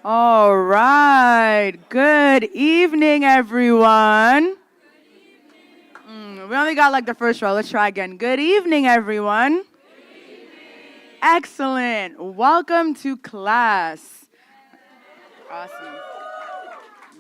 All right. Good evening, everyone. We only got like the first row. Let's try again. Good evening, everyone. Good evening. Excellent. Welcome to class. Awesome.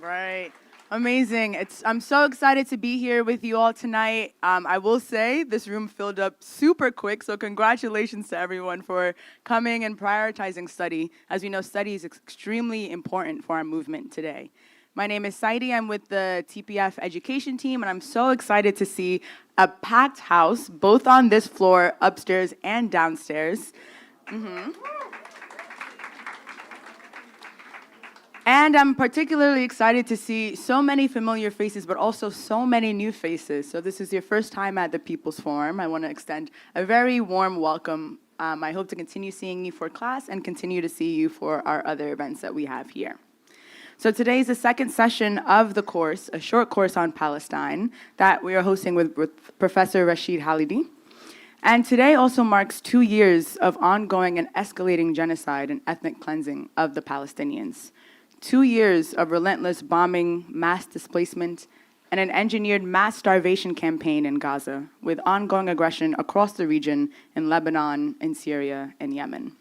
Right. Amazing. I'm so excited to be here with you all tonight. I will say this room filled up super quick, so congratulations to everyone for coming and prioritizing study. As we know, study is extremely important for our movement today. My name is Saidi. I'm with the TPF education team, and I'm so excited to see a packed house, both on this floor, upstairs and downstairs. And I'm particularly excited to see so many familiar faces, but also so many new faces. So this is your first time at the People's Forum. I want to extend a very warm welcome. I hope to continue seeing you for class and continue to see you for our other events that we have here. So today is the second session of the course, a short course on Palestine that we are hosting with Professor Rashid Halidi. And today also marks 2 years of ongoing and escalating genocide and ethnic cleansing of the Palestinians. 2 years of relentless bombing, mass displacement, and an engineered mass starvation campaign in Gaza, with ongoing aggression across the region in Lebanon, in Syria, and Yemen.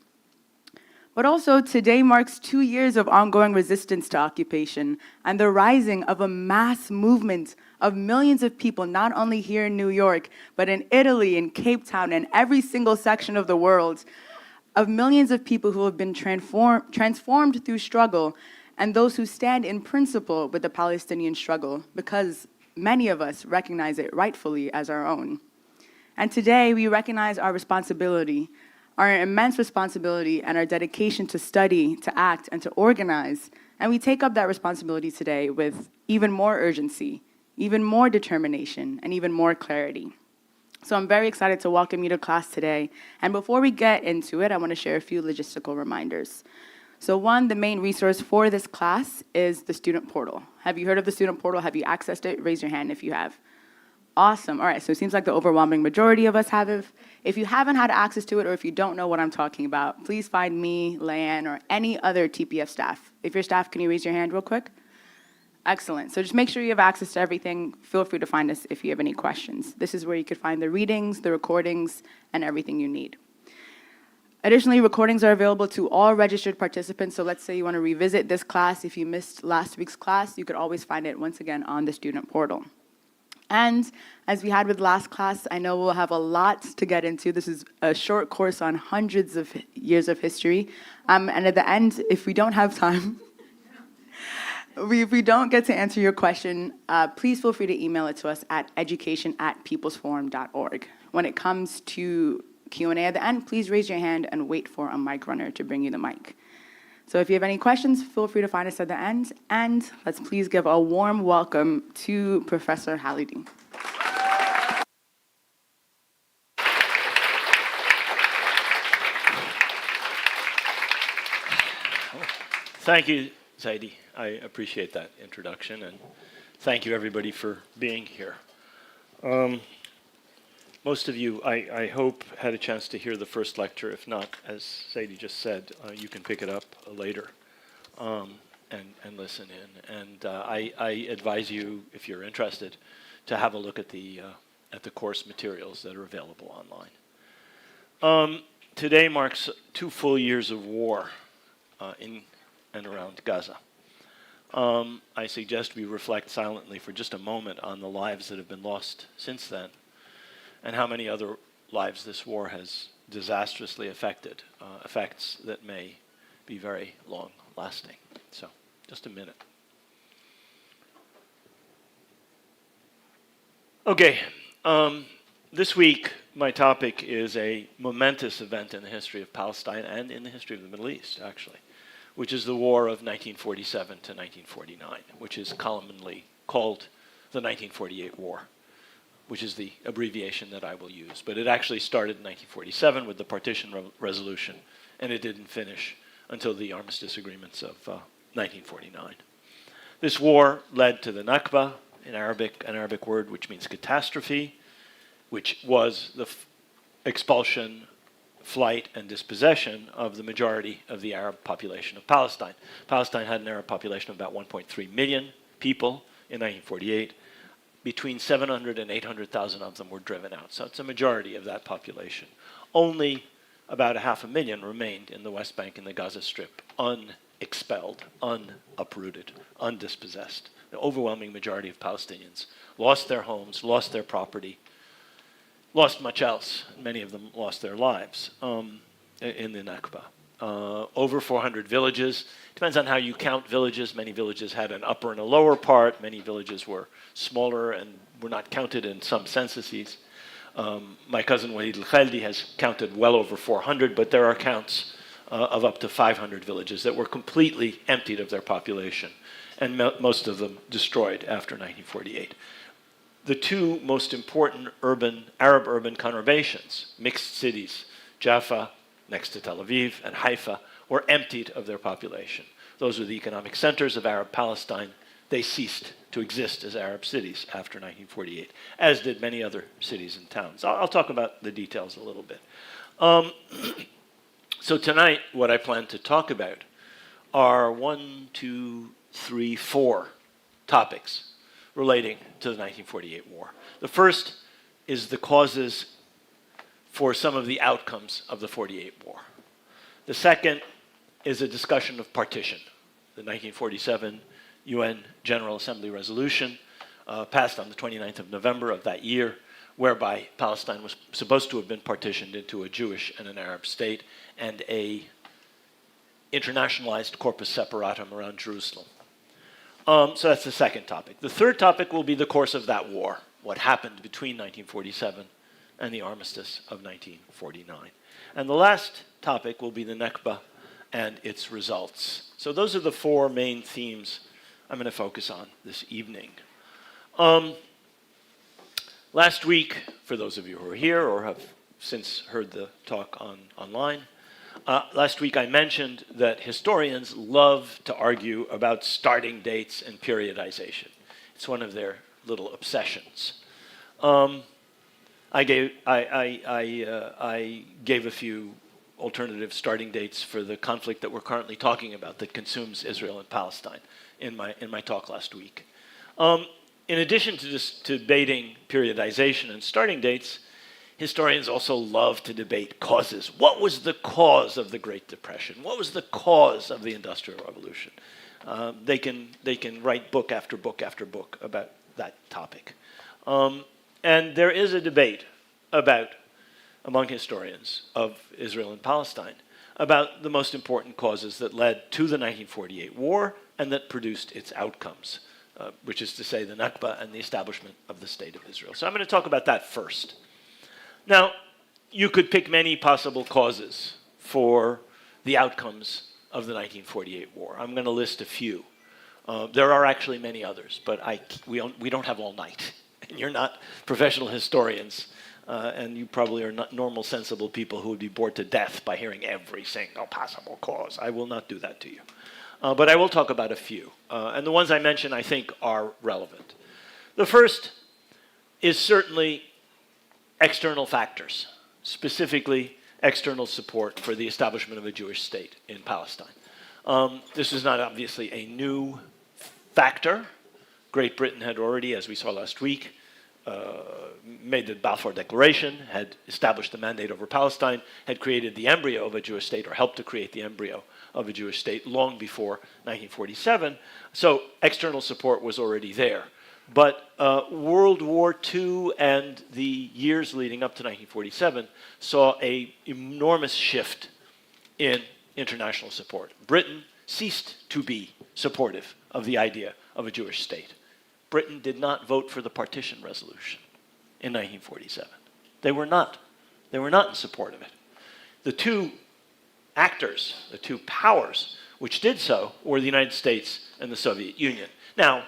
But also, today marks 2 years of ongoing resistance to occupation and the rising of a mass movement of millions of people, not only here in New York, but in Italy, in Cape Town, and every single section of the world, of millions of people who have been transformed through struggle, and those who stand in principle with the Palestinian struggle, because many of us recognize it rightfully as our own. And today, we recognize our responsibility, our immense responsibility, and our dedication to study, to act, and to organize. And we take up that responsibility today with even more urgency, even more determination, and even more clarity. So I'm very excited to welcome you to class today. And before we get into it, I want to share a few logistical reminders. So one, the main resource for this class is the student portal. Have you heard of the student portal? Have you accessed it? Raise your hand if you have. Awesome. All right, so it seems like the overwhelming majority of us have. If you haven't had access to it, or if you don't know what I'm talking about, please find me, Leanne, or any other TPF staff. If you're staff, can you raise your hand real quick? Excellent. So just make sure you have access to everything. Feel free to find us if you have any questions. This is where you could find the readings, the recordings, and everything you need. Additionally, recordings are available to all registered participants. So let's say you want to revisit this class. If you missed last week's class, you could always find it once again on the student portal. And as we had with last class, I know we'll have a lot to get into. This is a short course on hundreds of years of history. And at the end, if we don't have time, if we don't get to answer your question, please feel free to email it to us at education@peoplesforum.org. When it comes to Q&A at the end, please raise your hand and wait for a mic runner to bring you the mic. So if you have any questions, feel free to find us at the end. And let's please give a warm welcome to Professor Halidi. Thank you, Zaidi. I appreciate that introduction, and thank you everybody for being here. Most of you, I hope, had a chance to hear the first lecture. If not, as Sadie just said, you can pick it up later and listen in. And I advise you, if you're interested, to have a look at the course materials that are available online. Today marks 2 full years of war in and around Gaza. I suggest we reflect silently for just a moment on the lives that have been lost since then, and how many other lives this war has disastrously affected, effects that may be very long-lasting. So, just a minute. Okay, this week my topic is a momentous event in the history of Palestine and in the history of the Middle East, actually, which is the war of 1947 to 1949, which is commonly called the 1948 War, which is the abbreviation that I will use. But it actually started in 1947 with the partition resolution, and it didn't finish until the armistice agreements of 1949. This war led to the Nakba, in Arabic, an Arabic word which means catastrophe, which was the expulsion flight and dispossession of the majority of the Arab population of Palestine. Palestine had an Arab population of about 1.3 million people in 1948. Between 700 and 800,000 of them were driven out. So it's a majority of that population. Only about 500,000 remained in the West Bank and the Gaza Strip, unexpelled, unuprooted, undispossessed. The overwhelming majority of Palestinians lost their homes, lost their property, lost much else. Many of them lost their lives in the Nakba. Over 400 villages. Depends on how you count villages. Many villages had an upper and a lower part. Many villages were smaller and were not counted in some censuses. My cousin Walid al-Khalidi has counted well over 400, but there are counts of up to 500 villages that were completely emptied of their population, and most of them destroyed after 1948. The two most important Arab urban conurbations, mixed cities, Jaffa, next to Tel Aviv, and Haifa, were emptied of their population. Those were the economic centers of Arab Palestine. They ceased to exist as Arab cities after 1948, as did many other cities and towns. I'll talk about the details a little bit. So tonight, what I plan to talk about are 4 topics relating to the 1948 war. The first is the causes for some of the outcomes of the 48 war. The second is a discussion of partition, the 1947 UN General Assembly resolution passed on the 29th of November of that year, whereby Palestine was supposed to have been partitioned into a Jewish and an Arab state and a internationalized corpus separatum around Jerusalem. So that's the second topic. The third topic will be the course of that war, what happened between 1947 and the armistice of 1949. And the last topic will be the Nakba and its results. So those are the 4 main themes I'm going to focus on this evening. Last week, for those of you who are here or have since heard the talk online, last week I mentioned that historians love to argue about starting dates and periodization. It's one of their little obsessions. I gave a few alternative starting dates for the conflict that we're currently talking about that consumes Israel and Palestine in my talk last week. In addition to just debating periodization and starting dates, historians also love to debate causes. What was the cause of the Great Depression? What was the cause of the Industrial Revolution? They can write book after book after book about that topic. And there is a debate among historians of Israel and Palestine about the most important causes that led to the 1948 war and that produced its outcomes, which is to say the Nakba and the establishment of the State of Israel. So I'm going to talk about that first. Now, you could pick many possible causes for the outcomes of the 1948 war. I'm going to list a few. There are actually many others, but we don't have all night. And you're not professional historians, and you probably are not normal, sensible people who would be bored to death by hearing every single possible cause. I will not do that to you. But I will talk about a few. And the ones I mention, I think, are relevant. The first is certainly external factors, specifically external support for the establishment of a Jewish state in Palestine. This is not obviously a new factor. Great Britain had already, as we saw last week, made the Balfour Declaration, had established the mandate over Palestine, had created the embryo of a Jewish state, or helped to create the embryo of a Jewish state long before 1947. So external support was already there. But World War II and the years leading up to 1947 saw an enormous shift in international support. Britain ceased to be supportive of the idea of a Jewish state. Britain did not vote for the partition resolution in 1947. They were not in support of it. The two actors, the two powers which did so were the United States and the Soviet Union. Now,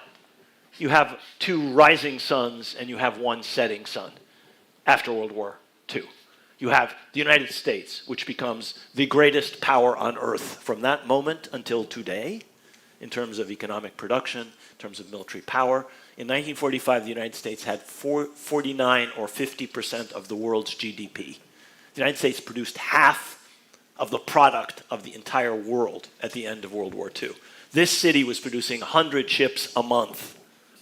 you have 2 rising suns and you have 1 setting sun after World War II. You have the United States, which becomes the greatest power on earth from that moment until today, in terms of economic production, in terms of military power. In 1945, the United States had 49 or 50% of the world's GDP. The United States produced half of the product of the entire world at the end of World War II. This city was producing 100 ships a month.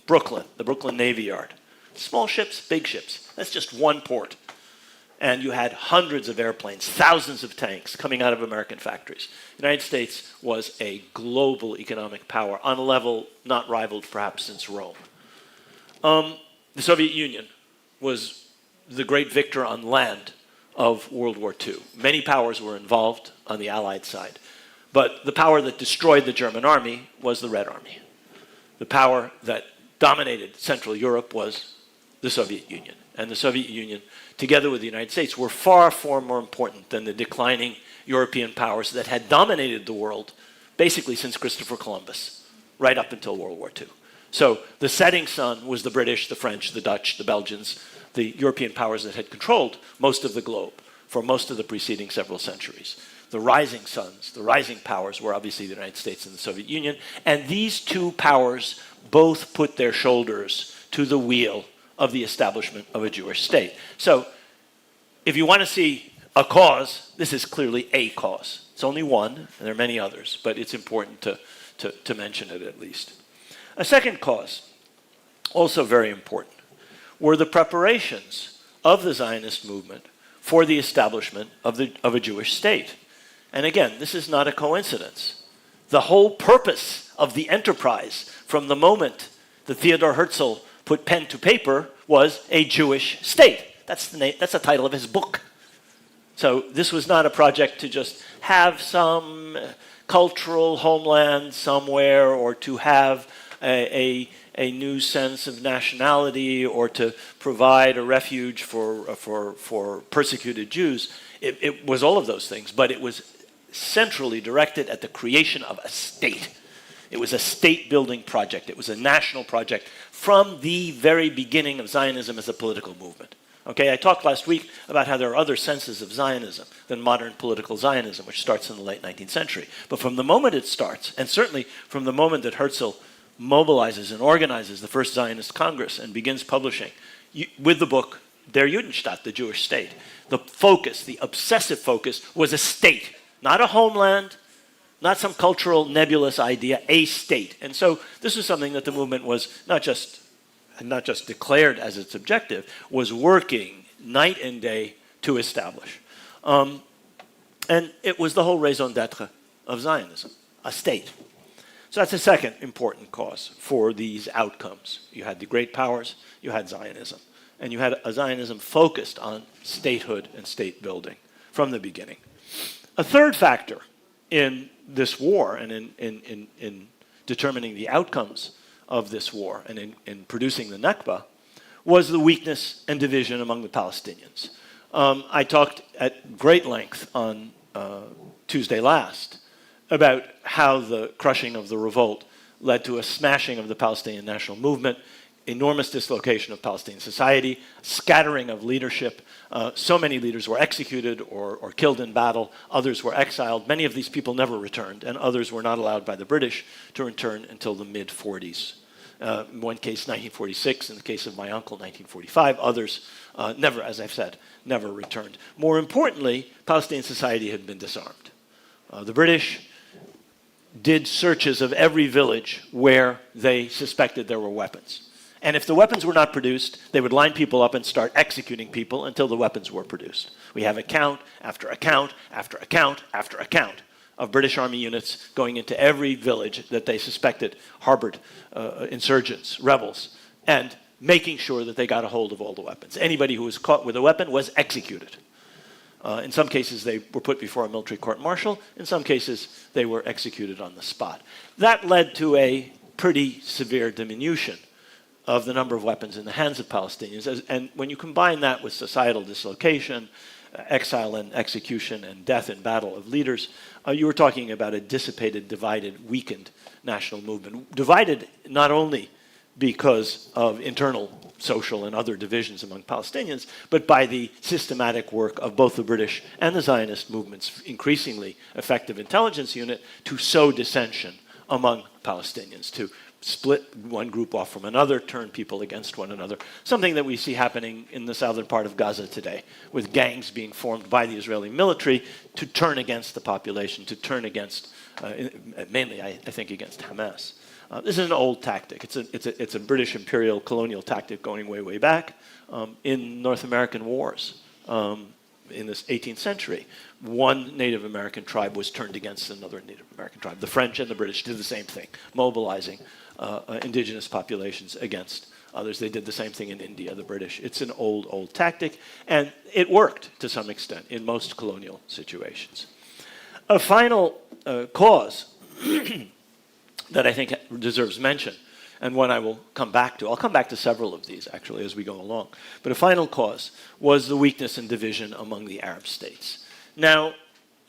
Brooklyn, the Brooklyn Navy Yard. Small ships, big ships. That's just one port. And you had hundreds of airplanes, thousands of tanks coming out of American factories. The United States was a global economic power on a level not rivaled perhaps since Rome. The Soviet Union was the great victor on land of World War II. Many powers were involved on the Allied side. But the power that destroyed the German army was the Red Army. The power that dominated Central Europe was the Soviet Union. And the Soviet Union, together with the United States, were far, far more important than the declining European powers that had dominated the world basically since Christopher Columbus, right up until World War II. So the setting sun was the British, the French, the Dutch, the Belgians, the European powers that had controlled most of the globe for most of the preceding several centuries. The rising suns, the rising powers were obviously the United States and the Soviet Union, and these two powers both put their shoulders to the wheel of the establishment of a Jewish state. So if you want to see a cause, this is clearly a cause. It's only one, and there are many others, but it's important to mention it at least. A second cause, also very important, were the preparations of the Zionist movement for the establishment of a Jewish state. And again, this is not a coincidence. The whole purpose of the enterprise from the moment that Theodor Herzl put pen to paper was a Jewish state. That's the title of his book. So this was not a project to just have some cultural homeland somewhere, or to have a new sense of nationality, or to provide a refuge for persecuted Jews. It was all of those things, but it was centrally directed at the creation of a state. It was a state-building project. It was a national project from the very beginning of Zionism as a political movement. Okay, I talked last week about how there are other senses of Zionism than modern political Zionism, which starts in the late 19th century. But from the moment it starts, and certainly from the moment that Herzl mobilizes and organizes the first Zionist Congress and begins publishing, with the book, Der Judenstaat, the Jewish state, the focus, the obsessive focus, was a state, not a homeland, not some cultural nebulous idea, a state. And so this was something that the movement was not just declared as its objective, was working night and day to establish. And it was the whole raison d'etre of Zionism, a state. So that's a second important cause for these outcomes. You had the great powers, you had Zionism, and you had a Zionism focused on statehood and state building from the beginning. A third factor in this war and in determining the outcomes of this war and in producing the Nakba was the weakness and division among the Palestinians. I talked at great length on Tuesday last about how the crushing of the revolt led to a smashing of the Palestinian national movement, enormous dislocation of Palestinian society, scattering of leadership. So many leaders were executed or killed in battle. Others were exiled. Many of these people never returned, and others were not allowed by the British to return until the mid-40s. In one case, 1946. In the case of my uncle, 1945. Others never, as I've said, never returned. More importantly, Palestinian society had been disarmed. The British did searches of every village where they suspected there were weapons. And if the weapons were not produced, they would line people up and start executing people until the weapons were produced. We have account after account after account after account of British Army units going into every village that they suspected harbored insurgents, rebels, and making sure that they got a hold of all the weapons. Anybody who was caught with a weapon was executed. In some cases, they were put before a military court-martial. In some cases, they were executed on the spot. That led to a pretty severe diminution of the number of weapons in the hands of Palestinians. And when you combine that with societal dislocation, exile and execution and death in battle of leaders, you were talking about a dissipated, divided, weakened national movement. Divided not only because of internal social and other divisions among Palestinians, but by the systematic work of both the British and the Zionist movement's increasingly effective intelligence unit to sow dissension among Palestinians, to split one group off from another, turn people against one another. Something that we see happening in the southern part of Gaza today, with gangs being formed by the Israeli military to turn against the population, to turn against, mainly I think against Hamas. This is an old tactic. It's a British imperial colonial tactic going way, way back in North American wars. In this 18th century, one Native American tribe was turned against another Native American tribe. The French and the British did the same thing, mobilizing indigenous populations against others. They did the same thing in India, the British. It's an old, old tactic, and it worked to some extent in most colonial situations. A final cause that I think deserves mention, and one I will come back to. I'll come back to several of these, actually, as we go along. But a final cause was the weakness and division among the Arab states. Now,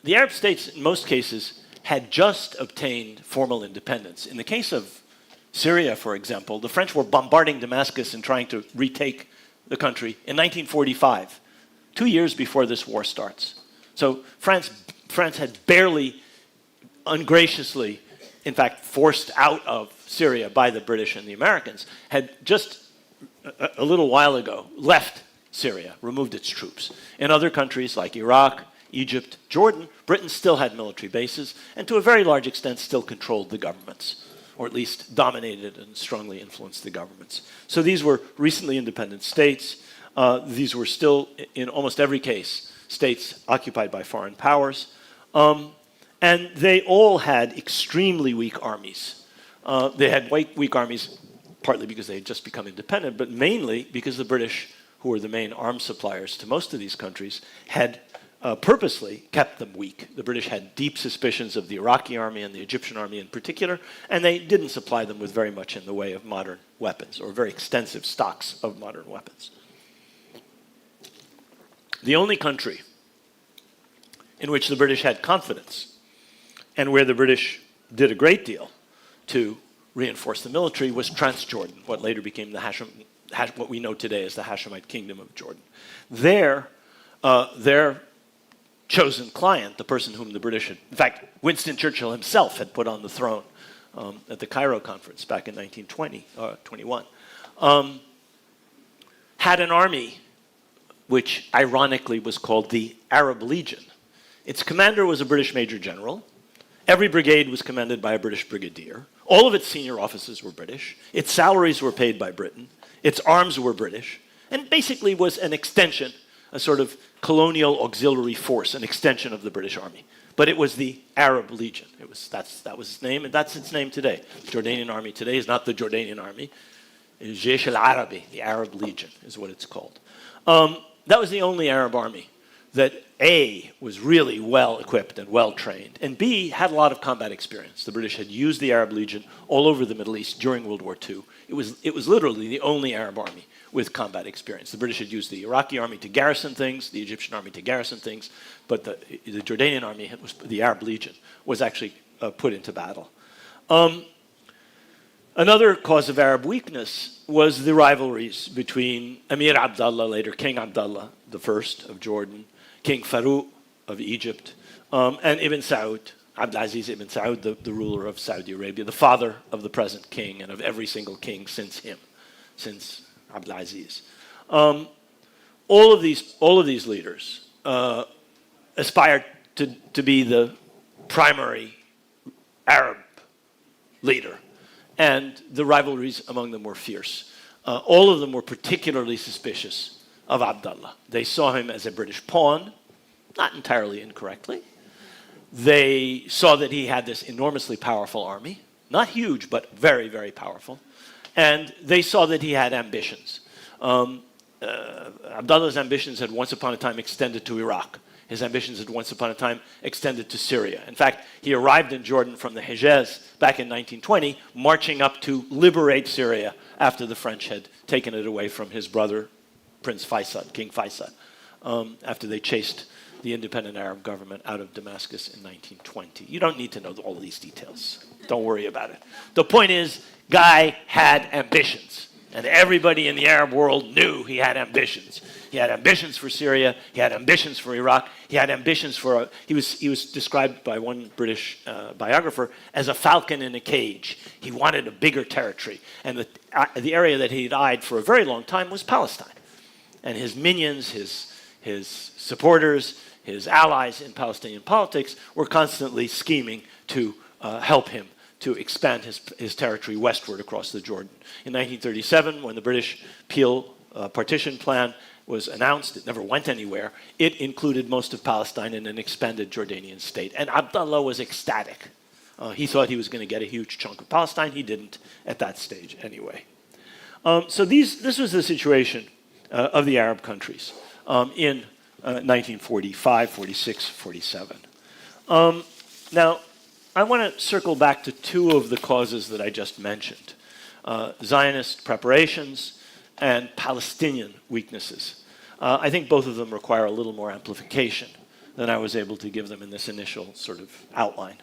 the Arab states, in most cases, had just obtained formal independence. In the case of Syria, for example, the French were bombarding Damascus and trying to retake the country in 1945, 2 years before this war starts. So France had barely, ungraciously, in fact, forced out of Syria by the British and the Americans, had just a little while ago left Syria, removed its troops. In other countries like Iraq, Egypt, Jordan, Britain still had military bases, and to a very large extent still controlled the governments, or at least dominated and strongly influenced the governments. So these were recently independent states. These were still, in almost every case, states occupied by foreign powers. And they all had extremely weak armies. They had weak armies partly because they had just become independent, but mainly because the British, who were the main arms suppliers to most of these countries, had purposely kept them weak. The British had deep suspicions of the Iraqi army and the Egyptian army in particular, and they didn't supply them with very much in the way of modern weapons, or very extensive stocks of modern weapons. The only country in which the British had confidence, and where the British did a great deal to reinforce the military, was Transjordan, what later became the what we know today as the Hashemite Kingdom of Jordan. Their chosen client, the person whom the British had, in fact, Winston Churchill himself had put on the throne at the Cairo conference back in 1921, had an army which ironically was called the Arab Legion. Its commander was a British major general. Every brigade was commanded by a British brigadier. All of its senior officers were British. Its salaries were paid by Britain. Its arms were British. And basically was an extension, a sort of colonial auxiliary force, an extension of the British army. But it was the Arab Legion. That was its name, and that's its name today. The Jordanian army today is not the Jordanian army. It's Jaysh al-Arabi, the Arab Legion is what it's called. That was the only Arab army that A, was really well equipped and well trained, and B, had a lot of combat experience. The British had used the Arab Legion all over the Middle East during World War II. It was literally the only Arab army with combat experience. The British had used the Iraqi army to garrison things, the Egyptian army to garrison things, but the Jordanian army, the Arab Legion, was actually put into battle. Another cause of Arab weakness was the rivalries between Emir Abdullah, later King Abdullah I of Jordan, King Farouk of Egypt, and Ibn Saud, Abdulaziz ibn Saud, the ruler of Saudi Arabia, the father of the present king and of every single king since him, since Abdulaziz. All of these leaders aspired to be the primary Arab leader, and the rivalries among them were fierce. All of them were particularly suspicious of Abdullah. They saw him as a British pawn, not entirely incorrectly. They saw that he had this enormously powerful army, not huge, but very, very powerful. And they saw that he had ambitions. Abdullah's ambitions had once upon a time extended to Iraq. His ambitions had once upon a time extended to Syria. In fact, he arrived in Jordan from the Hejaz back in 1920, marching up to liberate Syria after the French had taken it away from his brother, Prince Faisal, King Faisal, after they chased the independent Arab government out of Damascus in 1920. You don't need to know all of these details. Don't worry about it. The point is, Guy had ambitions. And everybody in the Arab world knew he had ambitions. He had ambitions for Syria. He had ambitions for Iraq. He had ambitions for... He was described by one British biographer as a falcon in a cage. He wanted a bigger territory. And the area that he'd eyed for a very long time was Palestine. And his minions, his supporters, his allies in Palestinian politics were constantly scheming to help him to expand his territory westward across the Jordan. In 1937, when the British Peel partition plan was announced, it never went anywhere, it included most of Palestine in an expanded Jordanian state. And Abdullah was ecstatic. He thought he was going to get a huge chunk of Palestine. He didn't at that stage anyway. So this was the situation of the Arab countries in 1945, 46, 47. Now, I want to circle back to two of the causes that I just mentioned, Zionist preparations and Palestinian weaknesses. I think both of them require a little more amplification than I was able to give them in this initial sort of outline.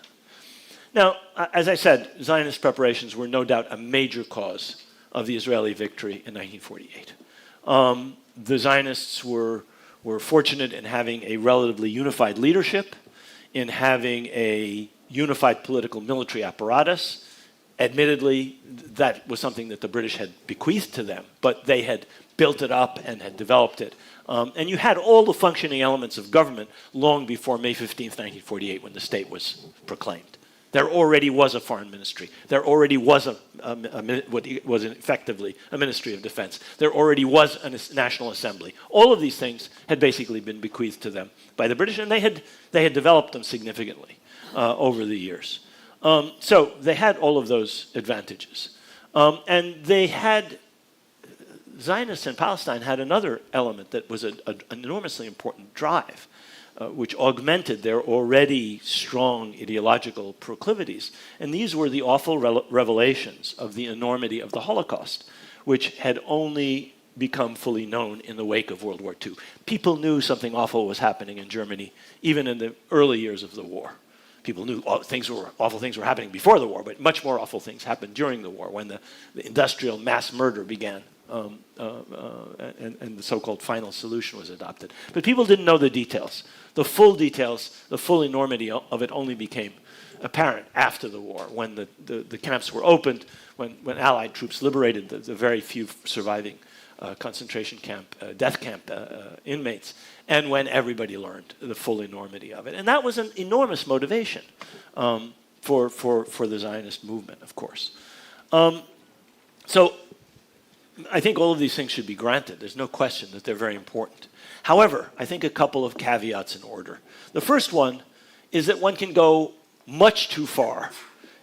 Now, as I said, Zionist preparations were no doubt a major cause of the Israeli victory in 1948. The Zionists were fortunate in having a relatively unified leadership, in having a unified political military apparatus. Admittedly, that was something that the British had bequeathed to them, but they had built it up and had developed it. And you had all the functioning elements of government long before May 15th, 1948, when the state was proclaimed. There already was a foreign ministry. There already was what was effectively a ministry of defense. There already was a national assembly. All of these things had basically been bequeathed to them by the British, and they had developed them significantly over the years. So they had all of those advantages. And they had, Zionists in Palestine had another element that was an enormously important drive, which augmented their already strong ideological proclivities. And these were the awful revelations of the enormity of the Holocaust, which had only become fully known in the wake of World War II. People knew something awful was happening in Germany, even in the early years of the war. People knew awful things were happening before the war, but much more awful things happened during the war, when the industrial mass murder began and the so-called final solution was adopted. But people didn't know the details. The full details, the full enormity of it only became apparent after the war, when the camps were opened, when Allied troops liberated the very few surviving concentration camp, death camp inmates, and when everybody learned the full enormity of it. And that was an enormous motivation for the Zionist movement, of course. So I think all of these things should be granted. There's no question that they're very important. However, I think a couple of caveats in order. The first one is that one can go much too far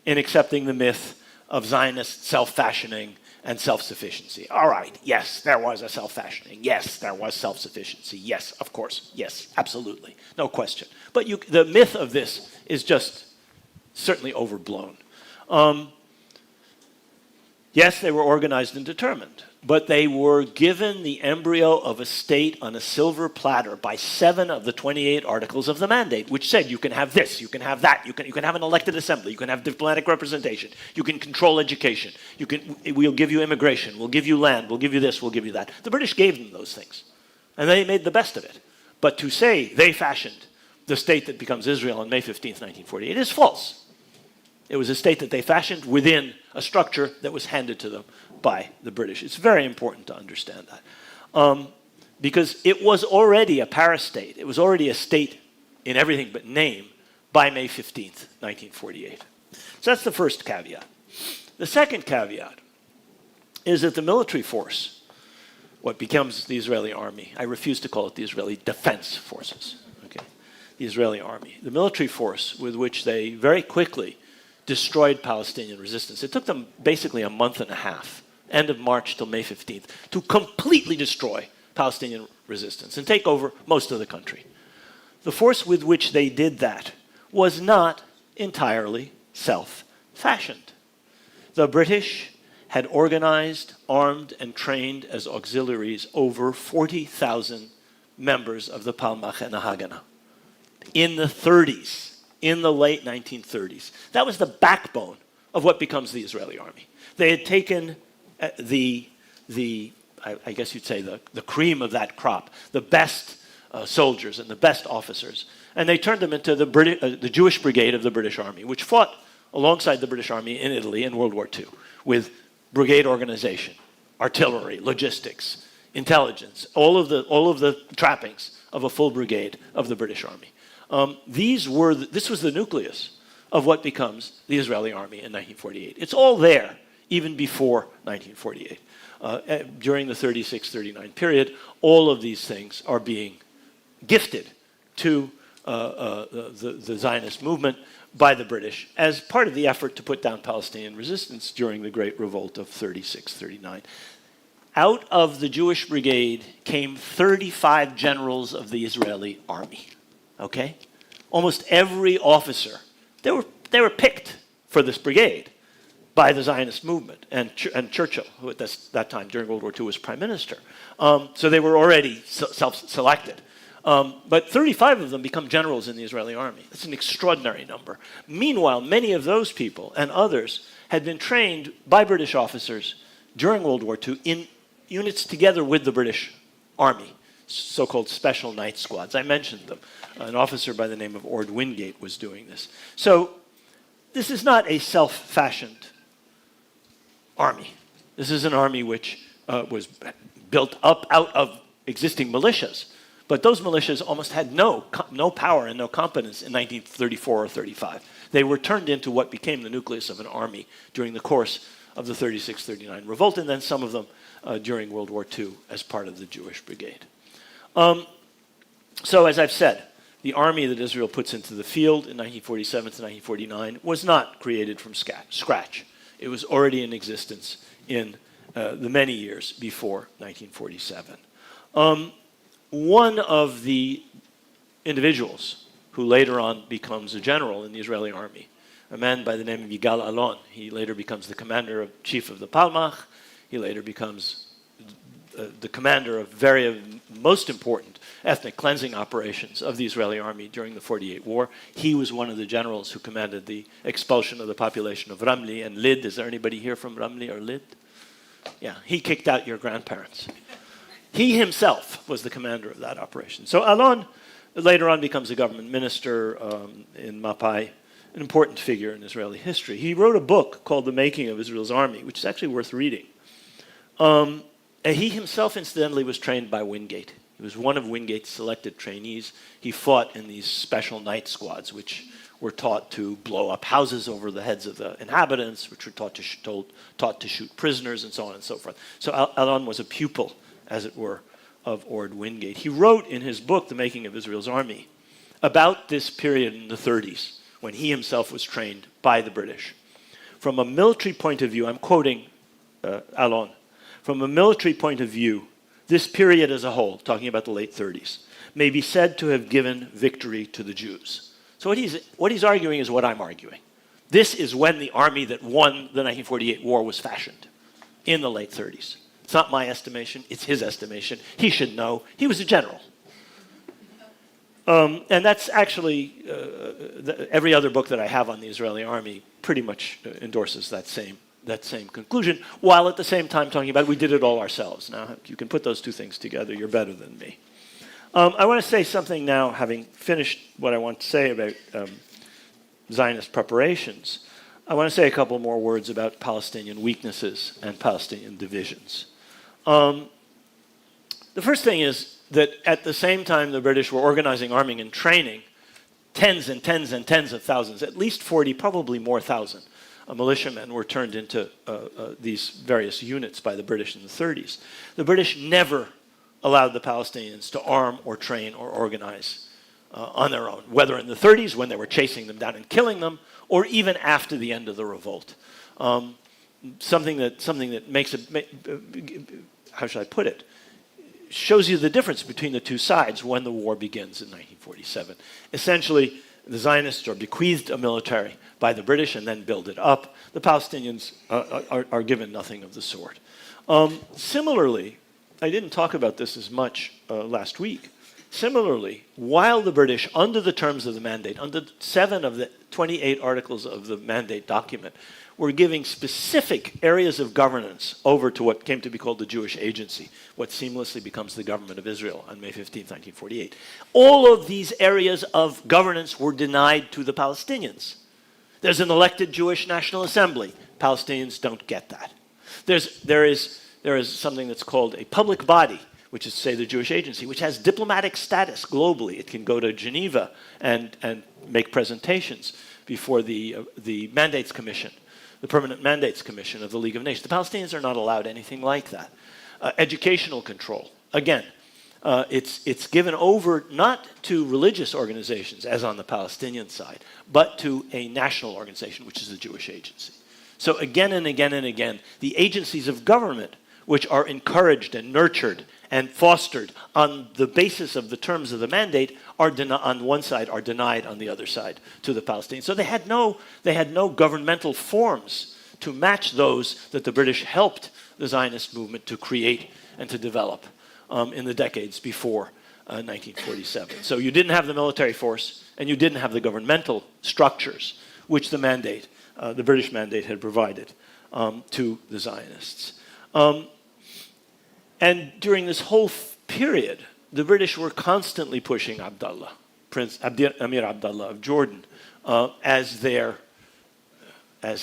in accepting the myth of Zionist self-fashioning and self-sufficiency. All right, yes, there was a self-fashioning. Yes, there was self-sufficiency. Yes, of course. Yes, absolutely. No question. But the myth of this is just certainly overblown. Yes, they were organized and determined, but they were given the embryo of a state on a silver platter by 7 of the 28 articles of the mandate, which said you can have this, you can have that, you can have an elected assembly, you can have diplomatic representation, you can control education, we'll give you immigration, we'll give you land, we'll give you this, we'll give you that. The British gave them those things, and they made the best of it. But to say they fashioned the state that becomes Israel on May 15th, 1948 is false. It was a state that they fashioned within a structure that was handed to them by the British. It's very important to understand that. Because it was already a parastate. It was already a state in everything but name by May 15th, 1948. So that's the first caveat. The second caveat is that the military force, what becomes the Israeli army, I refuse to call it the Israeli Defense Forces, okay? The Israeli army, the military force with which they very quickly destroyed Palestinian resistance. It took them basically a month and a half, end of March till May 15th, to completely destroy Palestinian resistance and take over most of the country. The force with which they did that was not entirely self-fashioned. The British had organized, armed, and trained as auxiliaries over 40,000 members of the Palmach and the Haganah in the 30s. In the late 1930s. That was the backbone of what becomes the Israeli army. They had taken the I guess you'd say, the cream of that crop, the best soldiers and the best officers. And they turned them into the Jewish Brigade of the British Army, which fought alongside the British Army in Italy in World War II with brigade organization, artillery, logistics, intelligence, all of the trappings of a full brigade of the British Army. This was the nucleus of what becomes the Israeli army in 1948. It's all there, even before 1948. During the 36-39 period, all of these things are being gifted to the Zionist movement by the British as part of the effort to put down Palestinian resistance during the Great Revolt of 36-39. Out of the Jewish Brigade came 35 generals of the Israeli army. Okay? Almost every officer, they were picked for this brigade by the Zionist movement, and Churchill, who at that time during World War II was prime minister. So they were already self-selected. But 35 of them become generals in the Israeli army. That's an extraordinary number. Meanwhile, many of those people and others had been trained by British officers during World War II in units together with the British army, so-called special night squads. I mentioned them. An officer by the name of Ord Wingate was doing this. So this is not a self-fashioned army. This is an army which was built up out of existing militias. But those militias almost had no power and no competence in 1934 or 35. They were turned into what became the nucleus of an army during the course of the 36-39 revolt, and then some of them during World War II as part of the Jewish Brigade. So as I've said, the army that Israel puts into the field in 1947 to 1949 was not created from scratch. It was already in existence in the many years before 1947. One of the individuals who later on becomes a general in the Israeli army, a man by the name of Yigal Allon, he later becomes the chief of the Palmach, he later becomes the commander of most important ethnic cleansing operations of the Israeli army during the 48 war. He was one of the generals who commanded the expulsion of the population of Ramli and Lid. Is there anybody here from Ramli or Lid? Yeah, he kicked out your grandparents. He himself was the commander of that operation. So Allon later on becomes a government minister in Mapai, an important figure in Israeli history. He wrote a book called The Making of Israel's Army, which is actually worth reading. And he himself, incidentally, was trained by Wingate. He was one of Wingate's selected trainees. He fought in these special night squads, which were taught to blow up houses over the heads of the inhabitants, which were taught to shoot prisoners, and so on and so forth. So Allon was a pupil, as it were, of Ord Wingate. He wrote in his book, The Making of Israel's Army, about this period in the 30s, when he himself was trained by the British. From a military point of view, I'm quoting Allon, from a military point of view, this period as a whole, talking about the late 30s, may be said to have given victory to the Jews. So what he's arguing is what I'm arguing. This is when the army that won the 1948 war was fashioned, in the late 30s. It's not my estimation, it's his estimation. He should know. He was a general. And that's actually, every other book that I have on the Israeli army pretty much endorses that same conclusion, while at the same time talking about we did it all ourselves. Now, if you can put those two things together, you're better than me. I want to say something now, having finished what I want to say about Zionist preparations. I want to say a couple more words about Palestinian weaknesses and Palestinian divisions. The first thing is that at the same time the British were organizing, arming, and training tens and tens and tens of thousands, at least 40, probably more thousand, militiamen were turned into these various units by the British in the 30s. The British never allowed the Palestinians to arm or train or organize on their own, whether in the 30s when they were chasing them down and killing them, or even after the end of the revolt. Something that makes it, how should I put it, shows you the difference between the two sides when the war begins in 1947. Essentially, the Zionists are bequeathed a military by the British and then build it up. The Palestinians are given nothing of the sort. Similarly, I didn't talk about this as much last week. Similarly, while the British, under the terms of the mandate, under 7 of the 28 articles of the mandate document, were giving specific areas of governance over to what came to be called the Jewish Agency, what seamlessly becomes the government of Israel on May 15, 1948. All of these areas of governance were denied to the Palestinians. There's an elected Jewish National Assembly. Palestinians don't get that. There is something that's called a public body, which is, say, the Jewish Agency, which has diplomatic status globally. It can go to Geneva and make presentations before the Mandates Commission, the Permanent Mandates Commission of the League of Nations. The Palestinians are not allowed anything like that. Educational control. Again, it's given over not to religious organizations, as on the Palestinian side, but to a national organization, which is the Jewish Agency. So again and again and again, the agencies of government, which are encouraged and nurtured and fostered on the basis of the terms of the mandate, are on one side, are denied on the other side to the Palestinians. So they had no governmental forms to match those that the British helped the Zionist movement to create and to develop in the decades before 1947. So you didn't have the military force, and you didn't have the governmental structures which the mandate, the British mandate, had provided to the Zionists. And during this whole period, the British were constantly pushing Abdullah, Prince Emir Abdullah of Jordan, as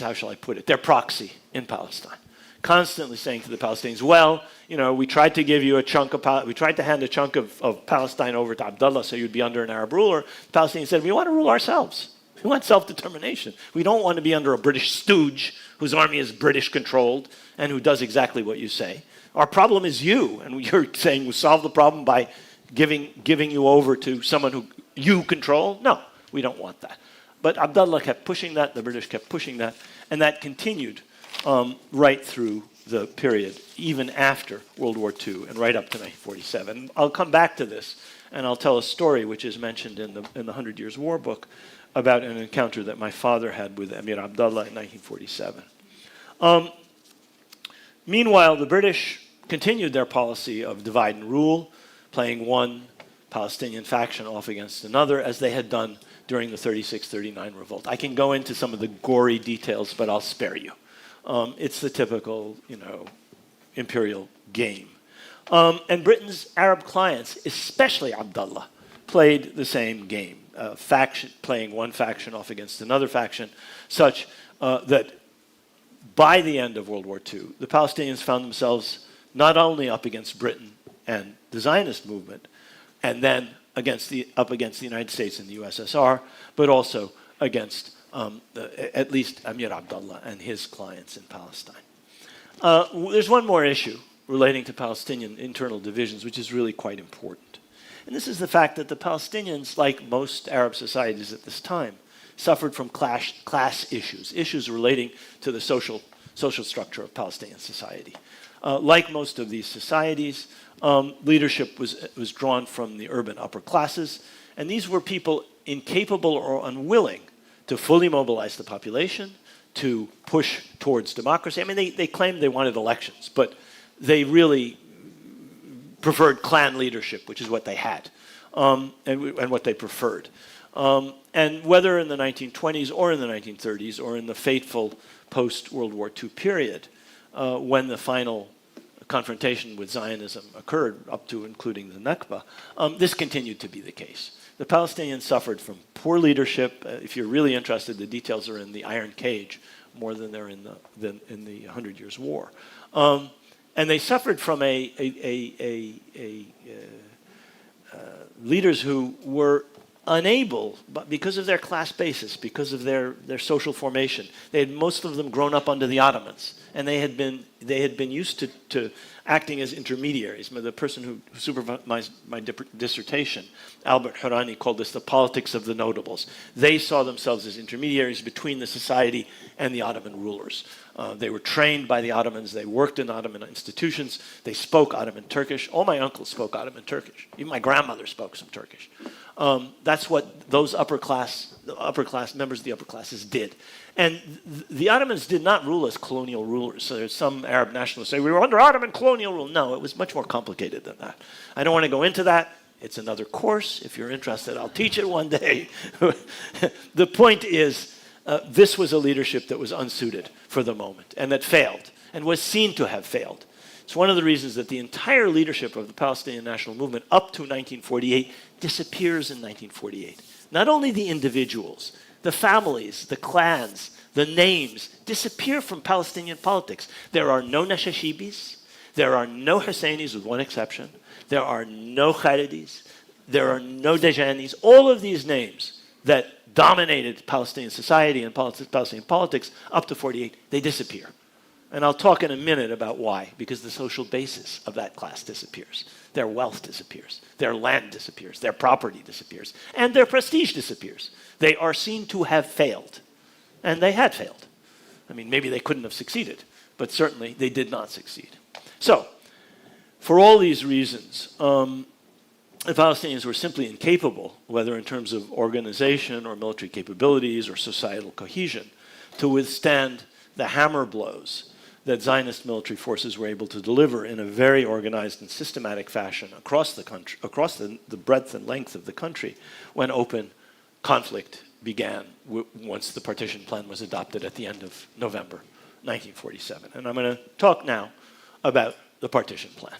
how shall I put it, their proxy in Palestine. Constantly saying to the Palestinians, well, you know, we tried to give you a chunk of, we tried to hand a chunk of Palestine over to Abdullah so you'd be under an Arab ruler. The Palestinians said, we want to rule ourselves. We want self-determination. We don't want to be under a British stooge whose army is British-controlled and who does exactly what you say. Our problem is you, and you're saying we solve the problem by giving you over to someone who you control? No, we don't want that. But Abdullah kept pushing that, the British kept pushing that, and that continued right through the period, even after World War II and right up to 1947. I'll come back to this, and I'll tell a story which is mentioned in the 100 Years' War book about an encounter that my father had with Emir Abdullah in 1947. Meanwhile, the British continued their policy of divide and rule, playing one Palestinian faction off against another, as they had done during the 36-39 revolt. I can go into some of the gory details, but I'll spare you. It's the typical, imperial game. And Britain's Arab clients, especially Abdullah, played the same game, playing one faction off against another faction, such that by the end of World War II, the Palestinians found themselves not only up against Britain and the Zionist movement, and then up against the United States and the USSR, but also against at least Emir Abdullah and his clients in Palestine. There's one more issue relating to Palestinian internal divisions, which is really quite important. And this is the fact that the Palestinians, like most Arab societies at this time, suffered from class issues relating to the social structure of Palestinian society. Like most of these societies, leadership was drawn from the urban upper classes, and these were people incapable or unwilling to fully mobilize the population, to push towards democracy. I mean, they claimed they wanted elections, but they really preferred clan leadership, which is what they had, and what they preferred. And whether in the 1920s or in the 1930s or in the fateful post-World War II period, when the final confrontation with Zionism occurred, up to including the Nakba, this continued to be the case. The Palestinians suffered from poor leadership. If you're really interested, the details are in the Iron Cage more than they're in the 100 Years' War. And they suffered from leaders who were unable, but because of their class basis, because of their social formation, they had most of them grown up under the Ottomans, and they had been used to acting as intermediaries. The person who supervised my dissertation, Albert Hourani, called this the politics of the notables. They saw themselves as intermediaries between the society and the Ottoman rulers. They were trained by the Ottomans. They worked in Ottoman institutions. They spoke Ottoman Turkish. All my uncles spoke Ottoman Turkish. Even my grandmother spoke some Turkish. That's what those members of the upper classes did. And the Ottomans did not rule as colonial rulers. So there's some Arab nationalists say, we were under Ottoman colonial rule. No, it was much more complicated than that. I don't want to go into that. It's another course. If you're interested, I'll teach it one day. The point is This was a leadership that was unsuited for the moment and that failed and was seen to have failed. It's one of the reasons that the entire leadership of the Palestinian national movement up to 1948 disappears in 1948. Not only the individuals, the families, the clans, the names disappear from Palestinian politics. There are no Nashashibis, there are no Husseinis with one exception, there are no Khalidis, there are no Dejanis. All of these names that dominated Palestinian society and Palestinian politics up to 48, they disappear. And I'll talk in a minute about why, because the social basis of that class disappears. Their wealth disappears, their land disappears, their property disappears, and their prestige disappears. They are seen to have failed, and they had failed. I mean, maybe they couldn't have succeeded, but certainly they did not succeed. So, for all these reasons, the Palestinians were simply incapable, whether in terms of organization or military capabilities or societal cohesion, to withstand the hammer blows that Zionist military forces were able to deliver in a very organized and systematic fashion across the country, across the breadth and length of the country, when open conflict began once the partition plan was adopted at the end of November 1947. And I'm going to talk now about the partition plan.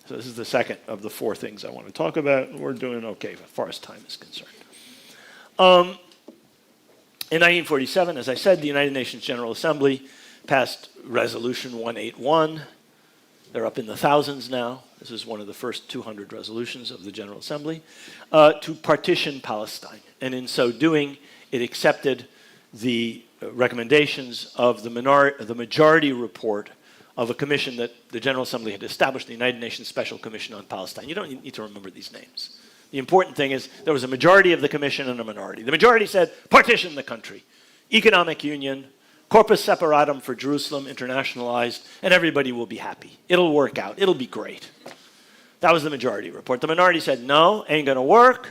So this is the second of the four things I want to talk about. We're doing okay as far as time is concerned. In 1947, as I said, the United Nations General Assembly passed Resolution 181. They're up in the thousands now. This is one of the first 200 resolutions of the General Assembly, to partition Palestine. And in so doing, it accepted the recommendations of the majority report of a commission that the General Assembly had established, the United Nations Special Commission on Palestine. You don't need to remember these names. The important thing is there was a majority of the commission and a minority. The majority said, partition the country, economic union, corpus separatum for Jerusalem, internationalized, and everybody will be happy. It'll work out. It'll be great. That was the majority report. The minority said, no, ain't going to work.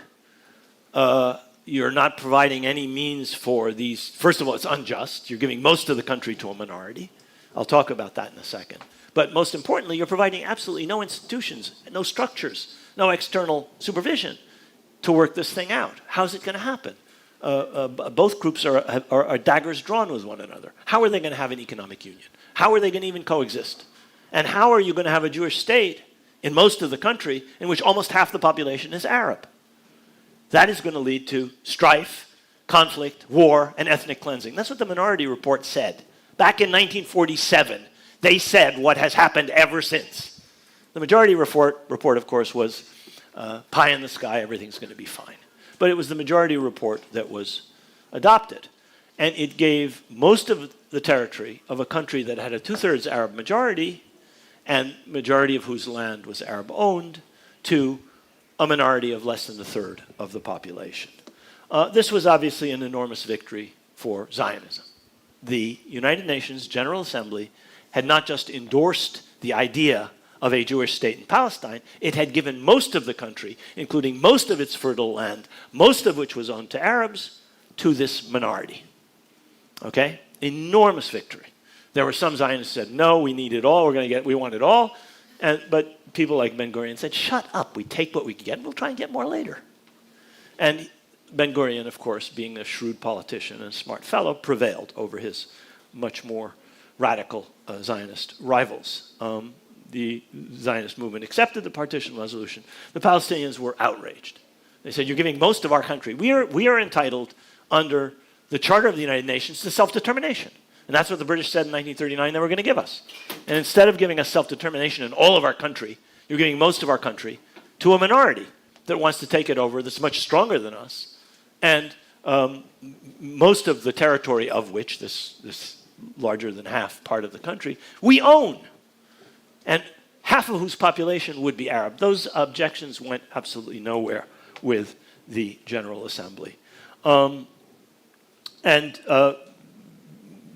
You're not providing any means for these. First of all, it's unjust. You're giving most of the country to a minority. I'll talk about that in a second. But most importantly, you're providing absolutely no institutions, no structures, no external supervision to work this thing out. How's it going to happen? Both groups are daggers drawn with one another. How are they going to have an economic union? How are they going to even coexist? And how are you going to have a Jewish state in most of the country in which almost half the population is Arab? That is going to lead to strife, conflict, war, and ethnic cleansing. That's what the minority report said. Back in 1947, they said what has happened ever since. The majority report of course, was pie in the sky, everything's going to be fine. But it was the majority report that was adopted. And it gave most of the territory of a country that had a two-thirds Arab majority, and majority of whose land was Arab-owned, to a minority of less than a third of the population. This was obviously an enormous victory for Zionism. The United Nations General Assembly had not just endorsed the idea of a Jewish state in Palestine, it had given most of the country, including most of its fertile land, most of which was owned to Arabs, to this minority. Okay? Enormous victory. There were some Zionists who said, no, we need it all, we want it all. But people like Ben-Gurion said, shut up, we take what we can get, and we'll try and get more later. And Ben-Gurion, of course, being a shrewd politician and a smart fellow, prevailed over his much more radical Zionist rivals. The Zionist movement accepted the partition resolution. The Palestinians were outraged. They said, you're giving most of our country. We are entitled under the Charter of the United Nations to self-determination. And that's what the British said in 1939 they were going to give us. And instead of giving us self-determination in all of our country, you're giving most of our country to a minority that wants to take it over, that's much stronger than us. And most of the territory of which, this larger than half part of the country, we own. And half of whose population would be Arab. Those objections went absolutely nowhere with the General Assembly.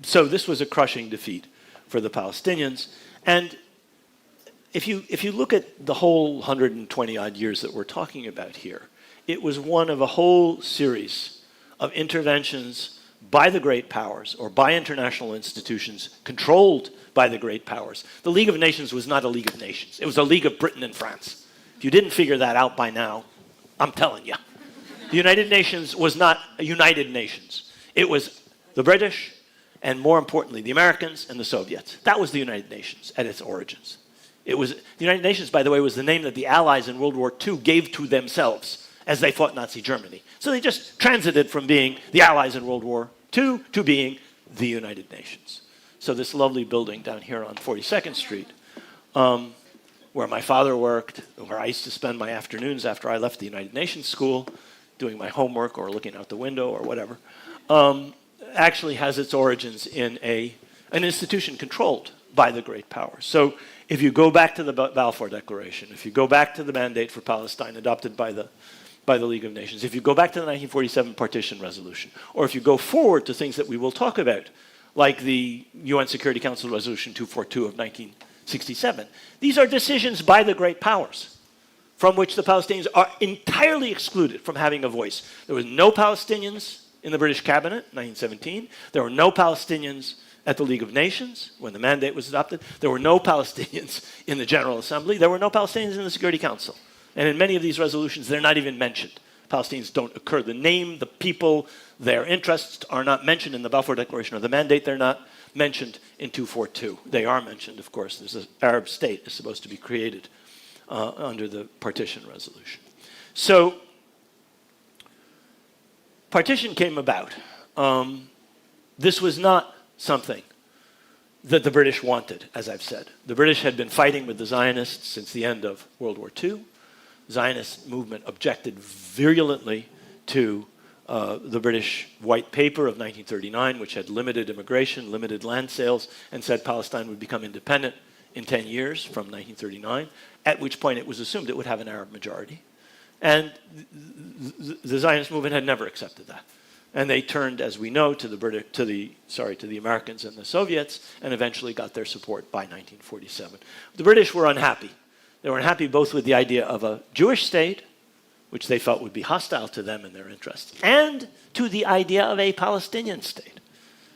So this was a crushing defeat for the Palestinians. And if you look at the whole 120-odd years that we're talking about here, it was one of a whole series of interventions by the great powers or by international institutions controlled by the great powers. The League of Nations was not a League of Nations. It was a League of Britain and France. If you didn't figure that out by now, I'm telling you. The United Nations was not a United Nations. It was the British, and more importantly, the Americans and the Soviets. That was the United Nations at its origins. It was, the United Nations, by the way, was the name that the Allies in World War II gave to themselves as they fought Nazi Germany. So they just transited from being the Allies in World War II to being the United Nations. So this lovely building down here on 42nd Street, where my father worked, where I used to spend my afternoons after I left the United Nations school, doing my homework or looking out the window or whatever, actually has its origins in an institution controlled by the great powers. So if you go back to the Balfour Declaration, if you go back to the mandate for Palestine adopted by the League of Nations, if you go back to the 1947 partition resolution, or if you go forward to things that we will talk about, like the UN Security Council Resolution 242 of 1967, these are decisions by the great powers from which the Palestinians are entirely excluded from having a voice. There was no Palestinians in the British cabinet in 1917. There were no Palestinians at the League of Nations when the mandate was adopted. There were no Palestinians in the General Assembly. There were no Palestinians in the Security Council. And in many of these resolutions, they're not even mentioned. Palestinians don't occur. The name, the people, their interests are not mentioned in the Balfour Declaration or the mandate. They're not mentioned in 242. They are mentioned, of course. There's an Arab state is supposed to be created under the partition resolution. So partition came about. This was not something that the British wanted, as I've said. The British had been fighting with the Zionists since the end of World War II. The Zionist movement objected virulently to the British White Paper of 1939, which had limited immigration, limited land sales, and said Palestine would become independent in 10 years from 1939, at which point it was assumed it would have an Arab majority. And the Zionist movement had never accepted that. And they turned, as we know, to the Americans and the Soviets, and eventually got their support by 1947. The British were unhappy. They were unhappy both with the idea of a Jewish state, which they felt would be hostile to them and their interests, and to the idea of a Palestinian state.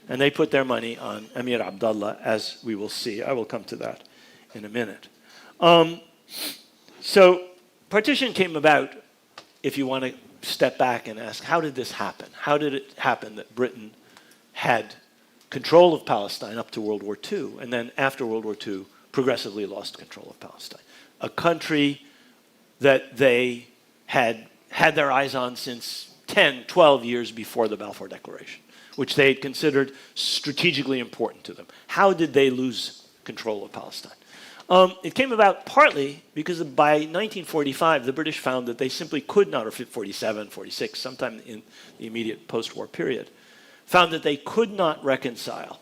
And they put their money on Emir Abdullah, as we will see. I will come to that in a minute. So partition came about, if you want to step back and ask, how did this happen? How did it happen that Britain had control of Palestine up to World War II, and then after World War II, progressively lost control of Palestine? A country that they had their eyes on since 10, 12 years before the Balfour Declaration, which they had considered strategically important to them. How did they lose control of Palestine? It came about partly because by 1945, the British found that they simply could not, or 47, 46, sometime in the immediate post-war period, found that they could not reconcile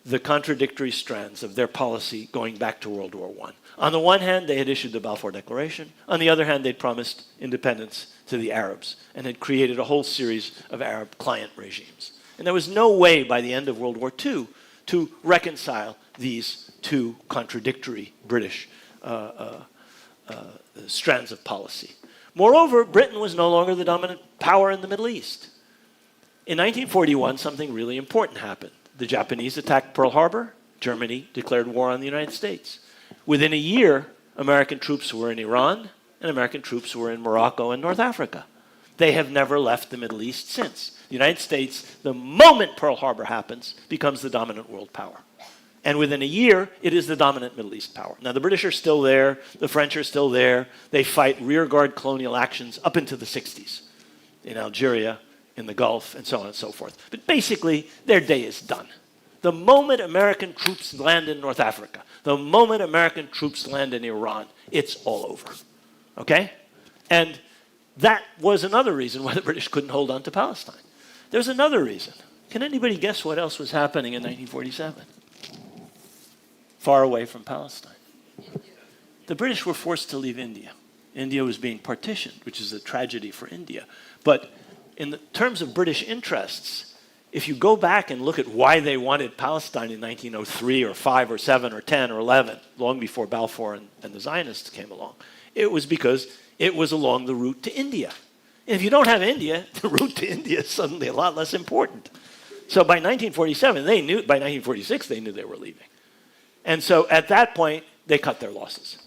the contradictory strands of their policy going back to World War I. On the one hand, they had issued the Balfour Declaration. On the other hand, they'd promised independence to the Arabs and had created a whole series of Arab client regimes. And there was no way by the end of World War II to reconcile these two contradictory British strands of policy. Moreover, Britain was no longer the dominant power in the Middle East. In 1941, something really important happened. The Japanese attacked Pearl Harbor. Germany declared war on the United States. Within a year, American troops were in Iran and American troops were in Morocco and North Africa. They have never left the Middle East since. The United States, the moment Pearl Harbor happens, becomes the dominant world power. And within a year, it is the dominant Middle East power. Now, the British are still there. The French are still there. They fight rearguard colonial actions up into the 60s in Algeria, in the Gulf, and so on and so forth. But basically, their day is done. The moment American troops land in North Africa, the moment American troops land in Iran, it's all over. Okay? And that was another reason why the British couldn't hold on to Palestine. There's another reason. Can anybody guess what else was happening in 1947? Far away from Palestine. The British were forced to leave India. India was being partitioned, which is a tragedy for India. But in the terms of British interests, if you go back and look at why they wanted Palestine in 1903 or 5 or 7 or 10 or 11, long before Balfour and the Zionists came along, it was because it was along the route to India. And if you don't have India, the route to India is suddenly a lot less important. So by 1947, by 1946, they knew they were leaving. And so at that point, they cut their losses.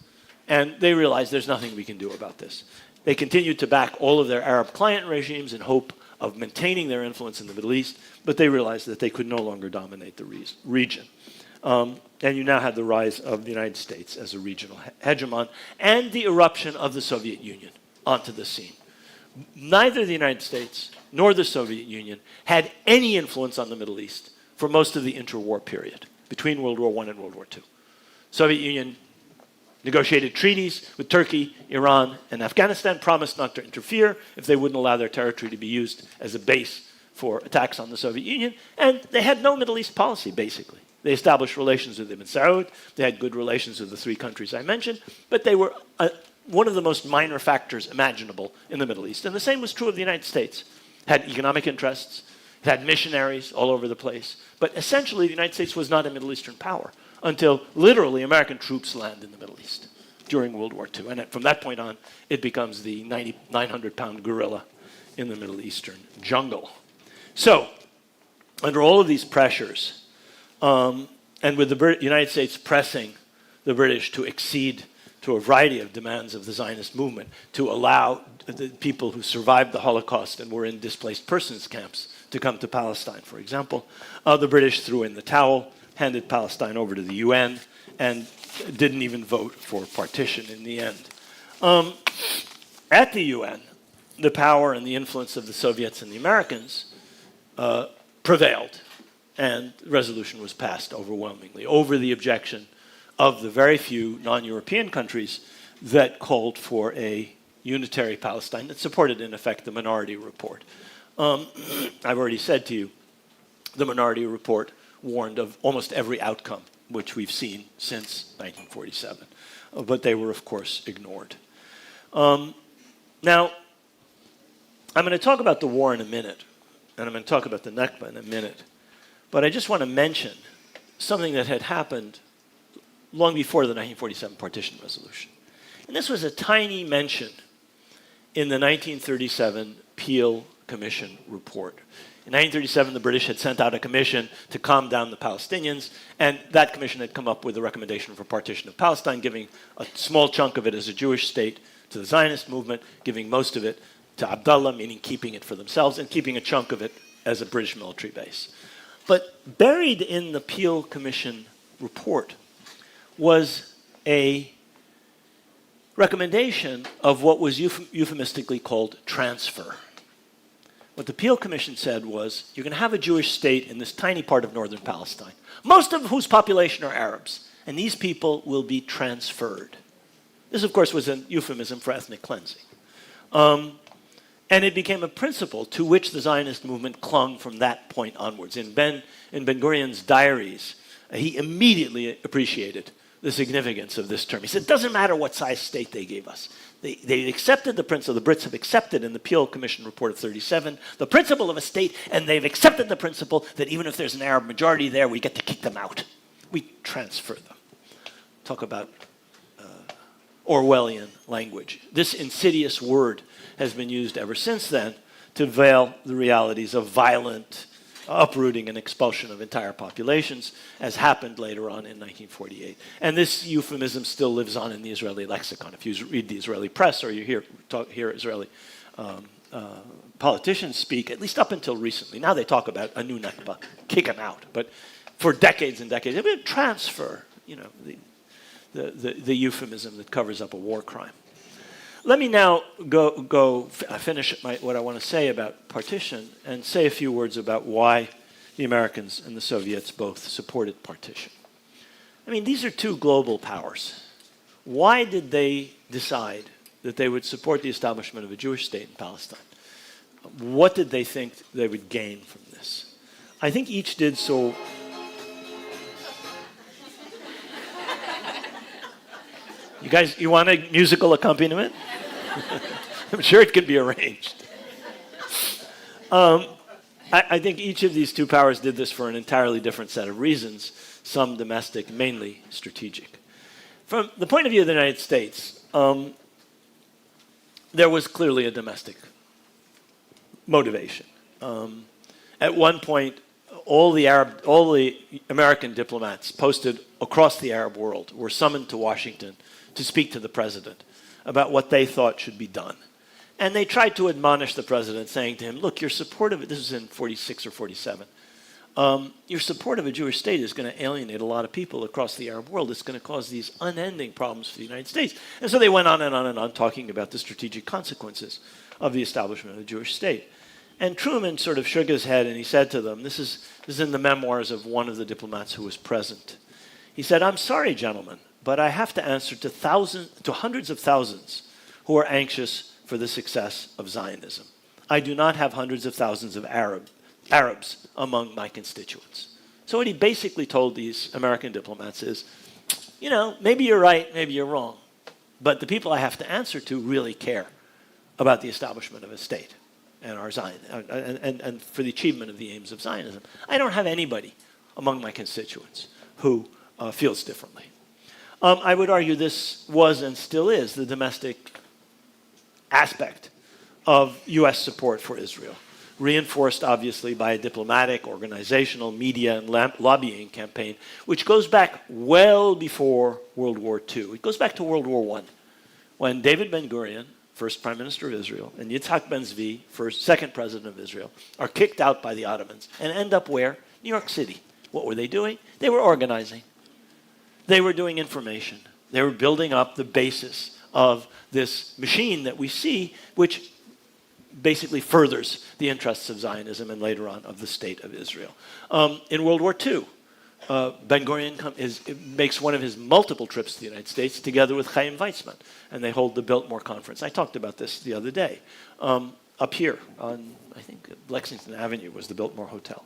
And they realized there's nothing we can do about this. They continued to back all of their Arab client regimes in hope of maintaining their influence in the Middle East, but they realized that they could no longer dominate the region. And you now had the rise of the United States as a regional hegemon and the eruption of the Soviet Union onto the scene. Neither the United States nor the Soviet Union had any influence on the Middle East for most of the interwar period between World War I and World War II. Soviet Union negotiated treaties with Turkey, Iran, and Afghanistan, promised not to interfere if they wouldn't allow their territory to be used as a base for attacks on the Soviet Union, and they had no Middle East policy, basically. They established relations with Ibn Saud, they had good relations with the three countries I mentioned, but they were one of the most minor factors imaginable in the Middle East. And the same was true of the United States. It had economic interests, it had missionaries all over the place, but essentially the United States was not a Middle Eastern power until literally American troops land in the Middle East during World War II. And from that point on, it becomes the 900-pound gorilla in the Middle Eastern jungle. So, under all of these pressures, and with the United States pressing the British to accede to a variety of demands of the Zionist movement, to allow the people who survived the Holocaust and were in displaced persons camps to come to Palestine, for example, the British threw in the towel, handed Palestine over to the UN, and didn't even vote for partition in the end. At the UN, the power and the influence of the Soviets and the Americans prevailed, and the resolution was passed overwhelmingly over the objection of the very few non-European countries that called for a unitary Palestine that supported, in effect, the Minority Report. I've already said to you, the Minority Report warned of almost every outcome which we've seen since 1947, but they were, of course, ignored. Now, I'm going to talk about the war in a minute, and I'm going to talk about the Nakba in a minute, but I just want to mention something that had happened long before the 1947 partition resolution. And this was a tiny mention in the 1937 Peel Commission report. In 1937, the British had sent out a commission to calm down the Palestinians, and that commission had come up with a recommendation for partition of Palestine, giving a small chunk of it as a Jewish state to the Zionist movement, giving most of it to Abdullah, meaning keeping it for themselves, and keeping a chunk of it as a British military base. But buried in the Peel Commission report was a recommendation of what was euphemistically called transfer. What the Peel Commission said was, you're going to have a Jewish state in this tiny part of northern Palestine, most of whose population are Arabs, and these people will be transferred. This, of course, was a euphemism for ethnic cleansing. And it became a principle to which the Zionist movement clung from that point onwards. In Ben-Gurion's diaries, he immediately appreciated the significance of this term. He said, it doesn't matter what size state they gave us. They accepted the principle, the Brits have accepted in the Peel Commission report of 37, the principle of a state, and they've accepted the principle that even if there's an Arab majority there, we get to kick them out. We transfer them. Talk about Orwellian language. This insidious word has been used ever since then to veil the realities of violent uprooting and expulsion of entire populations, as happened later on in 1948. And this euphemism still lives on in the Israeli lexicon. If you read the Israeli press or you hear Israeli politicians speak, at least up until recently, now they talk about a new Nakba, kick them out. But for decades and decades, it would transfer, the euphemism that covers up a war crime. Let me now finish what I want to say about partition and say a few words about why the Americans and the Soviets both supported partition. I mean, these are two global powers. Why did they decide that they would support the establishment of a Jewish state in Palestine? What did they think they would gain from this? I think each did so. You guys, you want a musical accompaniment? I'm sure it can be arranged. I think each of these two powers did this for an entirely different set of reasons, some domestic, mainly strategic. From the point of view of the United States, there was clearly a domestic motivation. At one point, all the American diplomats posted across the Arab world were summoned to Washington to speak to the president about what they thought should be done. And they tried to admonish the president, saying to him, look, your support of it, this was in 46 or 47, your support of a Jewish state is going to alienate a lot of people across the Arab world. It's going to cause these unending problems for the United States. And so they went on and on and on talking about the strategic consequences of the establishment of a Jewish state. And Truman sort of shook his head and he said to them, this is in the memoirs of one of the diplomats who was present. He said, I'm sorry, gentlemen, but I have to answer to hundreds of thousands who are anxious for the success of Zionism. I do not have hundreds of thousands of Arabs among my constituents. So what he basically told these American diplomats is, you know, maybe you're right, maybe you're wrong, but the people I have to answer to really care about the establishment of a state and our Zion, and for the achievement of the aims of Zionism. I don't have anybody among my constituents who feels differently. I would argue this was and still is the domestic aspect of U.S. support for Israel, reinforced obviously by a diplomatic, organizational, media, and lobbying campaign, which goes back well before World War II. It goes back to World War I, when David Ben-Gurion, first Prime Minister of Israel, and Yitzhak Ben-Zvi, second President of Israel, are kicked out by the Ottomans and end up where? New York City. What were they doing? They were organizing. They were doing information. They were building up the basis of this machine that we see, which basically furthers the interests of Zionism and later on of the state of Israel. In World War II, Ben-Gurion makes one of his multiple trips to the United States together with Chaim Weizmann, and they hold the Biltmore Conference. I talked about this the other day. Up here on, I think, Lexington Avenue was the Biltmore Hotel.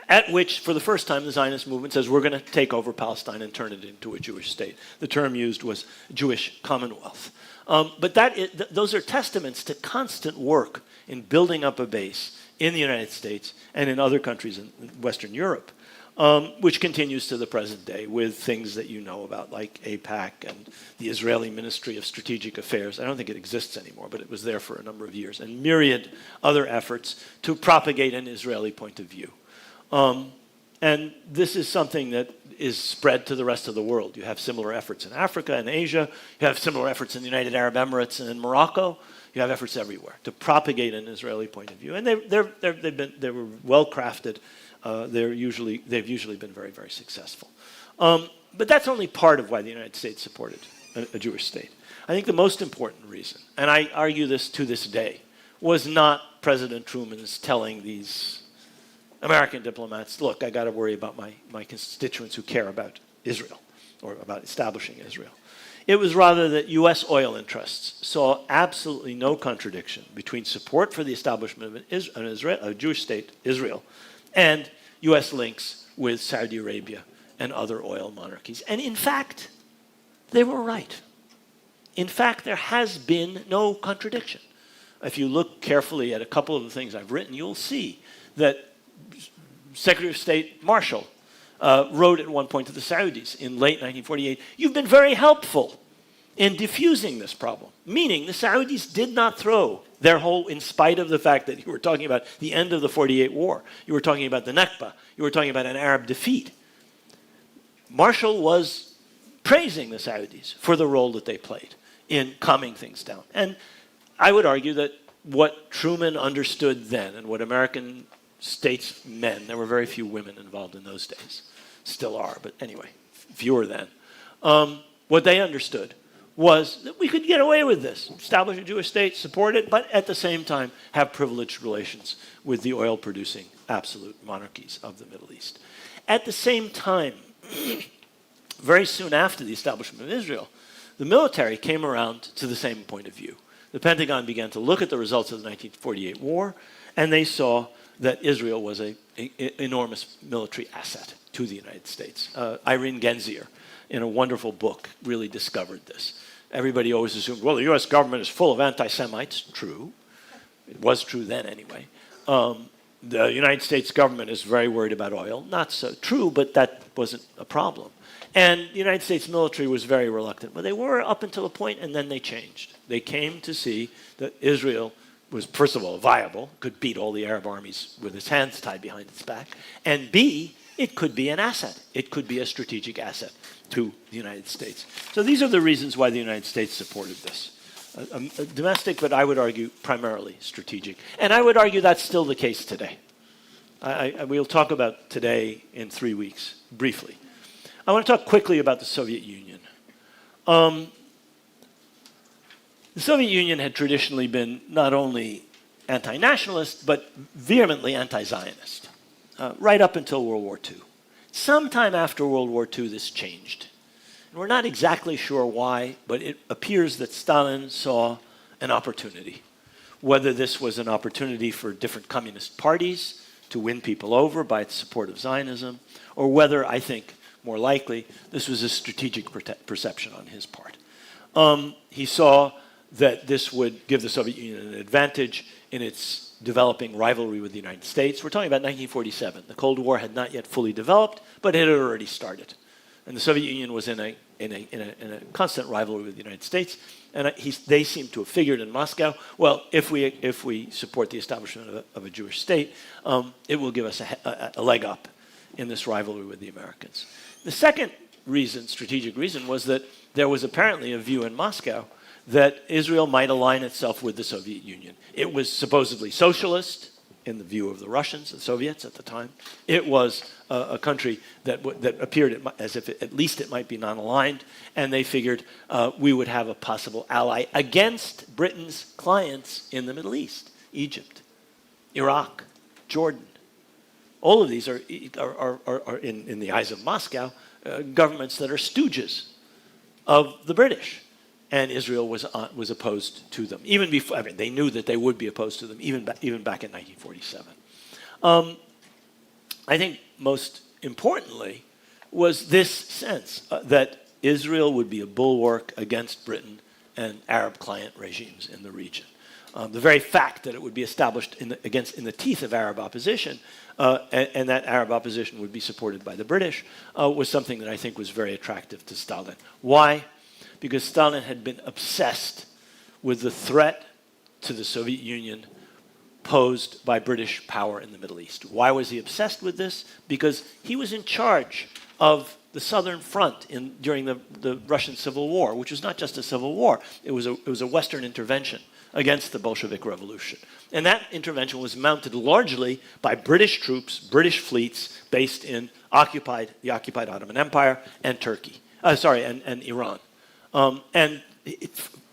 At which, for the first time, the Zionist movement says, we're going to take over Palestine and turn it into a Jewish state. The term used was Jewish Commonwealth. But those are testaments to constant work in building up a base in the United States and in other countries in Western Europe, which continues to the present day with things that you know about, like AIPAC and the Israeli Ministry of Strategic Affairs. I don't think it exists anymore, but it was there for a number of years, and myriad other efforts to propagate an Israeli point of view. And this is something that is spread to the rest of the world. You have similar efforts in Africa and Asia. You have similar efforts in the United Arab Emirates and in Morocco. You have efforts everywhere to propagate an Israeli point of view. And they were well crafted. They've usually been very, very successful. But that's only part of why the United States supported a Jewish state. I think the most important reason, and I argue this to this day, was not President Truman's telling these American diplomats, look, I got to worry about my constituents who care about Israel or about establishing Israel. It was rather that U.S. oil interests saw absolutely no contradiction between support for the establishment of a Jewish state, Israel, and U.S. links with Saudi Arabia and other oil monarchies. And in fact, they were right. In fact, there has been no contradiction. If you look carefully at a couple of the things I've written, you'll see that Secretary of State Marshall wrote at one point to the Saudis in late 1948, you've been very helpful in diffusing this problem, meaning the Saudis did not throw their whole, in spite of the fact that you were talking about the end of the 48 war, you were talking about the Nakba, you were talking about an Arab defeat. Marshall was praising the Saudis for the role that they played in calming things down. And I would argue that what Truman understood then and what American statesmen, there were very few women involved in those days, still are, but anyway, fewer then. What they understood was that we could get away with this, establish a Jewish state, support it, but at the same time have privileged relations with the oil-producing absolute monarchies of the Middle East. At the same time, very soon after the establishment of Israel, the military came around to the same point of view. The Pentagon began to look at the results of the 1948 war, and they saw that Israel was an enormous military asset to the United States. Irene Genzier, in a wonderful book, really discovered this. Everybody always assumed, well, the U.S. government is full of anti-Semites. True. It was true then anyway. The United States government is very worried about oil. Not so true, but that wasn't a problem. And the United States military was very reluctant. But they were up until a point, and then they changed. They came to see that Israel was, first of all, viable, could beat all the Arab armies with its hands tied behind its back, and B, it could be an asset. It could be a strategic asset to the United States. So these are the reasons why the United States supported this. Domestic, but I would argue primarily strategic. And I would argue that's still the case today. We'll talk about today in 3 weeks, briefly. I want to talk quickly about the Soviet Union. The Soviet Union had traditionally been not only anti-nationalist, but vehemently anti-Zionist, right up until World War II. Sometime after World War II, this changed. And we're not exactly sure why, but it appears that Stalin saw an opportunity. Whether this was an opportunity for different communist parties to win people over by its support of Zionism, or whether, I think, more likely, this was a strategic perception on his part. He saw that this would give the Soviet Union an advantage in its developing rivalry with the United States. We're talking about 1947. The Cold War had not yet fully developed, but it had already started. And the Soviet Union was in a constant rivalry with the United States. And they seem to have figured in Moscow, well, if we support the establishment of a Jewish state, it will give us a leg up in this rivalry with the Americans. The second reason, strategic reason, was that there was apparently a view in Moscow that Israel might align itself with the Soviet Union. It was supposedly socialist in the view of the Russians, the Soviets at the time. It was a country that appeared as if at least it might be non-aligned, and they figured we would have a possible ally against Britain's clients in the Middle East, Egypt, Iraq, Jordan. All of these are in the eyes of Moscow, governments that are stooges of the British. And Israel was opposed to them. Even before, I mean, they knew that they would be opposed to them, even back in 1947. I think most importantly was this sense that Israel would be a bulwark against Britain and Arab client regimes in the region. The very fact that it would be established in the teeth of Arab opposition, and that Arab opposition would be supported by the British, was something that I think was very attractive to Stalin. Why? Because Stalin had been obsessed with the threat to the Soviet Union posed by British power in the Middle East. Why was he obsessed with this? Because he was in charge of the Southern Front during the Russian Civil War, which was not just a civil war. It was a Western intervention against the Bolshevik Revolution. And that intervention was mounted largely by British troops, British fleets based in the occupied Ottoman Empire and Turkey. And Iran. And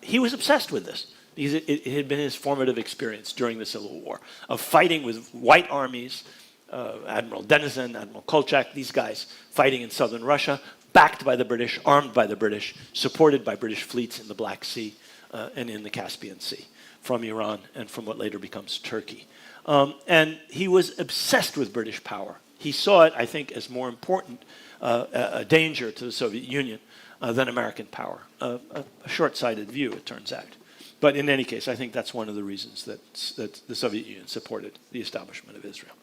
he was obsessed with this because it had been his formative experience during the Civil War of fighting with white armies, Admiral Denizen, Admiral Kolchak, these guys fighting in southern Russia, backed by the British, armed by the British, supported by British fleets in the Black Sea and in the Caspian Sea, from Iran and from what later becomes Turkey. And he was obsessed with British power. He saw it, I think, as more important a danger to the Soviet Union than American power. A short-sighted view, it turns out. But in any case, I think that's one of the reasons that the Soviet Union supported the establishment of Israel.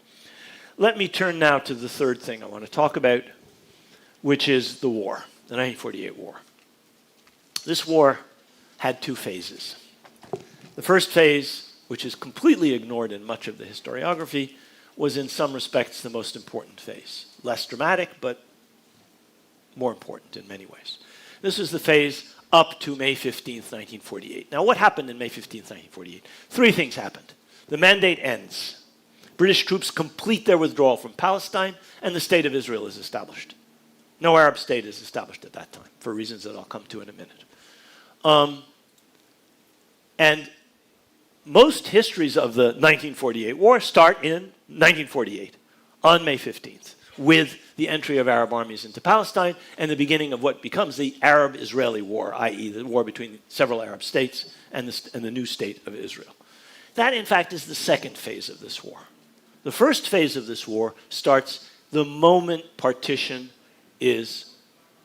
Let me turn now to the third thing I want to talk about, which is the war, the 1948 war. This war had two phases. The first phase, which is completely ignored in much of the historiography, was in some respects the most important phase. Less dramatic, but more important in many ways. This was the phase up to May 15th, 1948. Now, what happened in May 15th, 1948? Three things happened. The mandate ends. British troops complete their withdrawal from Palestine, and the state of Israel is established. No Arab state is established at that time, for reasons that I'll come to in a minute. And most histories of the 1948 war start in 1948, on May 15th, with the entry of Arab armies into Palestine and the beginning of what becomes the Arab-Israeli war, i.e. the war between several Arab states and the new state of Israel. That, in fact, is the second phase of this war. The first phase of this war starts the moment partition is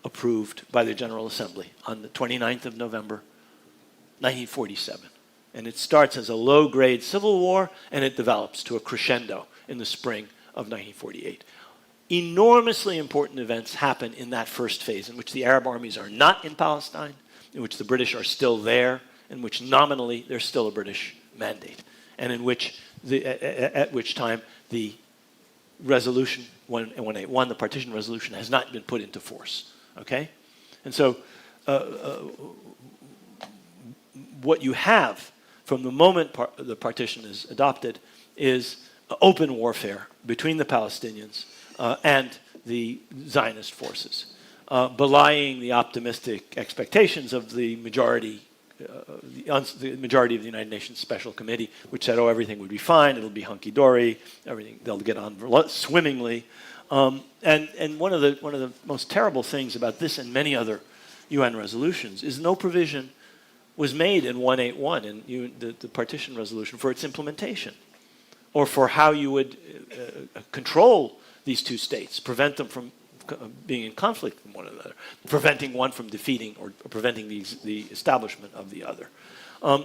approved by the General Assembly on the 29th of November, 1947. And it starts as a low-grade civil war, and it develops to a crescendo in the spring of 1948. Enormously important events happen in that first phase, in which the Arab armies are not in Palestine, in which the British are still there, in which nominally there's still a British mandate, and in which at which time the resolution, when it won, the partition resolution has not been put into force. Okay, and so what you have from the moment the partition is adopted is open warfare between the Palestinians and the Zionist forces, belying the optimistic expectations of the majority the majority of the United Nations Special Committee, which said, oh, everything would be fine, it'll be hunky-dory, everything, they'll get on swimmingly. And one of the most terrible things about this and many other UN resolutions is no provision was made in 181, in the partition resolution, for its implementation, or for how you would control these two states, prevent them from being in conflict with one another, preventing one from defeating or preventing the establishment of the other.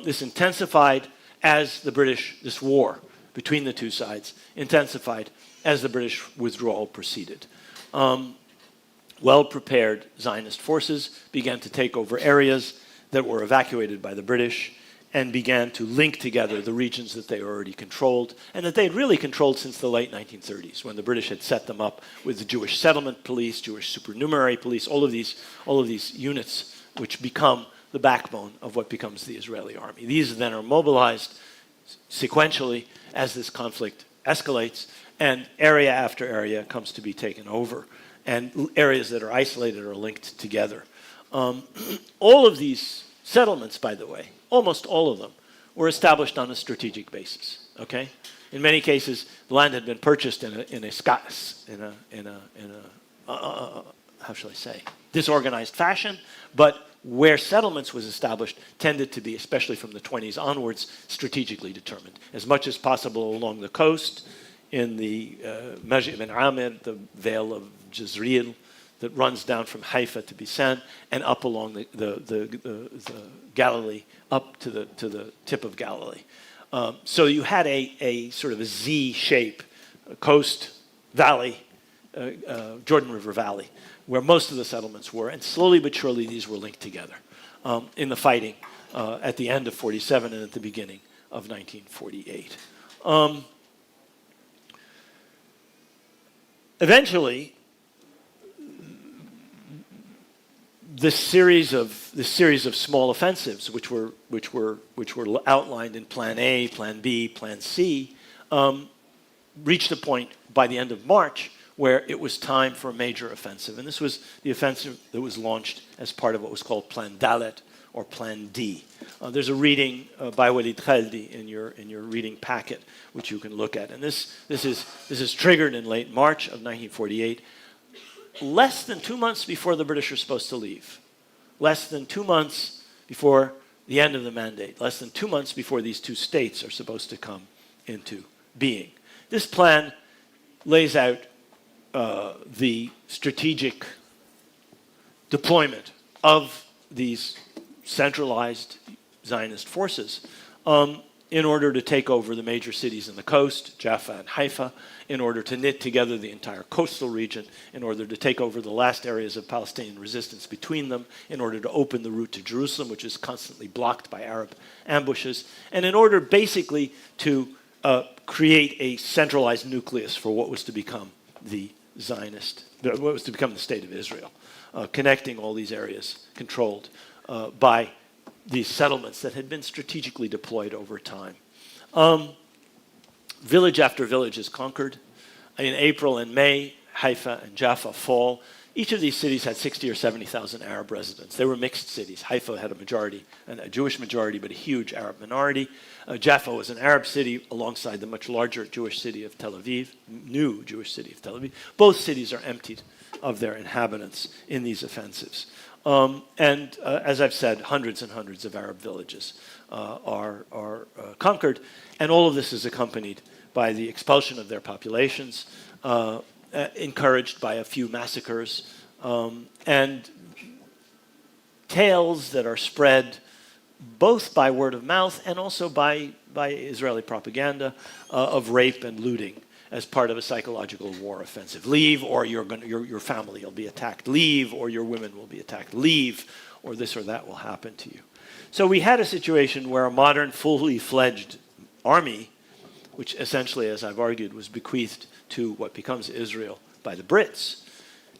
This intensified as this war between the two sides intensified as the British withdrawal proceeded. Well-prepared Zionist forces began to take over areas that were evacuated by the British and began to link together the regions that they already controlled and that they had really controlled since the late 1930s, when the British had set them up with the Jewish settlement police, Jewish supernumerary police, all of these units which become the backbone of what becomes the Israeli army. These then are mobilized sequentially as this conflict escalates, and area after area comes to be taken over, and areas that are isolated are linked together. All of these settlements, by the way, almost all of them, were established on a strategic basis. Okay, in many cases, the land had been purchased in a how shall I say, disorganized fashion, but where settlements was established tended to be, especially from the 20s onwards, strategically determined. As much as possible along the coast, in the Majid ibn Amir, the Vale of Jezreel, that runs down from Haifa to Bisan and up along the Galilee, up to the tip of Galilee. So you had a sort of a Z shape, coast, valley, Jordan River Valley, where most of the settlements were, and slowly but surely these were linked together in the fighting at the end of 47 and at the beginning of 1948. Eventually, this series of small offensives, which were outlined in Plan A, Plan B, Plan C, reached a point by the end of March where it was time for a major offensive, and this was the offensive that was launched as part of what was called Plan Dalet or Plan D. There's a reading by Khalidi in your reading packet, which you can look at, and this is triggered in late March of 1948. Less than 2 months before the British are supposed to leave, less than 2 months before the end of the mandate, less than 2 months before these two states are supposed to come into being. This plan lays out the strategic deployment of these centralized Zionist forces in order to take over the major cities in the coast, Jaffa and Haifa, in order to knit together the entire coastal region, in order to take over the last areas of Palestinian resistance between them, in order to open the route to Jerusalem, which is constantly blocked by Arab ambushes, and in order basically to create a centralized nucleus for what was to become the State of Israel, connecting all these areas controlled by these settlements that had been strategically deployed over time. Village after village is conquered. In April and May, Haifa and Jaffa fall. Each of these cities had 60 or 70,000 Arab residents. They were mixed cities. Haifa had a majority, a Jewish majority, but a huge Arab minority. Jaffa was an Arab city alongside the much larger Jewish city of Tel Aviv, new Jewish city of Tel Aviv. Both cities are emptied of their inhabitants in these offensives. As I've said, hundreds and hundreds of Arab villages are conquered, and all of this is accompanied by the expulsion of their populations, encouraged by a few massacres, and tales that are spread both by word of mouth and also by Israeli propaganda of rape and looting as part of a psychological war offensive. Leave, or your family will be attacked. Leave, or your women will be attacked. Leave, or this or that will happen to you. So we had a situation where a modern, fully fledged army, which essentially, as I've argued, was bequeathed to what becomes Israel by the Brits,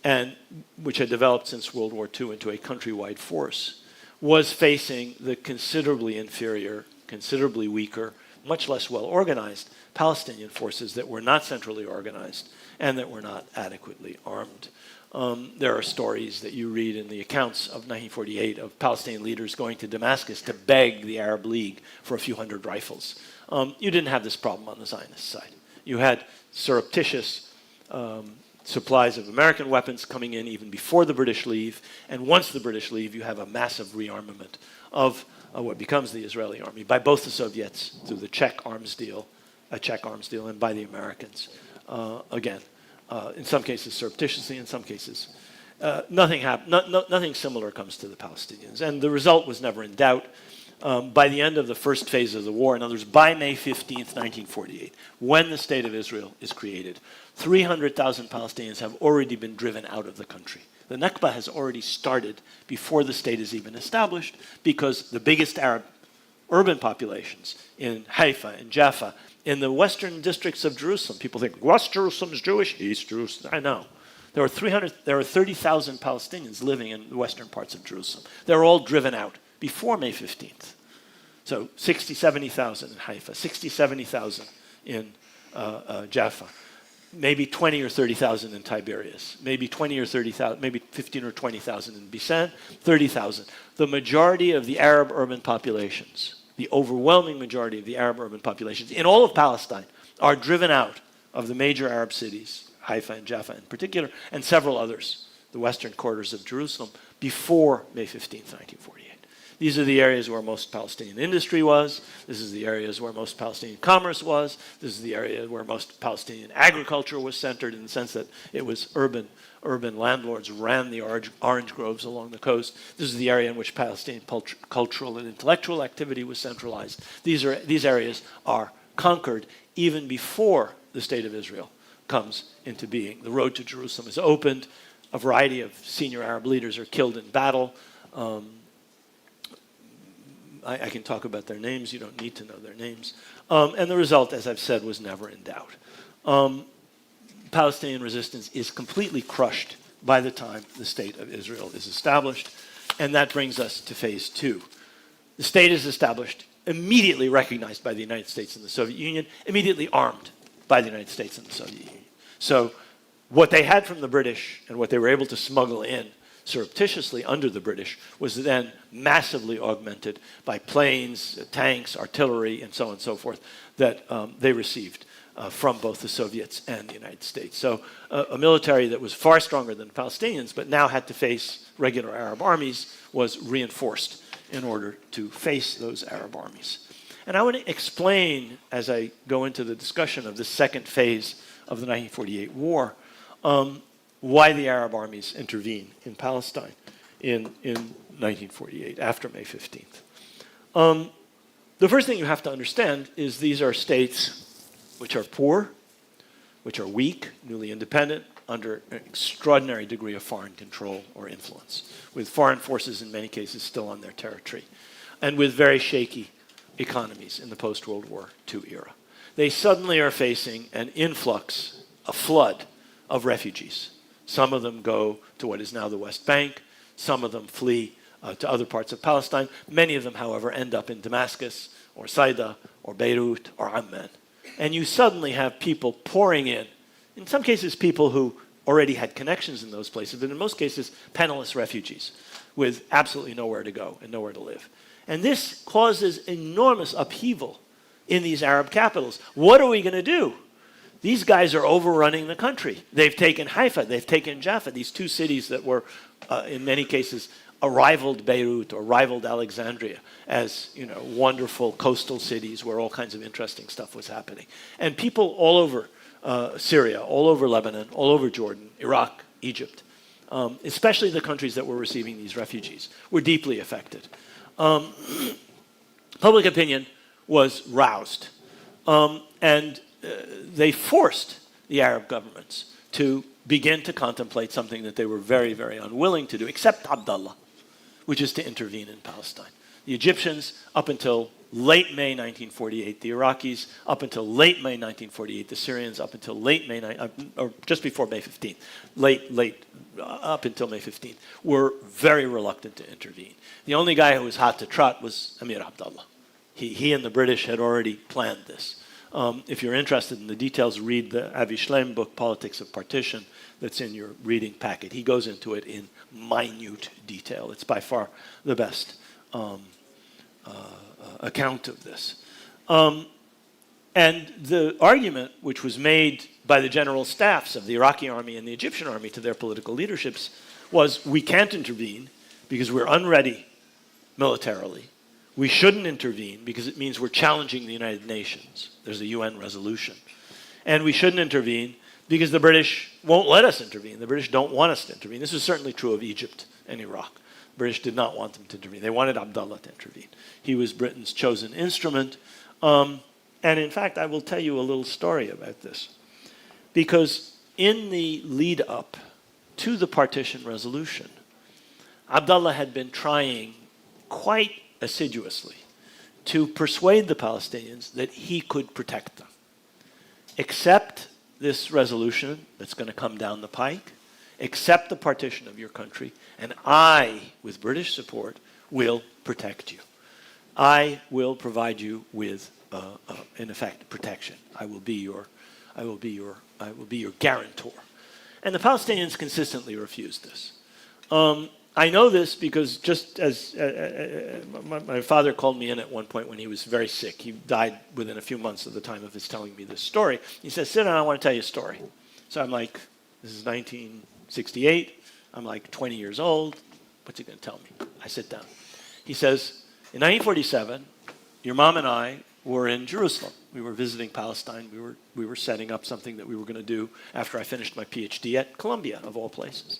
and which had developed since World War II into a countrywide force, was facing the considerably inferior, considerably weaker, much less well-organized Palestinian forces that were not centrally organized and that were not adequately armed. There are stories that you read in the accounts of 1948 of Palestinian leaders going to Damascus to beg the Arab League for a few hundred rifles. You didn't have this problem on the Zionist side. You had surreptitious supplies of American weapons coming in even before the British leave, and once the British leave, you have a massive rearmament of what becomes the Israeli army by both the Soviets through the Czech arms deal, and by the Americans. Again, in some cases surreptitiously, in some cases nothing similar comes to the Palestinians. And the result was never in doubt. By the end of the first phase of the war, in other words, by May 15th, 1948, when the State of Israel is created, 300,000 Palestinians have already been driven out of the country. The Nakba has already started before the state is even established, because the biggest Arab urban populations in Haifa and Jaffa, in the western districts of Jerusalem, people think, West Jerusalem is Jewish, East Jerusalem, I know. There are 30,000 Palestinians living in the western parts of Jerusalem. They're all driven out before May 15th. So 60, 70,000 in Haifa, 60, 70,000 in Jaffa, maybe 20 or 30,000 in Tiberias, maybe 20 or 30,000, maybe 15 or 20,000 in Bisan, 30,000. The majority of the Arab urban populations, the overwhelming majority of the Arab urban populations in all of Palestine are driven out of the major Arab cities, Haifa and Jaffa in particular, and several others, the western quarters of Jerusalem, before May 15th, 1948. These are the areas where most Palestinian industry was. This is the areas where most Palestinian commerce was. This is the area where most Palestinian agriculture was centered, in the sense that it was urban landlords ran the orange groves along the coast. This is the area in which Palestinian cultural and intellectual activity was centralized. These areas are conquered even before the State of Israel comes into being. The road to Jerusalem is opened. A variety of senior Arab leaders are killed in battle. I can talk about their names. You don't need to know their names. And the result, as I've said, was never in doubt. Palestinian resistance is completely crushed by the time the State of Israel is established. And that brings us to phase two. The state is established, immediately recognized by the United States and the Soviet Union, immediately armed by the United States and the Soviet Union. So what they had from the British and what they were able to smuggle in surreptitiously under the British was then massively augmented by planes, tanks, artillery, and so on and so forth that they received from both the Soviets and the United States. So a military that was far stronger than the Palestinians, but now had to face regular Arab armies, was reinforced in order to face those Arab armies. And I want to explain, as I go into the discussion of the second phase of the 1948 war, why the Arab armies intervene in Palestine in 1948, after May 15th. The first thing you have to understand is these are states which are poor, which are weak, newly independent, under an extraordinary degree of foreign control or influence, with foreign forces in many cases still on their territory, and with very shaky economies in the post-World War II era. They suddenly are facing an influx, a flood of refugees. Some of them go to what is now the West Bank. Some of them flee to other parts of Palestine. Many of them, however, end up in Damascus or Saida or Beirut or Amman. And you suddenly have people pouring in some cases people who already had connections in those places, but in most cases penniless refugees with absolutely nowhere to go and nowhere to live. And this causes enormous upheaval in these Arab capitals. What are we going to do? These guys are overrunning the country. They've taken Haifa, they've taken Jaffa, these two cities that were, in many cases, rivaled Beirut or rivaled Alexandria as, wonderful coastal cities where all kinds of interesting stuff was happening. And people all over Syria, all over Lebanon, all over Jordan, Iraq, Egypt, especially the countries that were receiving these refugees, were deeply affected. Public opinion was roused. And they forced the Arab governments to begin to contemplate something that they were very, very unwilling to do, except Abdullah, which is to intervene in Palestine. The Egyptians, up until late May 1948, the Iraqis up until late May 1948, the Syrians up until late May, or just before May 15th, up until May 15th, were very reluctant to intervene. The only guy who was hot to trot was Amir Abdullah. He and the British had already planned this. If you're interested in the details, read the Avi Shlaim book, Politics of Partition, that's in your reading packet. He goes into it in minute detail. It's by far the best account of this. And the argument which was made by the general staffs of the Iraqi army and the Egyptian army to their political leaderships was, we can't intervene because we're unready militarily. We shouldn't intervene because it means we're challenging the United Nations. There's a UN resolution. And we shouldn't intervene because the British won't let us intervene. The British don't want us to intervene. This was certainly true of Egypt and Iraq. The British did not want them to intervene. They wanted Abdullah to intervene. He was Britain's chosen instrument. And in fact, I will tell you a little story about this. Because in the lead up to the partition resolution, Abdullah had been trying quite assiduously to persuade the Palestinians that he could protect them. Accept this resolution that's going to come down the pike, accept the partition of your country, and I, with British support, will protect you. I will provide you with, in effect, protection. I will be your guarantor. And the Palestinians consistently refused this. I know this because just as my father called me in at one point when he was very sick. He died within a few months of the time of his telling me this story. He says, sit down, I want to tell you a story. So I'm like, this is 1968. I'm like 20 years old. What's he going to tell me? I sit down. He says, in 1947, your mom and I were in Jerusalem. We were visiting Palestine. We were setting up something that we were going to do after I finished my PhD at Columbia, of all places.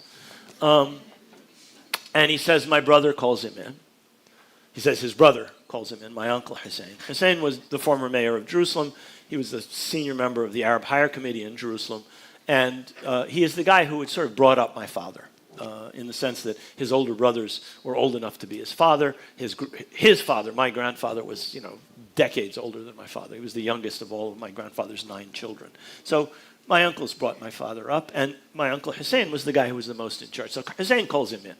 And he says, my brother calls him in. He says his brother calls him in, my uncle Hussein. Hussein was the former mayor of Jerusalem. He was the senior member of the Arab Higher Committee in Jerusalem. And he is the guy who had sort of brought up my father, in the sense that his older brothers were old enough to be his father. His father, my grandfather, was, decades older than my father. He was the youngest of all of my grandfather's 9 children. So my uncles brought my father up, and my uncle Hussein was the guy who was the most in charge. So Hussein calls him in.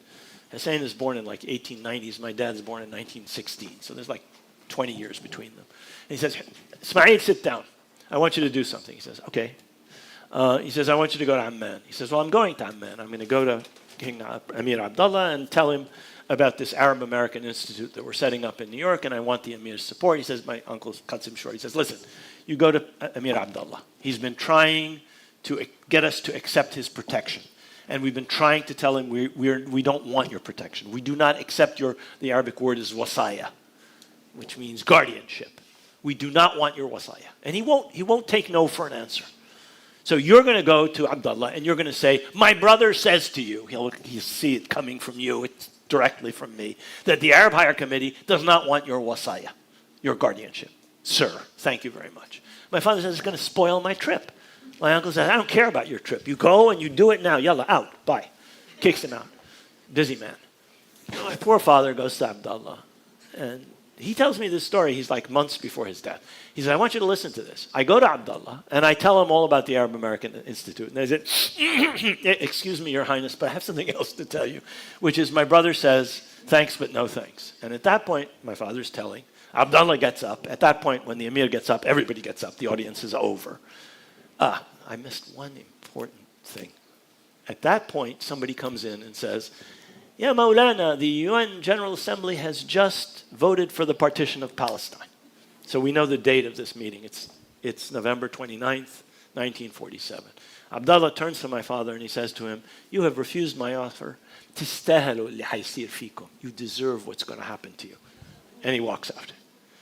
Hussein is born in like 1890s. My dad's born in 1916. So there's like 20 years between them. And he says, Ismail, sit down. I want you to do something. He says, okay. He says, I want you to go to Amman. He says, well, I'm going to Amman. I'm going to go to King Amir Abdullah and tell him about this Arab American Institute that we're setting up in New York, and I want the Emir's support. He says, my uncle cuts him short. He says, listen, you go to Amir Abdullah. He's been trying to get us to accept his protection. And we've been trying to tell him we don't want your protection. We do not accept the Arabic word is wasaya, which means guardianship. We do not want your wasaya. And he won't take no for an answer. So you're going to go to Abdullah and you're going to say, my brother says to you, he'll see it coming from you, it's directly from me, that the Arab Higher Committee does not want your wasaya, your guardianship. Sir, thank you very much. My father says it's going to spoil my trip. My uncle says, I don't care about your trip. You go and you do it now. Yalla, out. Bye. Kicks him out. Busy man. My poor father goes to Abdullah. And he tells me this story. He's like months before his death. He says, I want you to listen to this. I go to Abdullah and I tell him all about the Arab American Institute. And they said, excuse me, Your Highness, but I have something else to tell you, which is my brother says, thanks, but no thanks. And at that point, my father's telling, Abdullah gets up. At that point, when the Emir gets up, everybody gets up. The audience is over. I missed one important thing. At that point, somebody comes in and says, yeah, Maulana, the UN General Assembly has just voted for the partition of Palestine. So we know the date of this meeting. It's November 29th, 1947. Abdullah turns to my father and he says to him, you have refused my offer. You deserve what's going to happen to you. And he walks out.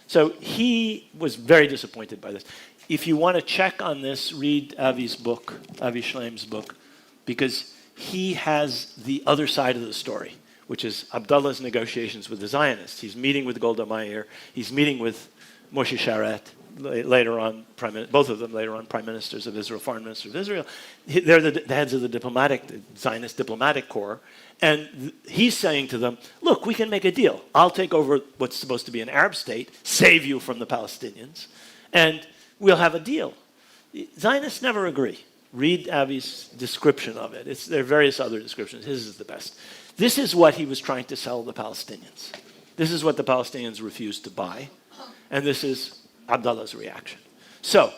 So he was very disappointed by this. If you want to check on this, read Avi's book, Avi Shlaim's book, because he has the other side of the story, which is Abdullah's negotiations with the Zionists. He's meeting with Golda Meir. He's meeting with Moshe Sharet. later on, both of them later on prime ministers of Israel, foreign ministers of Israel. They're the heads of the Zionist diplomatic corps. And he's saying to them, look, we can make a deal. I'll take over what's supposed to be an Arab state, save you from the Palestinians, and we'll have a deal. Zionists never agree. Read Avi's description of it. There are various other descriptions. His is the best. This is what he was trying to sell the Palestinians. This is what the Palestinians refused to buy. And this is Abdullah's reaction. So,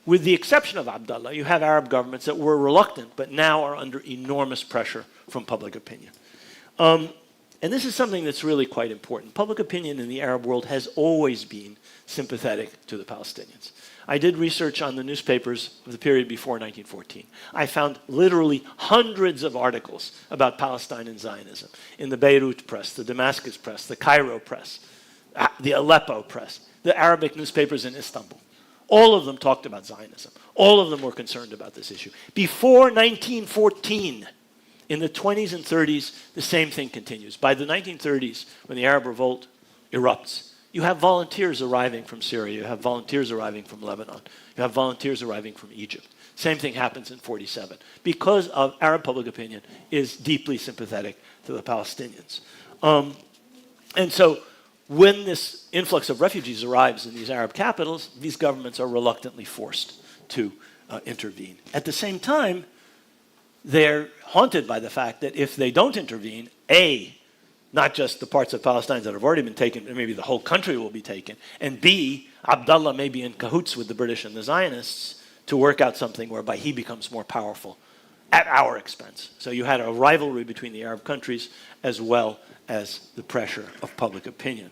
with the exception of Abdullah, you have Arab governments that were reluctant, but now are under enormous pressure from public opinion. And this is something that's really quite important. Public opinion in the Arab world has always been sympathetic to the Palestinians. I did research on the newspapers of the period before 1914. I found literally hundreds of articles about Palestine and Zionism in the Beirut press, the Damascus press, the Cairo press, the Aleppo press, the Arabic newspapers in Istanbul. All of them talked about Zionism. All of them were concerned about this issue. Before 1914, in the 20s and 30s, the same thing continues. By the 1930s, when the Arab revolt erupts, you have volunteers arriving from Syria. You have volunteers arriving from Lebanon. You have volunteers arriving from Egypt. Same thing happens in 47. Because of Arab public opinion is deeply sympathetic to the Palestinians. And so when this influx of refugees arrives in these Arab capitals, these governments are reluctantly forced to intervene. At the same time, they're haunted by the fact that if they don't intervene, not just the parts of Palestine that have already been taken, but maybe the whole country will be taken, and B, Abdullah may be in cahoots with the British and the Zionists to work out something whereby he becomes more powerful at our expense. So you had a rivalry between the Arab countries as well as the pressure of public opinion.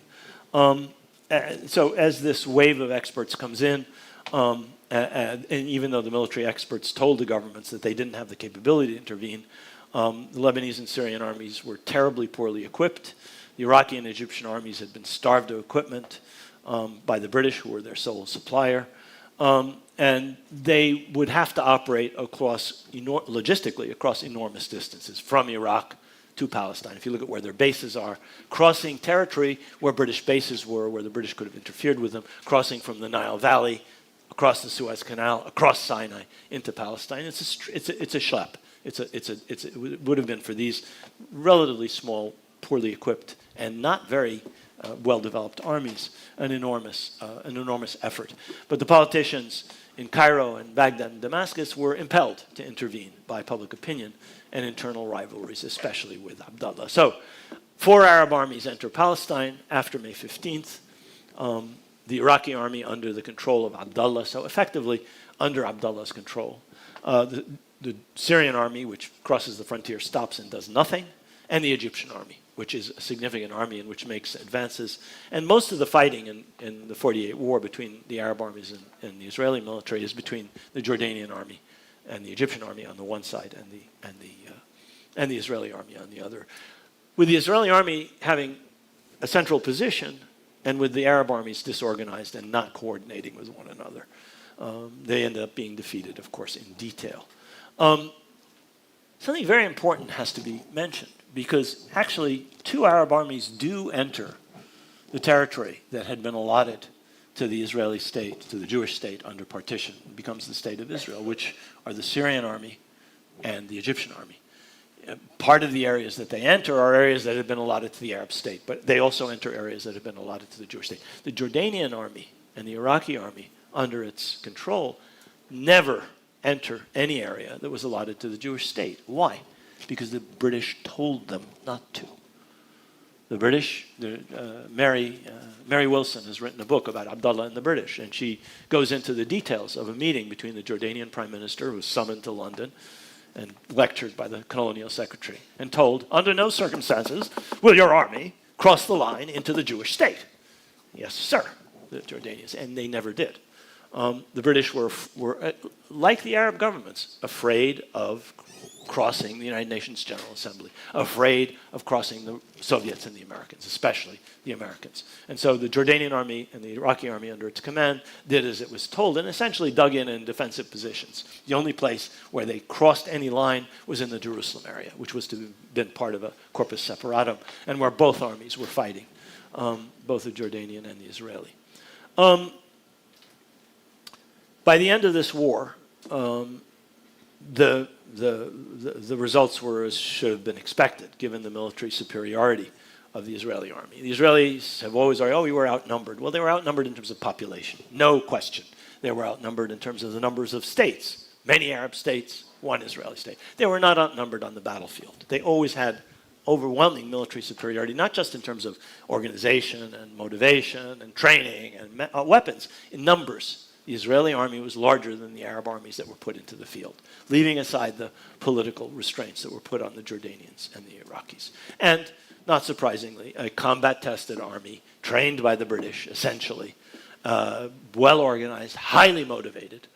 So as this wave of experts comes in, and even though the military experts told the governments that they didn't have the capability to intervene, the Lebanese and Syrian armies were terribly poorly equipped. The Iraqi and Egyptian armies had been starved of equipment by the British, who were their sole supplier. And they would have to operate logistically across enormous distances from Iraq to Palestine. If you look at where their bases are, crossing territory where British bases were, where the British could have interfered with them, crossing from the Nile Valley, across the Suez Canal, across Sinai into Palestine. It's a schlep. It would have been for these relatively small, poorly equipped, and not very well-developed armies an enormous effort. But the politicians in Cairo and Baghdad and Damascus were impelled to intervene by public opinion and internal rivalries, especially with Abdullah. So 4 Arab armies enter Palestine after May 15th. The Iraqi army under the control of Abdullah, so effectively under Abdullah's control. The Syrian army, which crosses the frontier, stops and does nothing, and the Egyptian army, which is a significant army and which makes advances. And most of the fighting in the 48 war between the Arab armies and the Israeli military is between the Jordanian army and the Egyptian army on the one side and the Israeli army on the other. With the Israeli army having a central position and with the Arab armies disorganized and not coordinating with one another, they ended up being defeated, of course, in detail. Something very important has to be mentioned, because actually 2 Arab armies do enter the territory that had been allotted to the Israeli state, to the Jewish state under partition. It becomes the state of Israel, which are the Syrian army and the Egyptian army. Part of the areas that they enter are areas that have been allotted to the Arab state, but they also enter areas that have been allotted to the Jewish state. The Jordanian army and the Iraqi army, under its control, never enter any area that was allotted to the Jewish state. Why? Because the British told them not to. The British, Mary Wilson has written a book about Abdullah and the British, and she goes into the details of a meeting between the Jordanian prime minister, who was summoned to London and lectured by the colonial secretary, and told, under no circumstances will your army cross the line into the Jewish state. Yes, sir, the Jordanians, and they never did. The British were, like the Arab governments, afraid of crossing the United Nations General Assembly, afraid of crossing the Soviets and the Americans, especially the Americans. And so the Jordanian army and the Iraqi army under its command did as it was told and essentially dug in defensive positions. The only place where they crossed any line was in the Jerusalem area, which was to have been part of a corpus separatum, and where both armies were fighting, both the Jordanian and the Israeli. By the end of this war, the results were as should have been expected, given the military superiority of the Israeli army. The Israelis have always argued, oh, we were outnumbered. Well, they were outnumbered in terms of population, no question. They were outnumbered in terms of the numbers of states, many Arab states, one Israeli state. They were not outnumbered on the battlefield. They always had overwhelming military superiority, not just in terms of organization and motivation and training and weapons, in numbers. The Israeli army was larger than the Arab armies that were put into the field, leaving aside the political restraints that were put on the Jordanians and the Iraqis. And not surprisingly, a combat-tested army, trained by the British, essentially, well-organized, highly motivated,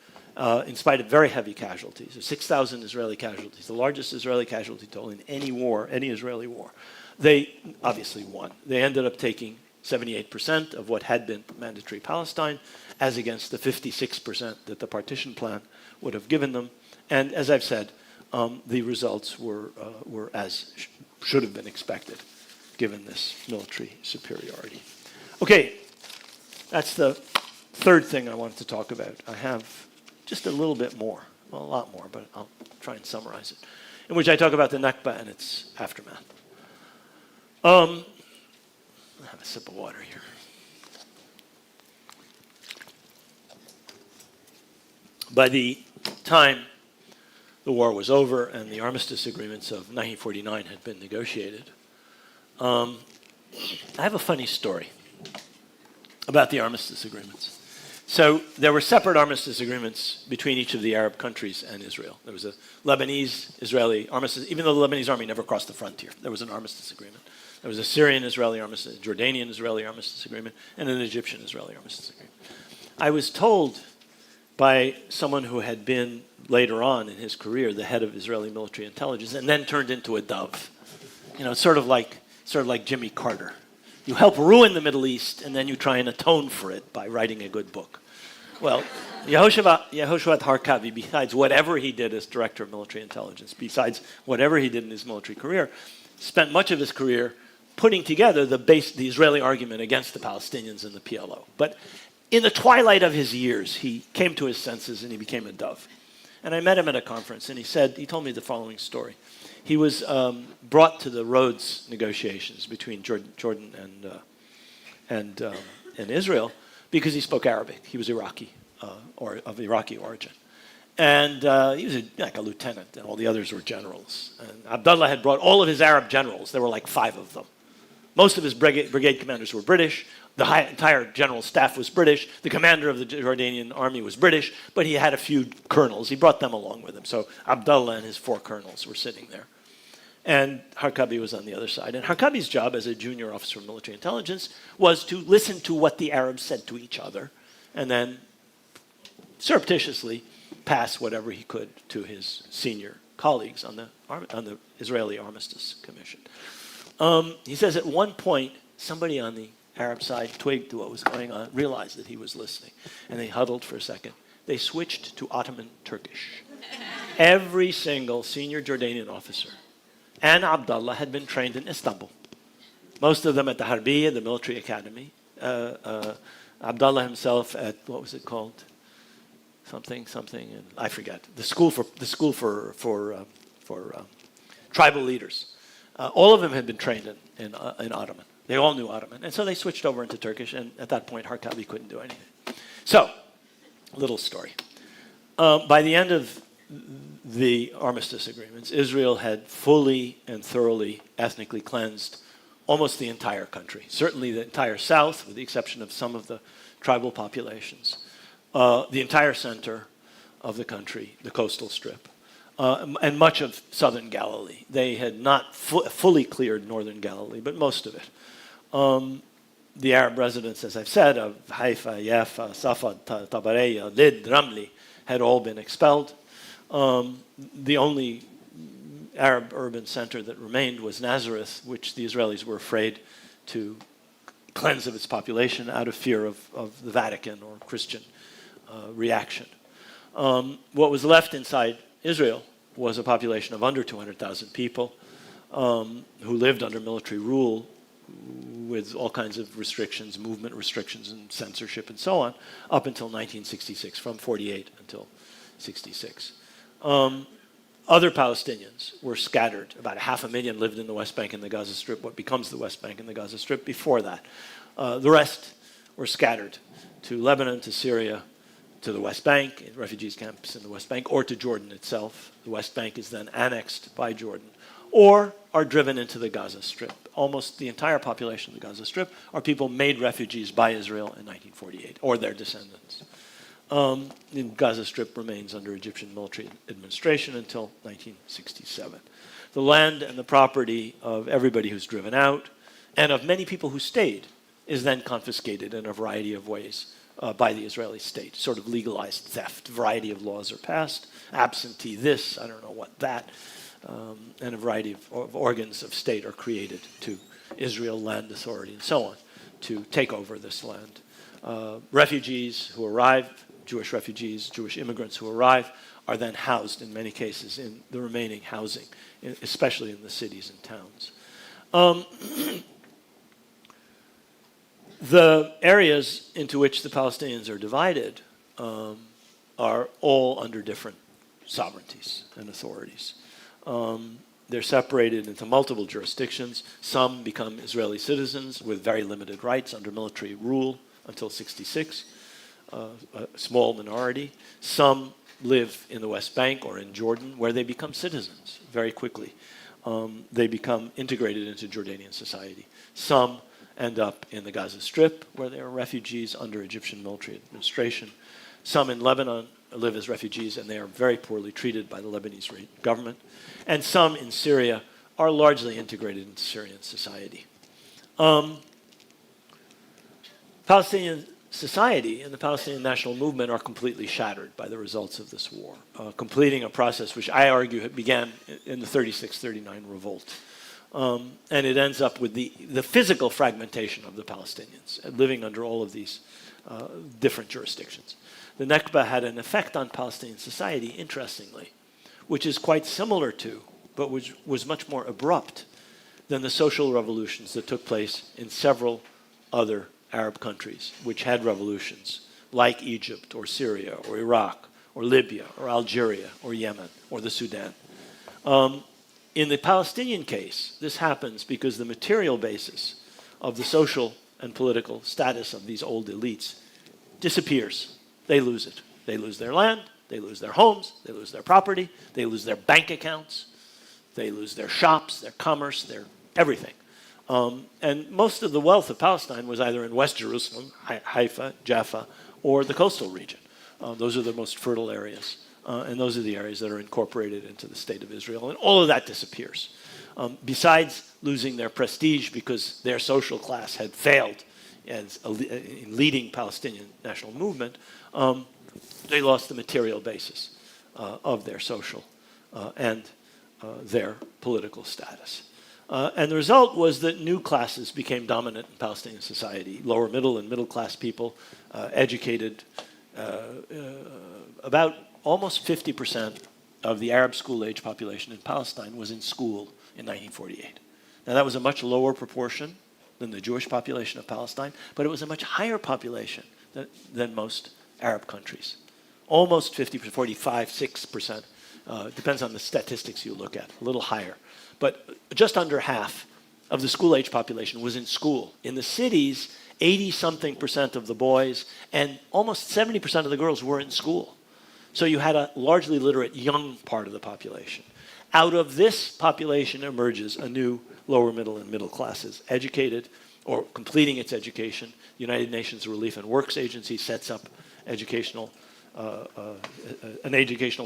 in spite of very heavy casualties. 6,000 Israeli casualties, the largest Israeli casualty toll in any war, any Israeli war. They obviously won. They ended up taking 78% of what had been mandatory Palestine, as against the 56% that the partition plan would have given them. And as I've said, the results were as should have been expected, given this military superiority. Okay, that's the third thing I wanted to talk about. I have just a little bit more, well, a lot more, but I'll try and summarize it, in which I talk about the Nakba and its aftermath. I'll have a sip of water here. By the time the war was over and the armistice agreements of 1949 had been negotiated, I have a funny story about the armistice agreements. So there were separate armistice agreements between each of the Arab countries and Israel. There was a Lebanese-Israeli armistice, even though the Lebanese army never crossed the frontier. There was an armistice agreement. There was a Syrian-Israeli armistice, a Jordanian-Israeli armistice agreement, and an Egyptian-Israeli armistice agreement. I was told by someone who had been later on in his career the head of Israeli military intelligence and then turned into a dove. You know, sort of like Jimmy Carter. You help ruin the Middle East and then you try and atone for it by writing a good book. Well, Yehoshua Harkavi, besides whatever he did as director of military intelligence, besides whatever he did in his military career, spent much of his career putting together the Israeli argument against the Palestinians and the PLO. But in the twilight of his years, he came to his senses and he became a dove. And I met him at a conference, and he told me the following story. He was brought to the Rhodes negotiations between Jordan and Israel because he spoke Arabic. He was Iraqi, or of Iraqi origin. And he was like a lieutenant, and all the others were generals. And Abdullah had brought all of his Arab generals. There were like 5 of them. Most of his brigade commanders were British. The entire general staff was British. The commander of the Jordanian army was British, but he had a few colonels. He brought them along with him. So Abdullah and his 4 colonels were sitting there. And Harkabi was on the other side. And Harkabi's job as a junior officer of military intelligence was to listen to what the Arabs said to each other and then surreptitiously pass whatever he could to his senior colleagues on the Israeli Armistice Commission. He says at one point, somebody on the Arab side twigged to what was going on, realized that he was listening, and they huddled for a second. They switched to Ottoman Turkish. Every single senior Jordanian officer and Abdullah had been trained in Istanbul. Most of them at the Harbiya, the military academy. Abdullah himself at, what was it called? Something, and I forget. The school for tribal leaders. All of them had been trained in Ottoman. They all knew Ottoman. And so they switched over into Turkish, and at that point, Harkabi couldn't do anything. So, little story. By the end of the armistice agreements, Israel had fully and thoroughly ethnically cleansed almost the entire country, certainly the entire south, with the exception of some of the tribal populations, the entire center of the country, the coastal strip, and much of southern Galilee. They had not fully cleared northern Galilee, but most of it. The Arab residents, as I've said, of Haifa, Yafa, Safad, Tabareya, Lid, Ramli, had all been expelled. The only Arab urban center that remained was Nazareth, which the Israelis were afraid to cleanse of its population out of fear of the Vatican or Christian reaction. What was left inside Israel was a population of under 200,000 people who lived under military rule with all kinds of restrictions, movement restrictions and censorship and so on, up until 1966, from 48 until 66. Other Palestinians were scattered. About 500,000 lived in the West Bank and the Gaza Strip, what becomes the West Bank and the Gaza Strip before that. The rest were scattered to Lebanon, to Syria, to the West Bank, in refugees camps in the West Bank, or to Jordan itself. The West Bank is then annexed by Jordan, or are driven into the Gaza Strip. Almost the entire population of the Gaza Strip are people made refugees by Israel in 1948, or their descendants. The Gaza Strip remains under Egyptian military administration until 1967. The land and the property of everybody who's driven out, and of many people who stayed, is then confiscated in a variety of ways by the Israeli state, sort of legalized theft. A variety of laws are passed, absentee this, I don't know what that, and a variety of organs of state are created to Israel Land Authority and so on to take over this land. Refugees who arrive, Jewish refugees, Jewish immigrants who arrive, are then housed in many cases in the remaining housing, especially in the cities and towns. The areas into which the Palestinians are divided are all under different sovereignties and authorities. They're separated into multiple jurisdictions. Some become Israeli citizens with very limited rights under military rule until 66, a small minority. Some live in the West Bank or in Jordan, where they become citizens very quickly. They become integrated into Jordanian society. Some end up in the Gaza Strip, where they are refugees under Egyptian military administration. Some in Lebanon live as refugees, and they are very poorly treated by the Lebanese government. And some in Syria are largely integrated into Syrian society. Palestinian society and the Palestinian national movement are completely shattered by the results of this war, completing a process which I argue began in the 36-39 revolt. And it ends up with the physical fragmentation of the Palestinians, living under all of these different jurisdictions. The Nakba had an effect on Palestinian society, interestingly, which is quite similar to, but which was much more abrupt than the social revolutions that took place in several other Arab countries which had revolutions, like Egypt or Syria or Iraq or Libya or Algeria or Yemen or the Sudan. In the Palestinian case, this happens because the material basis of the social and political status of these old elites disappears. They lose it. They lose their land, they lose their homes, they lose their property, they lose their bank accounts, they lose their shops, their commerce, their everything. And most of the wealth of Palestine was either in West Jerusalem, Haifa, Jaffa, or the coastal region. Those are the most fertile areas. And those are the areas that are incorporated into the state of Israel. And all of that disappears. Besides losing their prestige because their social class had failed as in leading Palestinian national movement, they lost the material basis of their social and their political status. And the result was that new classes became dominant in Palestinian society. Lower middle and middle class people, educated, about almost 50% of the Arab school-age population in Palestine was in school in 1948. Now that was a much lower proportion than the Jewish population of Palestine, but it was a much higher population than most Arab countries. Almost 50%, 45, 6%, depends on the statistics you look at, a little higher. But just under half of the school-age population was in school. In the cities, 80-something% of the boys and almost 70% of the girls were in school. So you had a largely literate young part of the population. Out of this population emerges a new lower middle and middle classes, educated or completing its education. The United Nations Relief and Works Agency sets up an educational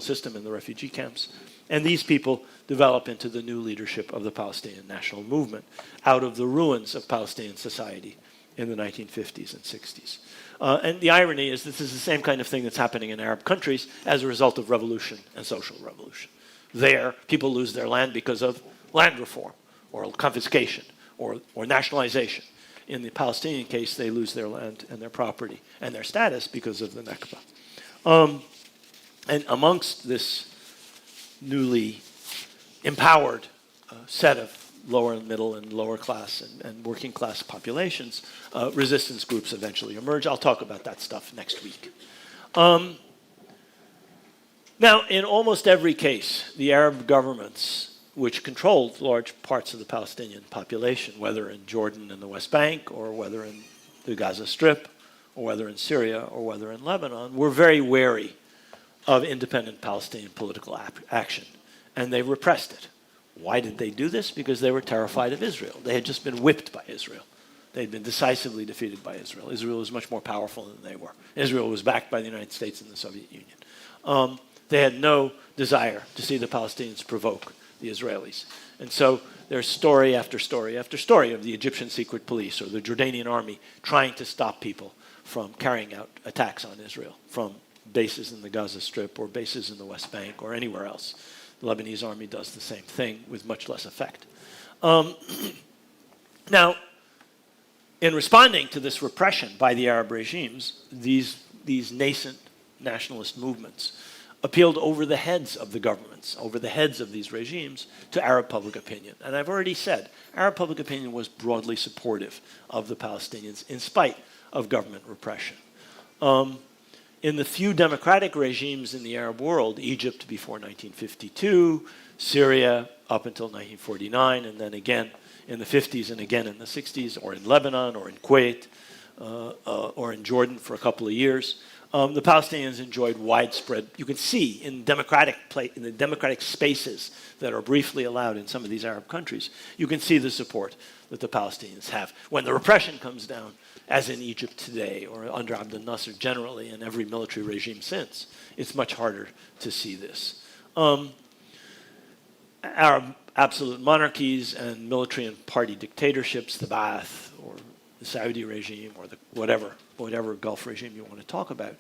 system in the refugee camps. And these people develop into the new leadership of the Palestinian national movement out of the ruins of Palestinian society in the 1950s and 60s. And the irony is this is the same kind of thing that's happening in Arab countries as a result of revolution and social revolution. There, people lose their land because of land reform or confiscation or nationalization. In the Palestinian case, they lose their land and their property and their status because of the Nakba. And amongst this newly empowered set of lower and middle and lower class and working class populations, resistance groups eventually emerge. I'll talk about that stuff next week. Now, in almost every case, the Arab governments, which controlled large parts of the Palestinian population, whether in Jordan and the West Bank, or whether in the Gaza Strip, or whether in Syria, or whether in Lebanon, were very wary of independent Palestinian political action, and they repressed it. Why did they do this? Because they were terrified of Israel. They had just been whipped by Israel. They had been decisively defeated by Israel. Israel was much more powerful than they were. Israel was backed by the United States and the Soviet Union. They had no desire to see the Palestinians provoke the Israelis. And so there's story after story after story of the Egyptian secret police or the Jordanian army trying to stop people from carrying out attacks on Israel from bases in the Gaza Strip or bases in the West Bank or anywhere else. The Lebanese army does the same thing with much less effect. Now, in responding to this repression by the Arab regimes, these nascent nationalist movements appealed over the heads of the governments, over the heads of these regimes, to Arab public opinion. And I've already said, Arab public opinion was broadly supportive of the Palestinians in spite of government repression. In the few democratic regimes in the Arab world, Egypt before 1952, Syria up until 1949, and then again in the 50s and again in the 60s, or in Lebanon, or in Kuwait, or in Jordan for a couple of years, the Palestinians enjoyed widespread, you can see in the democratic spaces that are briefly allowed in some of these Arab countries, you can see the support that the Palestinians have. When the repression comes down, as in Egypt today, or under Abdel Nasser generally, and every military regime since, it's much harder to see this. Arab absolute monarchies and military and party dictatorships, the Ba'ath, or the Saudi regime, or the whatever Gulf regime you want to talk about,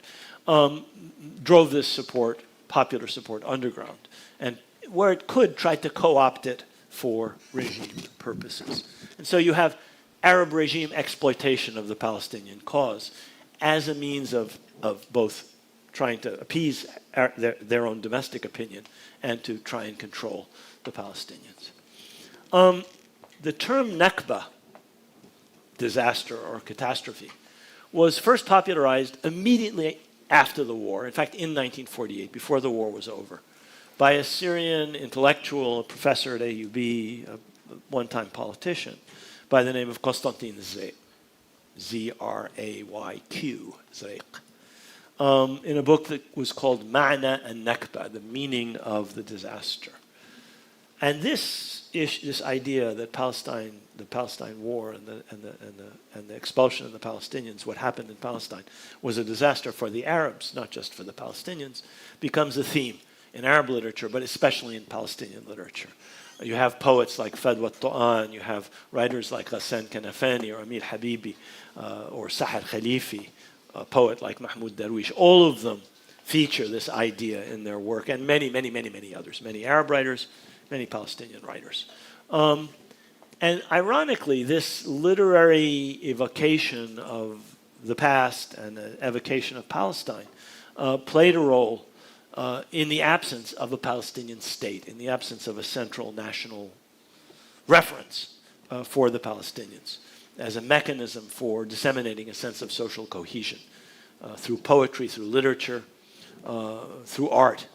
drove this support, popular support, underground, and where it could, tried to co-opt it for regime purposes. And so you have Arab regime exploitation of the Palestinian cause as a means of both trying to appease their own domestic opinion and to try and control the Palestinians. The term Nakba, disaster or catastrophe, was first popularized immediately after the war, in fact in 1948, before the war was over, by a Syrian intellectual, a professor at AUB, a one-time politician, by the name of Constantine Zayq, Z-R-A-Y-Q, Zayq, in a book that was called Ma'na an-Nakba, the meaning of the disaster. And this idea that the Palestine war and the expulsion of the Palestinians, what happened in Palestine, was a disaster for the Arabs, not just for the Palestinians, becomes a theme in Arab literature, but especially in Palestinian literature. You have poets like Fadwa Ta'an, you have writers like Ghassan Kanafani or Amir Habibi or Sahar Khalifi, a poet like Mahmoud Darwish. All of them feature this idea in their work, and many others, many Arab writers, many Palestinian writers. And ironically, this literary evocation of the past and an evocation of Palestine played a role in the absence of a Palestinian state, in the absence of a central national reference for the Palestinians, as a mechanism for disseminating a sense of social cohesion through poetry, through literature, through art.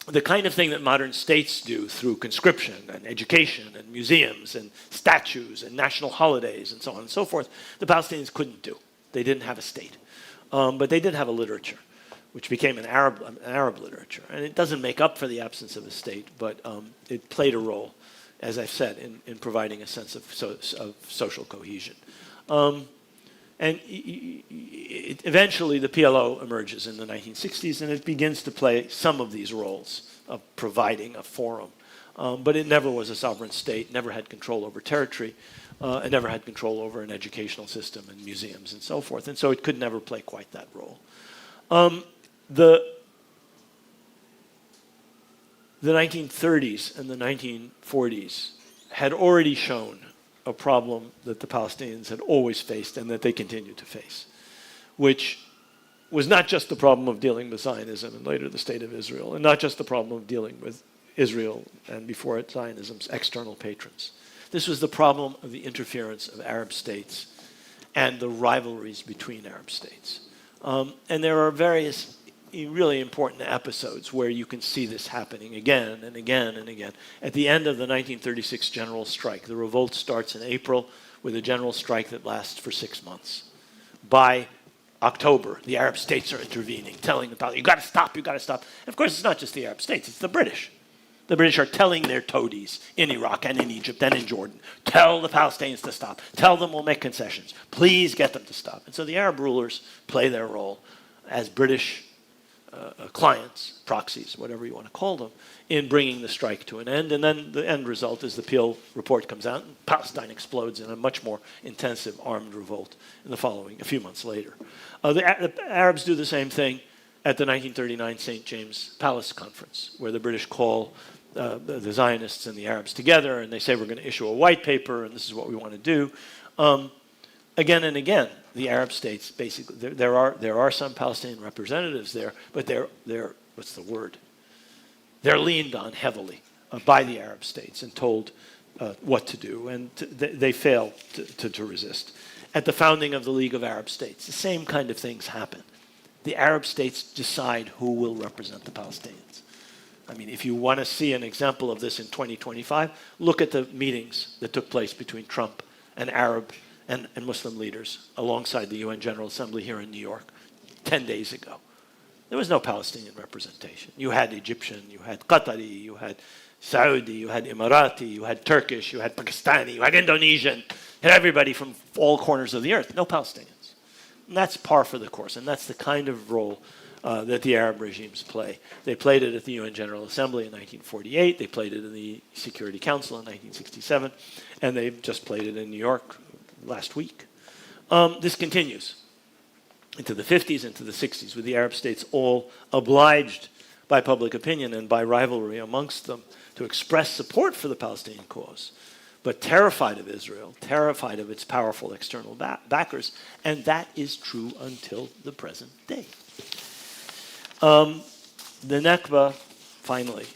The kind of thing that modern states do through conscription and education and museums and statues and national holidays and so on and so forth, the Palestinians couldn't do. They didn't have a state. But they did have a literature, which became an Arab literature. And it doesn't make up for the absence of a state, but it played a role, as I've said, in providing a sense of social cohesion. And eventually the PLO emerges in the 1960s, and it begins to play some of these roles of providing a forum. But it never was a sovereign state, never had control over territory, and never had control over an educational system and museums and so forth. And so it could never play quite that role. The 1930s and the 1940s had already shown a problem that the Palestinians had always faced and that they continue to face, which was not just the problem of dealing with Zionism and later the State of Israel, and not just the problem of dealing with Israel and before it Zionism's external patrons. This was the problem of the interference of Arab states and the rivalries between Arab states. And there are various really important episodes where you can see this happening again and again and again. At the end of the 1936 general strike, the revolt starts in April with a general strike that lasts for 6 months. By October, the Arab states are intervening, telling the Palestinians, you got to stop, you got to stop. And of course, it's not just the Arab states, it's the British. The British are telling their toadies in Iraq and in Egypt and in Jordan, tell the Palestinians to stop. Tell them we'll make concessions. Please get them to stop. And so the Arab rulers play their role as British clients, proxies, whatever you want to call them, in bringing the strike to an end. And then the end result is the Peel report comes out and Palestine explodes in a much more intensive armed revolt in the following, a few months later. The Arabs do the same thing at the 1939 St. James Palace Conference, where the British call the Zionists and the Arabs together, and they say we're going to issue a white paper, and this is what we want to do. Again and again, the Arab states basically there are some Palestinian representatives there, but they're what's the word? They're leaned on heavily by the Arab states and told what to do, and they fail to resist. At the founding of the League of Arab States, the same kind of things happen. The Arab states decide who will represent the Palestinians. I mean, if you want to see an example of this in 2025, look at the meetings that took place between Trump and Arab and Muslim leaders alongside the UN General Assembly here in New York 10 days ago. There was no Palestinian representation. You had Egyptian, you had Qatari, you had Saudi, you had Emirati, you had Turkish, you had Pakistani, you had Indonesian, you had everybody from all corners of the earth. No Palestinians. And that's par for the course, and that's the kind of role that the Arab regimes play. They played it at the UN General Assembly in 1948, they played it in the Security Council in 1967, and they've just played it in New York last week. This continues into the 50s, into the 60s, with the Arab states all obliged by public opinion and by rivalry amongst them to express support for the Palestinian cause, but terrified of Israel, terrified of its powerful external backers, and that is true until the present day. The Nakba, finally,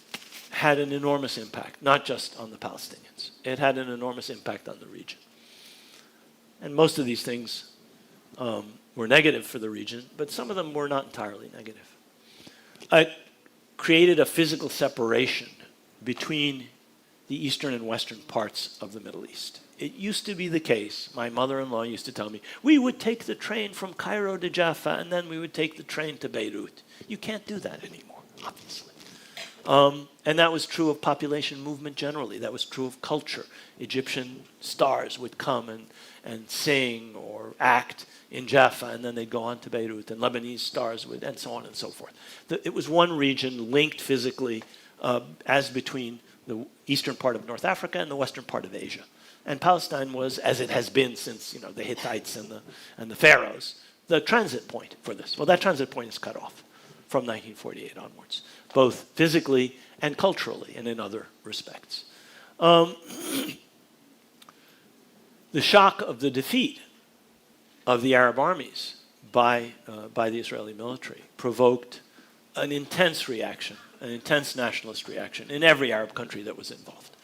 had an enormous impact, not just on the Palestinians. It had an enormous impact on the region. And most of these things were negative for the region, but some of them were not entirely negative. It created a physical separation between the eastern and western parts of the Middle East. It used to be the case, my mother-in-law used to tell me, we would take the train from Cairo to Jaffa and then we would take the train to Beirut. You can't do that anymore, obviously. And that was true of population movement generally. That was true of culture. Egyptian stars would come and sing or act in Jaffa, and then they'd go on to Beirut, and Lebanese stars would, and so on and so forth. It was one region linked physically as between the eastern part of North Africa and the western part of Asia. And Palestine was, as it has been since the Hittites and the Pharaohs, the transit point for this. Well, that transit point is cut off from 1948 onwards, both physically and culturally and in other respects. The shock of the defeat of the Arab armies by the Israeli military provoked an intense reaction, an intense nationalist reaction in every Arab country that was involved.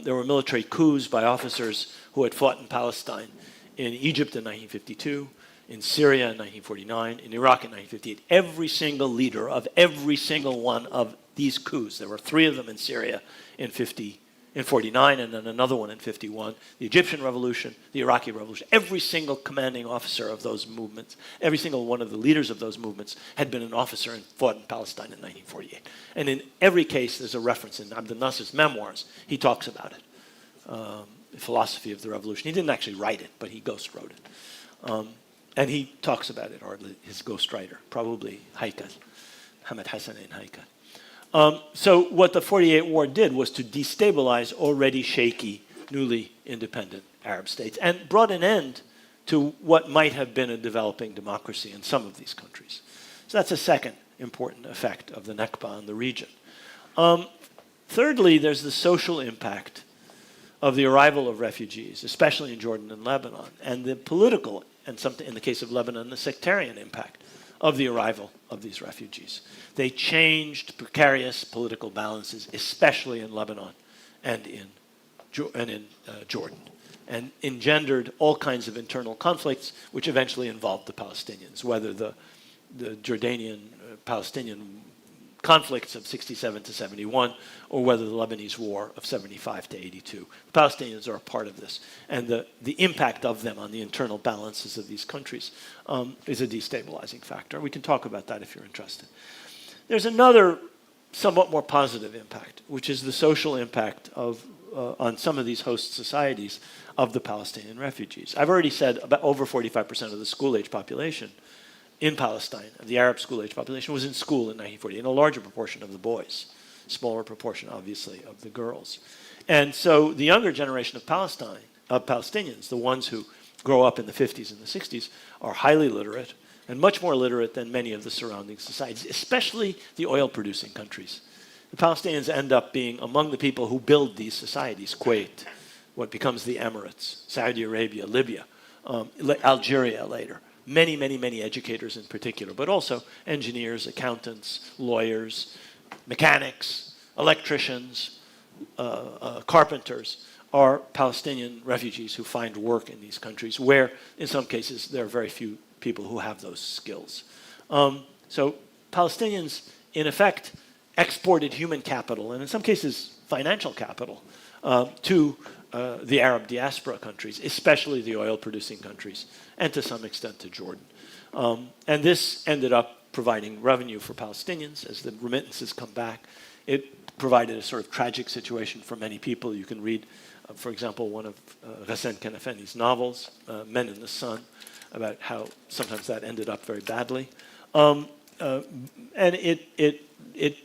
There were military coups by officers who had fought in Palestine, in Egypt in 1952, in Syria in 1949, in Iraq in 1958. Every single leader of every single one of these coups, there were 3 of them in Syria in 49, and then another one in 51, the Egyptian Revolution, the Iraqi Revolution. Every single commanding officer of those movements, every single one of the leaders of those movements had been an officer and fought in Palestine in 1948. And in every case, there's a reference in Abdel Nasser's memoirs. He talks about it, the philosophy of the revolution. He didn't actually write it, but he ghost wrote it. And he talks about it, or his ghostwriter, probably Haikal, Hamad Hassanein Haikal. So what the 48 war did was to destabilize already shaky, newly independent Arab states and brought an end to what might have been a developing democracy in some of these countries. So that's a second important effect of the Nakba on the region. Thirdly, there's the social impact of the arrival of refugees, especially in Jordan and Lebanon, and the political, and in the case of Lebanon, the sectarian impact of the arrival of these refugees. They changed precarious political balances, especially in Lebanon and in Jordan, and engendered all kinds of internal conflicts, which eventually involved the Palestinians, whether the Jordanian-Palestinian conflicts of 67 to 71, or whether the Lebanese war of 75 to 82. The Palestinians are a part of this, and the impact of them on the internal balances of these countries is a destabilizing factor. We can talk about that if you're interested. There's another somewhat more positive impact, which is the social impact of on some of these host societies of the Palestinian refugees. I've already said about over 45% of the school-age population in Palestine, the Arab school-age population, was in school in 1948, and a larger proportion of the boys, smaller proportion, obviously, of the girls. And so the younger generation of Palestinians, the ones who grow up in the 50s and the 60s, are highly literate, and much more literate than many of the surrounding societies, especially the oil-producing countries. The Palestinians end up being among the people who build these societies, Kuwait, what becomes the Emirates, Saudi Arabia, Libya, Algeria later. Many, many, many educators in particular, but also engineers, accountants, lawyers, mechanics, electricians, carpenters are Palestinian refugees who find work in these countries where, in some cases, there are very few people who have those skills. So Palestinians, in effect, exported human capital, and in some cases, financial capital, to the Arab diaspora countries, especially the oil-producing countries, and to some extent to Jordan. And this ended up providing revenue for Palestinians as the remittances come back. It provided a sort of tragic situation for many people. You can read, for example, one of Ghassan Kanafani's novels, Men in the Sun, about how sometimes that ended up very badly. And it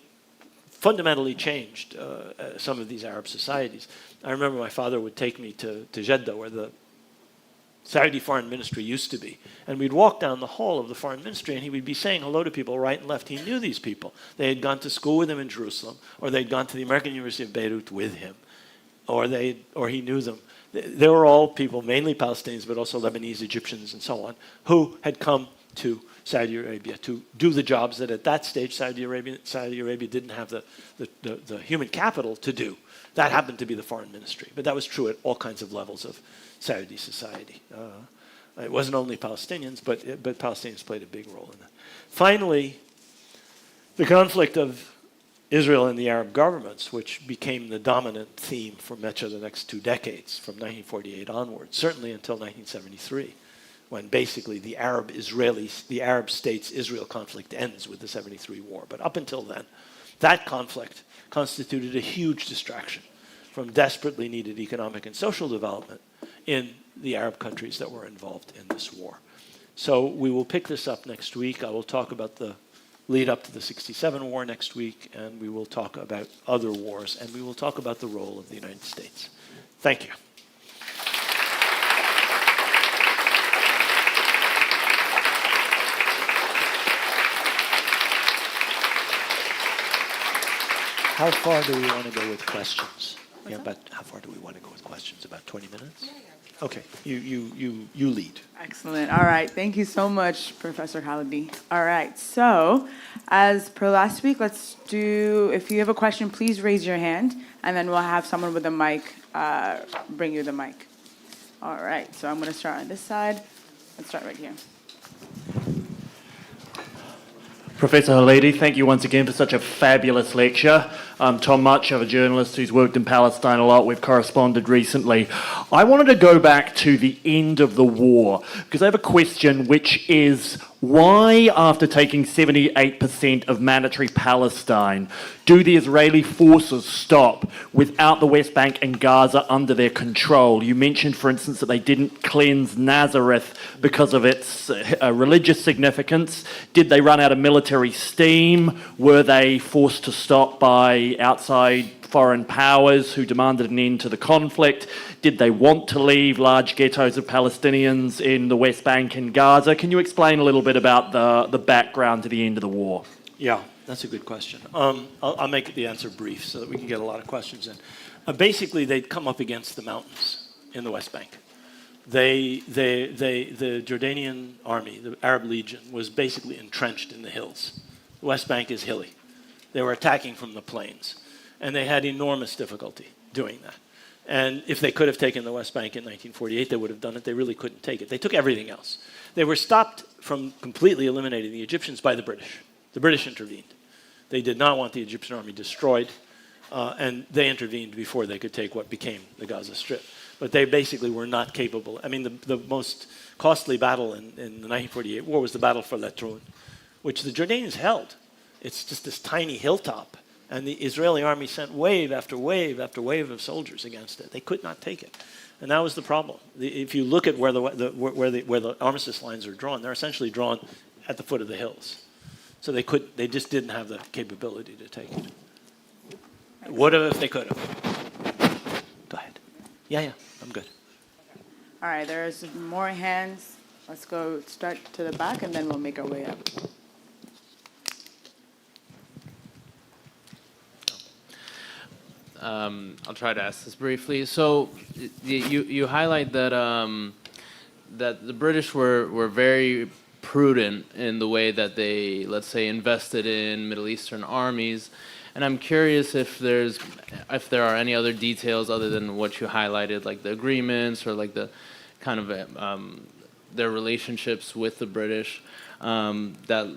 fundamentally changed some of these Arab societies. I remember my father would take me to Jeddah, where the Saudi foreign ministry used to be. And we'd walk down the hall of the foreign ministry, and he would be saying hello to people right and left. He knew these people. They had gone to school with him in Jerusalem, or they'd gone to the American University of Beirut with him, or he knew them. They were all people, mainly Palestinians, but also Lebanese, Egyptians, and so on, who had come to Saudi Arabia to do the jobs that at that stage Saudi Arabia didn't have the human capital to do. That happened to be the foreign ministry, but that was true at all kinds of levels of Saudi society. It wasn't only Palestinians, but Palestinians played a big role in that. Finally, the conflict of Israel and the Arab governments, which became the dominant theme for much of the next 2 decades, from 1948 onwards, certainly until 1973, when basically the Arab States-Israel conflict ends with the 73 war. But up until then, that conflict constituted a huge distraction from desperately needed economic and social development in the Arab countries that were involved in this war. So we will pick this up next week. I will talk about the lead up to the 67 war next week, and we will talk about other wars, and we will talk about the role of the United States. Thank you. How far do we want to go with questions? Yeah, but how far do we want to go with questions? About 20 minutes? Yeah. Okay, you lead. Excellent. All right. Thank you so much, Professor Khalidi. All right. So, as per last week, let's do, if you have a question, please raise your hand, and then we'll have someone with a mic bring you the mic. All right. So I'm going to start on this side. Let's start right here. Professor Halidi, thank you once again for such a fabulous lecture. I'm Tom Much, I'm a journalist who's worked in Palestine a lot. We've corresponded recently. I wanted to go back to the end of the war, because I have a question which is, why, after taking 78% of mandatory Palestine, do the Israeli forces stop without the West Bank and Gaza under their control? You mentioned, for instance, that they didn't cleanse Nazareth because of its religious significance. Did they run out of military steam? Were they forced to stop by outside foreign powers who demanded an end to the conflict? Did they want to leave large ghettos of Palestinians in the West Bank and Gaza? Can you explain a little bit about the background to the end of the war? Yeah, that's a good question. I'll make the answer brief so that we can get a lot of questions in. Basically, they'd come up against the mountains in the West Bank. the Jordanian army, the Arab Legion, was basically entrenched in the hills. The West Bank is hilly. They were attacking from the plains, and they had enormous difficulty doing that. And if they could have taken the West Bank in 1948, they would have done it. They really couldn't take it. They took everything else. They were stopped from completely eliminating the Egyptians by the British. The British intervened. They did not want the Egyptian army destroyed, and they intervened before they could take what became the Gaza Strip. But they basically were not capable. I mean, the most costly battle in the 1948 war was the Battle for Latrun, which the Jordanians held. It's just this tiny hilltop. And the Israeli army sent wave after wave after wave of soldiers against it. They could not take it. And that was the problem. If you look at where the armistice lines are drawn, they're essentially drawn at the foot of the hills. So they just didn't have the capability to take it. What if they could have? Go ahead. Yeah, I'm good. All right, there's more hands. Let's go start to the back, and then we'll make our way up. I'll try to ask this briefly. So you highlight that that the British were very prudent in the way that they, let's say, invested in Middle Eastern armies. And I'm curious if there are any other details other than what you highlighted, like the agreements or like the kind of their relationships with the British, that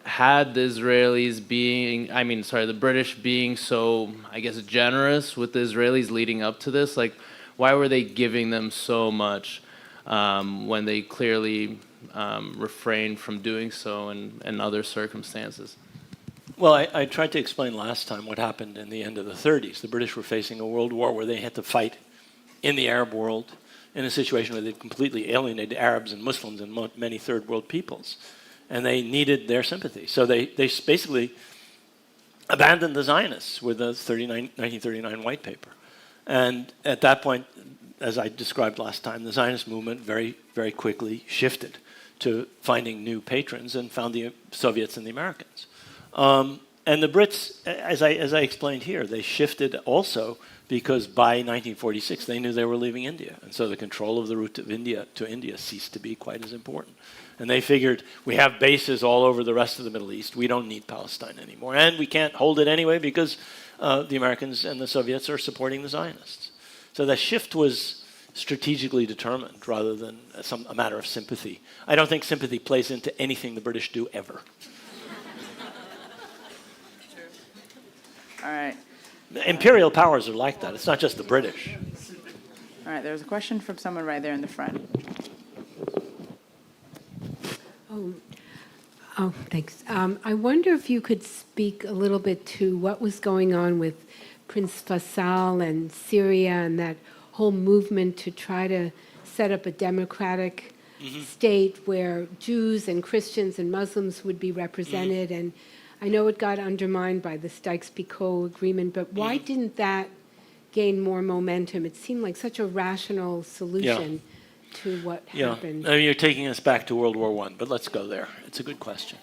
had the the British being so, I guess, generous with the Israelis leading up to this. Like, why were they giving them so much when they clearly refrained from doing so in other circumstances? Well, I tried to explain last time what happened in the end of the 30s. The British were facing a world war where they had to fight in the Arab world in a situation where they'd completely alienated Arabs and Muslims and many third world peoples. And they needed their sympathy. So they basically abandoned the Zionists with the 1939 white paper. And at that point, as I described last time, the Zionist movement very, very quickly shifted to finding new patrons and found the Soviets and the Americans. And the Brits, as I explained here, they shifted also because by 1946 they knew they were leaving India. And so the control of the route to India ceased to be quite as important. And they figured, we have bases all over the rest of the Middle East. We don't need Palestine anymore. And we can't hold it anyway because the Americans and the Soviets are supporting the Zionists. So the shift was strategically determined rather than a matter of sympathy. I don't think sympathy plays into anything the British do ever. All right. Imperial powers are like that. It's not just the British. All right, there's a question from someone right there in the front. Oh, thanks. I wonder if you could speak a little bit to what was going on with Prince Faisal and Syria and that whole movement to try to set up a democratic state where Jews and Christians and Muslims would be represented. And I know it got undermined by the Sykes-Picot agreement, but why didn't that gain more momentum? It seemed like such a rational solution to what happened. I mean, you're taking us back to World War I, but let's go there. It's a good question.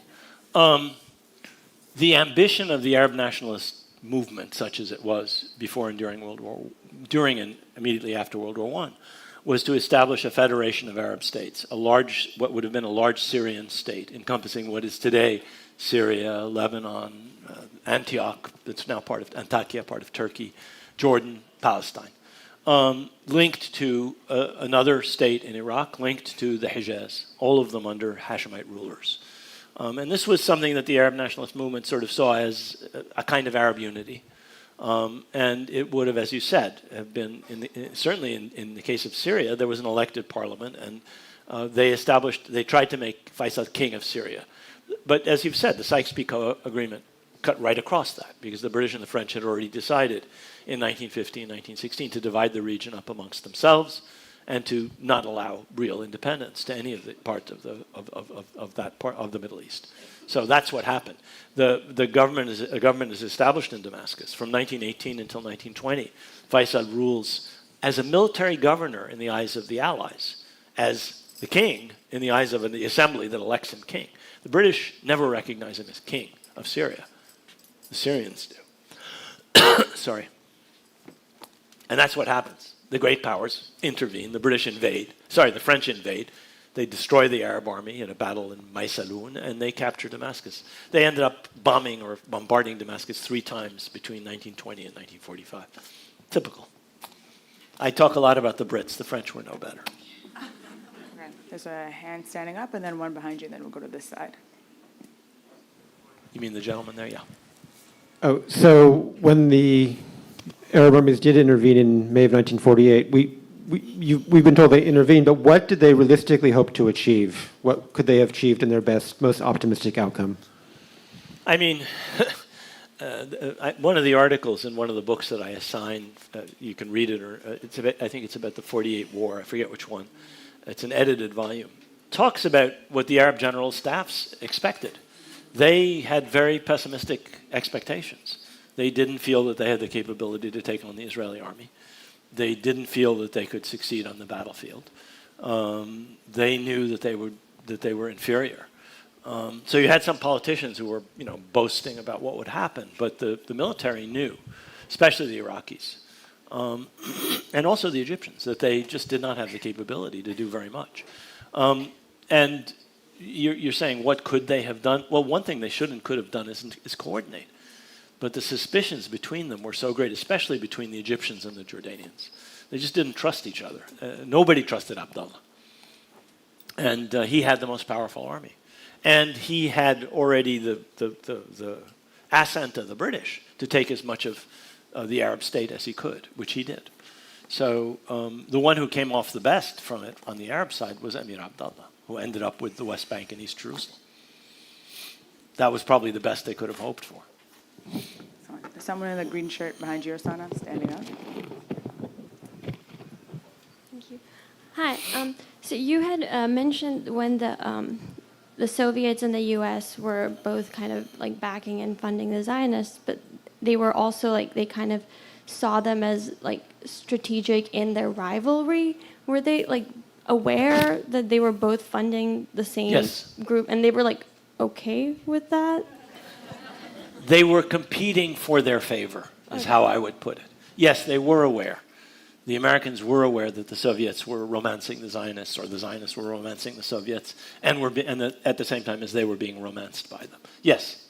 The ambition of the Arab nationalist movement, such as it was before and during and immediately after World War I, was to establish a federation of Arab states, what would have been a large Syrian state, encompassing what is today Syria, Lebanon, Antioch, that's now part of Antakya, part of Turkey, Jordan, Palestine. Linked to another state in Iraq, linked to the Hijaz, all of them under Hashemite rulers. And this was something that the Arab nationalist movement sort of saw as a kind of Arab unity. And it would have, as you said, have been, certainly in the case of Syria, there was an elected parliament, and they tried to make Faisal king of Syria. But as you've said, the Sykes-Picot agreement cut right across that, because the British and the French had already decided in 1915, 1916 to divide the region up amongst themselves and to not allow real independence to any of the part of that part of the Middle East. So that's what happened. A government is established in Damascus from 1918 until 1920. Faisal rules as a military governor in the eyes of the Allies, as the king in the eyes of the assembly that elects him king. The British never recognize him as king of Syria. The Syrians do. Sorry. And that's what happens. the great powers intervene. The French invade. They destroy the Arab army in a battle in Maysaloun, and they capture Damascus. They ended up bombing or bombarding Damascus 3 times between 1920 and 1945. Typical. I talk a lot about the Brits. The French were no better. Okay. There's a hand standing up, and then one behind you, and then we'll go to this side. You mean the gentleman there? Yeah. Oh, so when the Arab armies did intervene in May of 1948, we've been told they intervened, but what did they realistically hope to achieve? What could they have achieved in their best, most optimistic outcome? I mean, one of the articles in one of the books that I assigned, you can read it, or I think it's about the 48 war, I forget which one. It's an edited volume. Talks about what the Arab general staffs expected. They had very pessimistic expectations. They didn't feel that they had the capability to take on the Israeli army. They didn't feel that they could succeed on the battlefield. They knew that they were inferior. So you had some politicians who were, boasting about what would happen, but the military knew, especially the Iraqis, and also the Egyptians, that they just did not have the capability to do very much. And you're saying, what could they have done? Well, one thing they should and could have done is coordinate. But the suspicions between them were so great, especially between the Egyptians and the Jordanians. They just didn't trust each other. Nobody trusted Abdullah. And he had the most powerful army. And he had already the assent of the British to take as much of the Arab state as he could, which he did. So the one who came off the best from it on the Arab side was Emir Abdullah, who ended up with the West Bank and East Jerusalem. That was probably the best they could have hoped for. There's someone in the green shirt behind you, Osana, standing up. Thank you. Hi. So you had mentioned when the Soviets and the U.S. were both kind of like backing and funding the Zionists, but they were also like they kind of saw them as like strategic in their rivalry. Were they like aware that they were both funding the same group, and they were like okay with that? They were competing for their favor, is how I would put it. Yes, they were aware. The Americans were aware that the Soviets were romancing the Zionists, or the Zionists were romancing the Soviets, and at the same time as they were being romanced by them. Yes,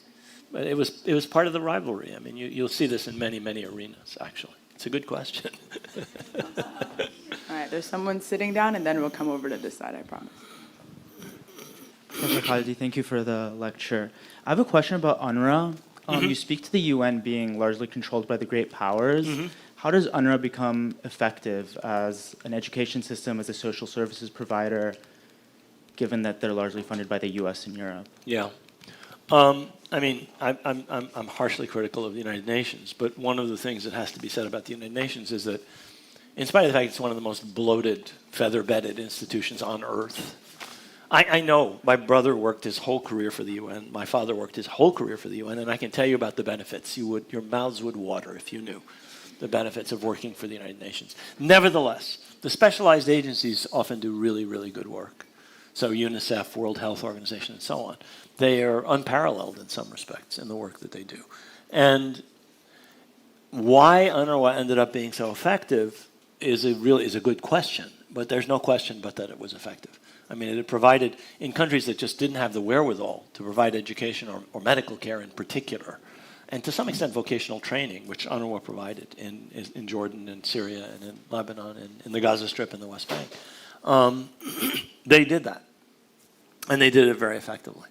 but it was part of the rivalry. I mean, you'll see this in many, many arenas, actually. It's a good question. All right, there's someone sitting down, and then we'll come over to this side, I promise. Professor Khalidi, thank you for the lecture. I have a question about UNRWA. You speak to the UN being largely controlled by the great powers. How does UNRWA become effective as an education system, as a social services provider, given that they're largely funded by the US and Europe? Yeah. I mean, I'm harshly critical of the United Nations, but one of the things that has to be said about the United Nations is that, in spite of the fact it's one of the most bloated, feather-bedded institutions on earth, I know my brother worked his whole career for the UN. My father worked his whole career for the UN, and I can tell you about the benefits. Your mouths would water if you knew the benefits of working for the United Nations. Nevertheless, the specialized agencies often do really, really good work. So UNICEF, World Health Organization, and so on. They are unparalleled in some respects in the work that they do. And why UNRWA ended up being so effective is a good question, but there's no question but that it was effective. I mean, it had provided, in countries that just didn't have the wherewithal to provide education or medical care in particular, and to some extent vocational training, which UNRWA provided in Jordan and Syria and in Lebanon and in the Gaza Strip and the West Bank. They did that, and they did it very effectively.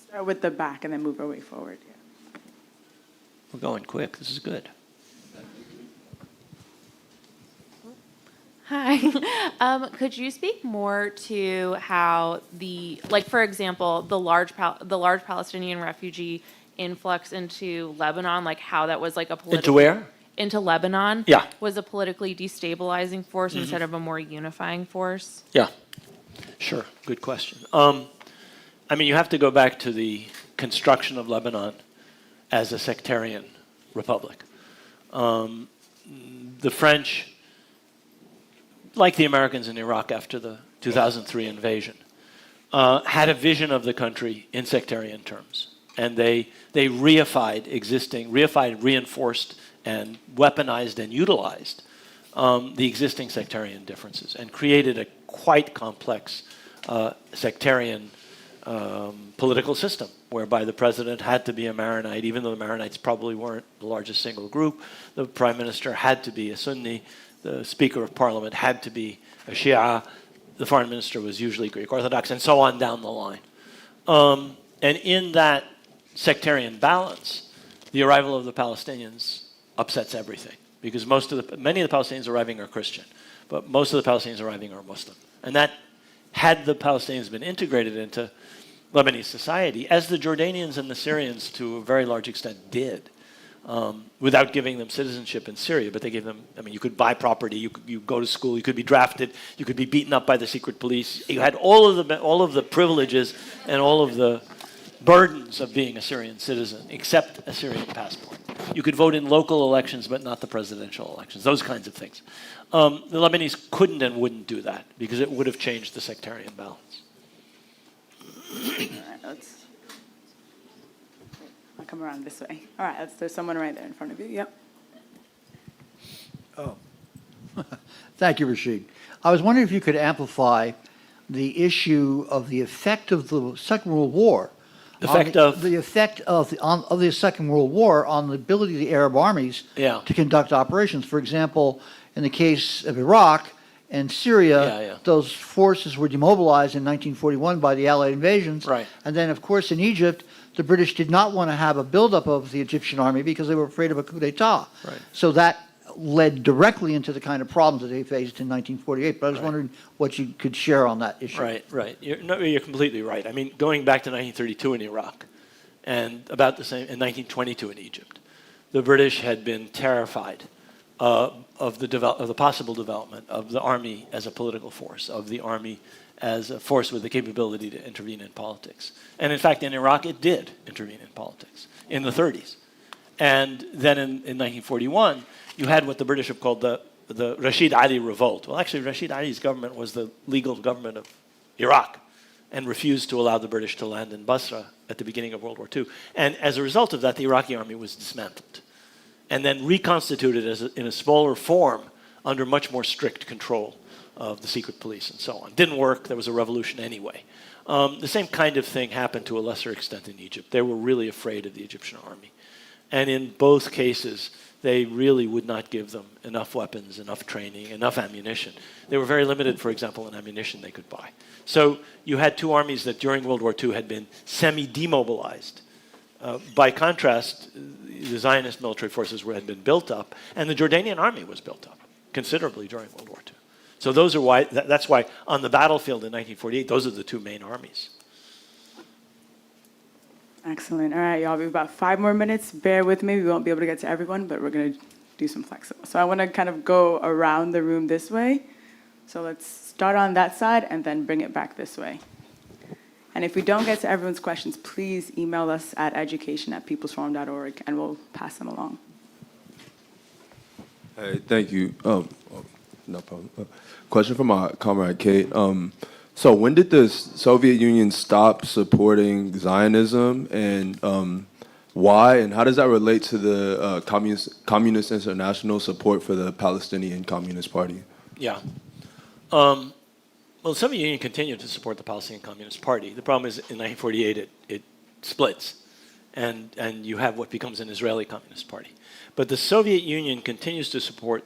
Start with the back and then move our way forward. Yeah. We're going quick. This is good. Hi. Could you speak more to how for example, the large Palestinian refugee influx into Lebanon, like how that was like a political... Into where? Into Lebanon. Yeah. Was a politically destabilizing force instead of a more unifying force? Yeah. Sure. Good question. I mean, you have to go back to the construction of Lebanon as a sectarian republic. The French, like the Americans in Iraq after the 2003 invasion, had a vision of the country in sectarian terms. and they reified, reinforced, and weaponized and utilized the existing sectarian differences and created a quite complex sectarian political system whereby the president had to be a Maronite, even though the Maronites probably weren't the largest single group. The prime minister had to be a Sunni. The speaker of parliament had to be a Shia. The foreign minister was usually Greek Orthodox, and so on down the line. And in that sectarian balance, the arrival of the Palestinians upsets everything, because many of the Palestinians arriving are Christian, but most of the Palestinians arriving are Muslim. And that, had the Palestinians been integrated into Lebanese society, as the Jordanians and the Syrians to a very large extent did, without giving them citizenship in Syria, but they gave them, I mean, you could buy property, you go to school, you could be drafted, you could be beaten up by the secret police. You had all of the privileges and all of the burdens of being a Syrian citizen, except a Syrian passport. You could vote in local elections, but not the presidential elections, those kinds of things. The Lebanese couldn't and wouldn't do that, because it would have changed the sectarian balance. All right, I'll come around this way. All right, there's someone right there in front of you. Yep. Oh, thank you, Rashid. I was wondering if you could amplify the issue of the effect of the Second World War. The effect of the Second World War on the ability of the Arab armies to conduct operations. For example, in the case of Iraq and Syria, those forces were demobilized in 1941 by the Allied invasions. Right. And then, of course, in Egypt, the British did not want to have a buildup of the Egyptian army because they were afraid of a coup d'etat. Right. So that led directly into the kind of problems that they faced in 1948. But I was wondering what you could share on that issue. Right. You're completely right. I mean, going back to 1932 in Iraq, and about the same in 1922 in Egypt, the British had been terrified of the possible development of the army as a political force, of the army as a force with the capability to intervene in politics. And in fact, in Iraq, it did intervene in politics in the 30s. And then in 1941, you had what the British have called the Rashid Ali revolt. Well, actually, Rashid Ali's government was the legal government of Iraq and refused to allow the British to land in Basra at the beginning of World War II. And as a result of that, the Iraqi army was dismantled and then reconstituted in a smaller form under much more strict control of the secret police and so on. Didn't work. There was a revolution anyway. The same kind of thing happened to a lesser extent in Egypt. They were really afraid of the Egyptian army. And in both cases, they really would not give them enough weapons, enough training, enough ammunition. They were very limited, for example, in ammunition they could buy. So you had two armies that during World War II had been semi-demobilized. By contrast, the Zionist military forces had been built up, and the Jordanian army was built up considerably during World War II. So those are why. That's why on the battlefield in 1948, those are the two main armies. Excellent. All right, y'all. We have about 5 more minutes. Bear with me. We won't be able to get to everyone, but we're going to do some flexible. So I want to kind of go around the room this way. So let's start on that side and then bring it back this way. And if we don't get to everyone's questions, please email us at education@peoplesforum.org, and we'll pass them along. Hey, thank you. No problem. Question from my comrade Kate. So when did the Soviet Union stop supporting Zionism, and why? And how does that relate to the Communist International support for the Palestinian Communist Party? Yeah. Well, the Soviet Union continued to support the Palestinian Communist Party. The problem is in 1948 it splits, and you have what becomes an Israeli Communist Party. But the Soviet Union continues to support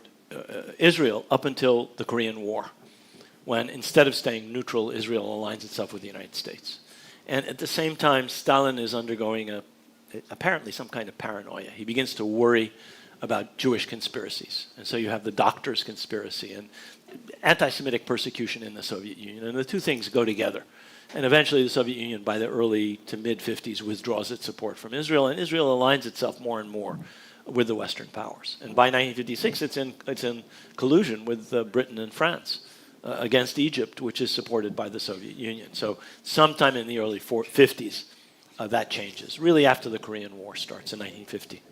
Israel up until the Korean War, when instead of staying neutral, Israel aligns itself with the United States. And at the same time, Stalin is undergoing apparently some kind of paranoia. He begins to worry about Jewish conspiracies. And so you have the doctors' conspiracy and anti-Semitic persecution in the Soviet Union. And the two things go together. And eventually the Soviet Union, by the early to mid-50s, withdraws its support from Israel, and Israel aligns itself more and more with the Western powers. And by 1956, it's in collusion with Britain and France against Egypt, which is supported by the Soviet Union. So sometime in the early 50s, that changes, really after the Korean War starts in 1950.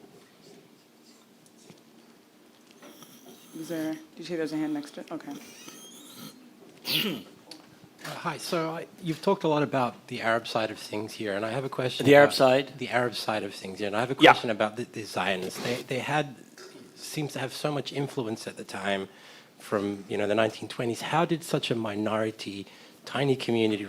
Did you say there's a hand next to it? Okay. Hi. So you've talked a lot about the Arab side of things here, and I have a question. The Arab side? The Arab side of things here, and I have a question about the Zionists. They seems to have so much influence at the time, from the 1920s. How did such a minority, tiny community,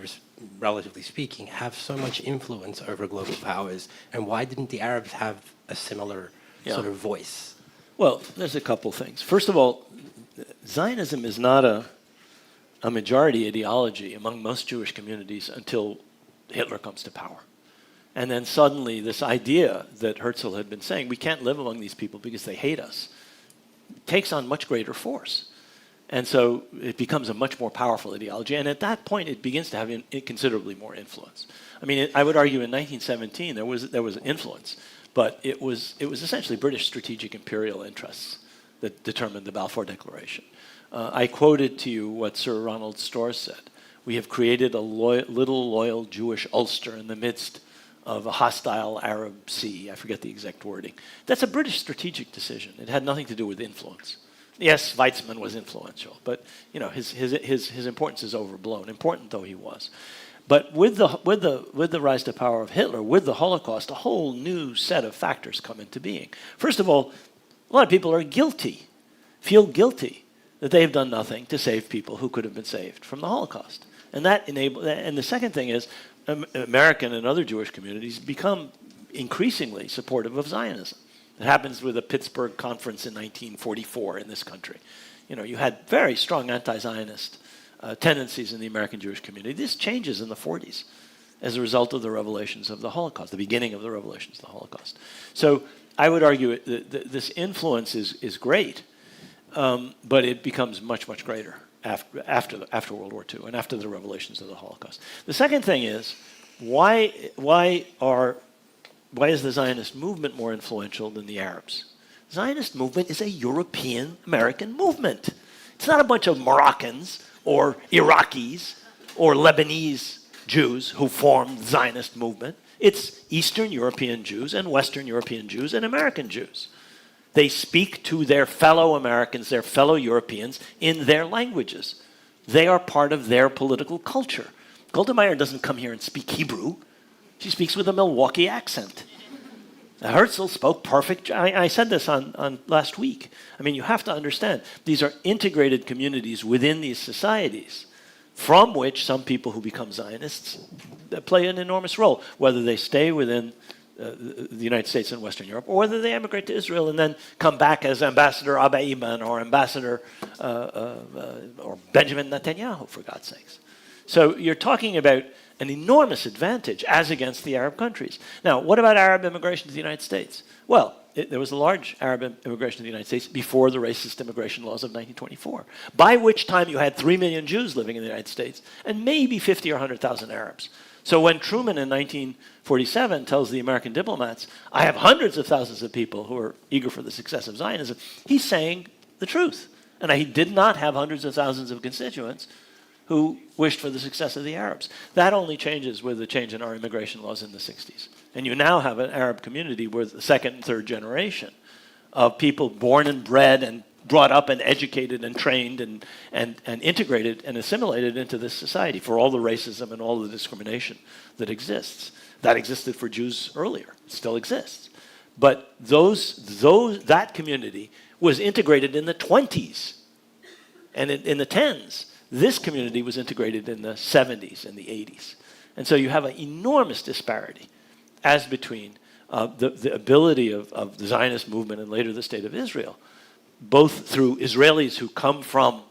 relatively speaking, have so much influence over global powers, and why didn't the Arabs have a similar sort of voice? Well, there's a couple things. First of all, Zionism is not a majority ideology among most Jewish communities until Hitler comes to power. And then suddenly this idea that Herzl had been saying, we can't live among these people because they hate us, takes on much greater force. And so it becomes a much more powerful ideology. And at that point, it begins to have considerably more influence. I mean, I would argue in 1917, there was influence, but it was essentially British strategic imperial interests that determined the Balfour Declaration. I quoted to you what Sir Ronald Storrs said. We have created a little loyal Jewish Ulster in the midst of a hostile Arab sea. I forget the exact wording. That's a British strategic decision. It had nothing to do with influence. Yes, Weizmann was influential, but his importance is overblown, important though he was. But with the rise to power of Hitler, with the Holocaust, a whole new set of factors come into being. First of all, a lot of people are guilty, feel guilty that they have done nothing to save people who could have been saved from the Holocaust. And the second thing is, American and other Jewish communities become increasingly supportive of Zionism. It happens with the Pittsburgh Conference in 1944 in this country. You had very strong anti-Zionist tendencies in the American Jewish community. This changes in the 40s as a result of the revelations of the Holocaust, the beginning of the revelations of the Holocaust. So I would argue that this influence is great, but it becomes much, much greater after World War II and after the revelations of the Holocaust. The second thing is, why is the Zionist movement more influential than the Arabs? The Zionist movement is a European-American movement. It's not a bunch of Moroccans or Iraqis or Lebanese Jews who formed the Zionist movement. It's Eastern European Jews and Western European Jews and American Jews. They speak to their fellow Americans, their fellow Europeans, in their languages. They are part of their political culture. Golda Meir doesn't come here and speak Hebrew. She speaks with a Milwaukee accent. Herzl spoke perfect. I said this on last week. I mean, you have to understand, these are integrated communities within these societies, from which some people who become Zionists play an enormous role, whether they stay within the United States and Western Europe, or whether they emigrate to Israel and then come back as Ambassador Abba Eban or Ambassador or Benjamin Netanyahu, for God's sakes. So you're talking about an enormous advantage as against the Arab countries. Now, what about Arab immigration to the United States? Well, there was a large Arab immigration to the United States before the racist immigration laws of 1924, by which time you had 3 million Jews living in the United States and maybe 50 or 100,000 Arabs. So when Truman in 1947 tells the American diplomats, I have hundreds of thousands of people who are eager for the success of Zionism, he's saying the truth. And he did not have hundreds of thousands of constituents who wished for the success of the Arabs. That only changes with the change in our immigration laws in the 60s. And you now have an Arab community with the second and third generation of people born and bred and brought up and educated and trained and integrated and assimilated into this society for all the racism and all the discrimination that exists. That existed for Jews earlier. It still exists. But that community was integrated in the 20s and in the 10s. This community was integrated in the 70s and the 80s. And so you have an enormous disparity as between the ability of the Zionist movement and later the State of Israel, both through Israelis who come from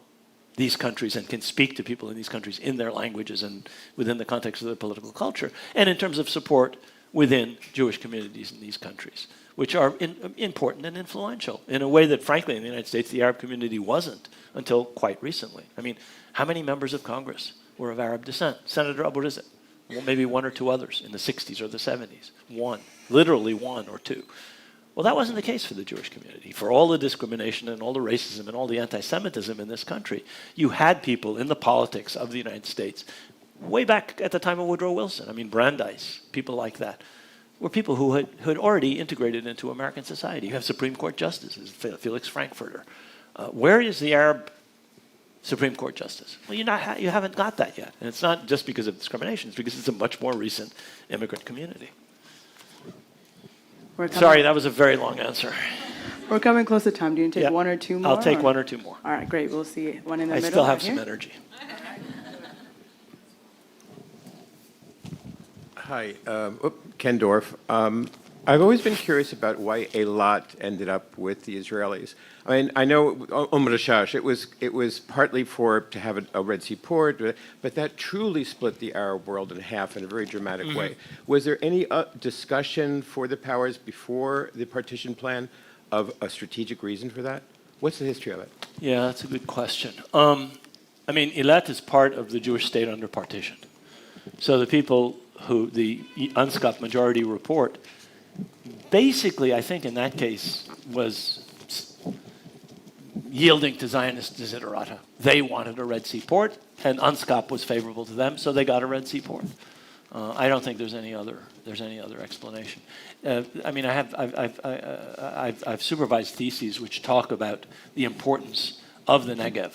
these countries and can speak to people in these countries in their languages and within the context of their political culture, and in terms of support within Jewish communities in these countries, which are important and influential in a way that, frankly, in the United States, the Arab community wasn't until quite recently. I mean, how many members of Congress were of Arab descent? Senator Abu Rizal, well, maybe one or two others in the 60s or the 70s. One, literally one or two. Well, that wasn't the case for the Jewish community. For all the discrimination and all the racism and all the anti-Semitism in this country, you had people in the politics of the United States, way back at the time of Woodrow Wilson. I mean, Brandeis, people like that, were people who had already integrated into American society. You have Supreme Court justices, Felix Frankfurter. Where is the Arab Supreme Court justice. Well, you haven't got that yet. And it's not just because of discrimination, it's because it's a much more recent immigrant community. Sorry, that was a very long answer. We're coming close to time. Do you want to take one or two more? I'll take one or two more. All right, great. We'll see one in the middle. I still have right some here. energy. Hi, Ken Dorff. I've always been curious about why a lot ended up with the Israelis. I mean, I know Rashash, it was partly to have a Red Sea port, but that truly split the Arab world in half in a very dramatic way. Was there any discussion for the powers before the partition plan of a strategic reason for that? What's the history of it? Yeah, that's a good question. I mean, Eilat is part of the Jewish state under partition. So the people who the UNSCOP majority report, basically, I think in that case, was yielding to Zionist desiderata. They wanted a Red Sea port, and UNSCOP was favorable to them, so they got a Red Sea port. I don't think there's any other explanation. I mean, I've supervised theses which talk about the importance of the Negev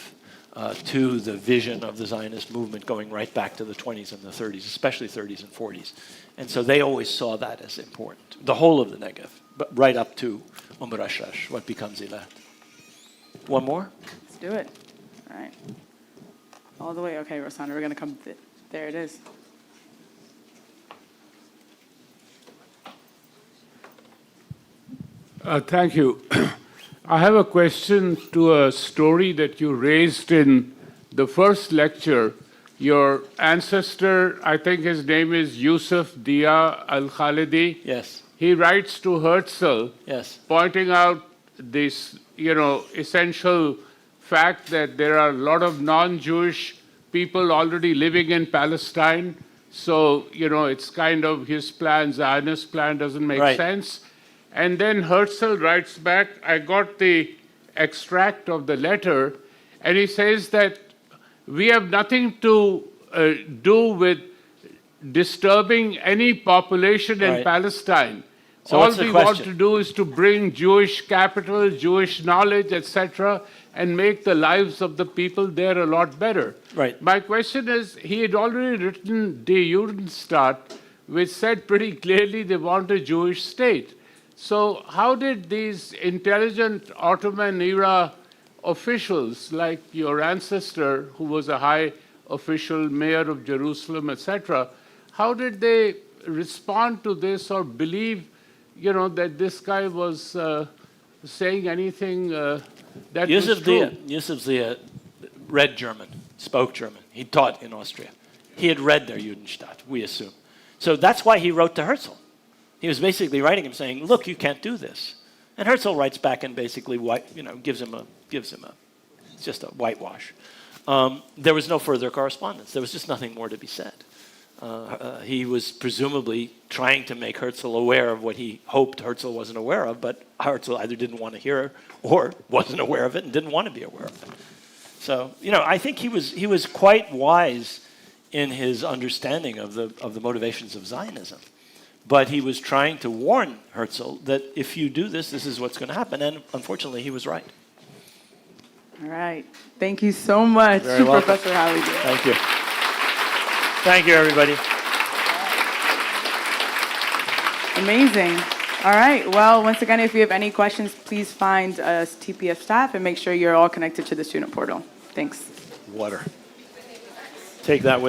to the vision of the Zionist movement going right back to the 20s and the 30s, especially 30s and 40s. And so they always saw that as important, the whole of the Negev, but right up to Rashash, what becomes Eilat. One more? Let's do it. All right. All the way. Okay, Rosanna, we're going to come. There it is. Thank you. I have a question to a story that you raised in the first lecture. Your ancestor, I think his name is Yusuf Dia al-Khalidi. Yes. He writes to Herzl, Yes. pointing out this, essential fact that there are a lot of non-Jewish people already living in Palestine. So, it's kind of his plan, Zionist plan doesn't make sense. And then Herzl writes back, I got the extract of the letter, and he says that we have nothing to do with disturbing any population in Palestine. So all what's the we want question? to do is to bring Jewish capital, Jewish knowledge, etc., and make the lives of the people there a lot better. Right. My question is, he had already written Die Judenstaat, which said pretty clearly they want a Jewish state. So how did these intelligent Ottoman-era officials, like your ancestor, who was a high official, mayor of Jerusalem, etc., how did they respond to this or believe, that this guy was saying anything that was true? Yusuf Zia read German, spoke German. He taught in Austria. He had read their Judenstaat, we assume. So that's why he wrote to Herzl. He was basically writing him saying, look, you can't do this. And Herzl writes back and basically gives him it's just a whitewash. There was no further correspondence. There was just nothing more to be said. He was presumably trying to make Herzl aware of what he hoped Herzl wasn't aware of, but Herzl either didn't want to hear or wasn't aware of it and didn't want to be aware of it. So, I think he was quite wise in his understanding of the motivations of Zionism. But he was trying to warn Herzl that if you do this, this is what's going to happen. And unfortunately, he was right. All right. Thank you so much, Professor Halidi. Thank you. Thank you, everybody. Amazing. All right. Well, once again, if you have any questions, please find TPF staff and make sure you're all connected to the student portal. Thanks. Water. Take that with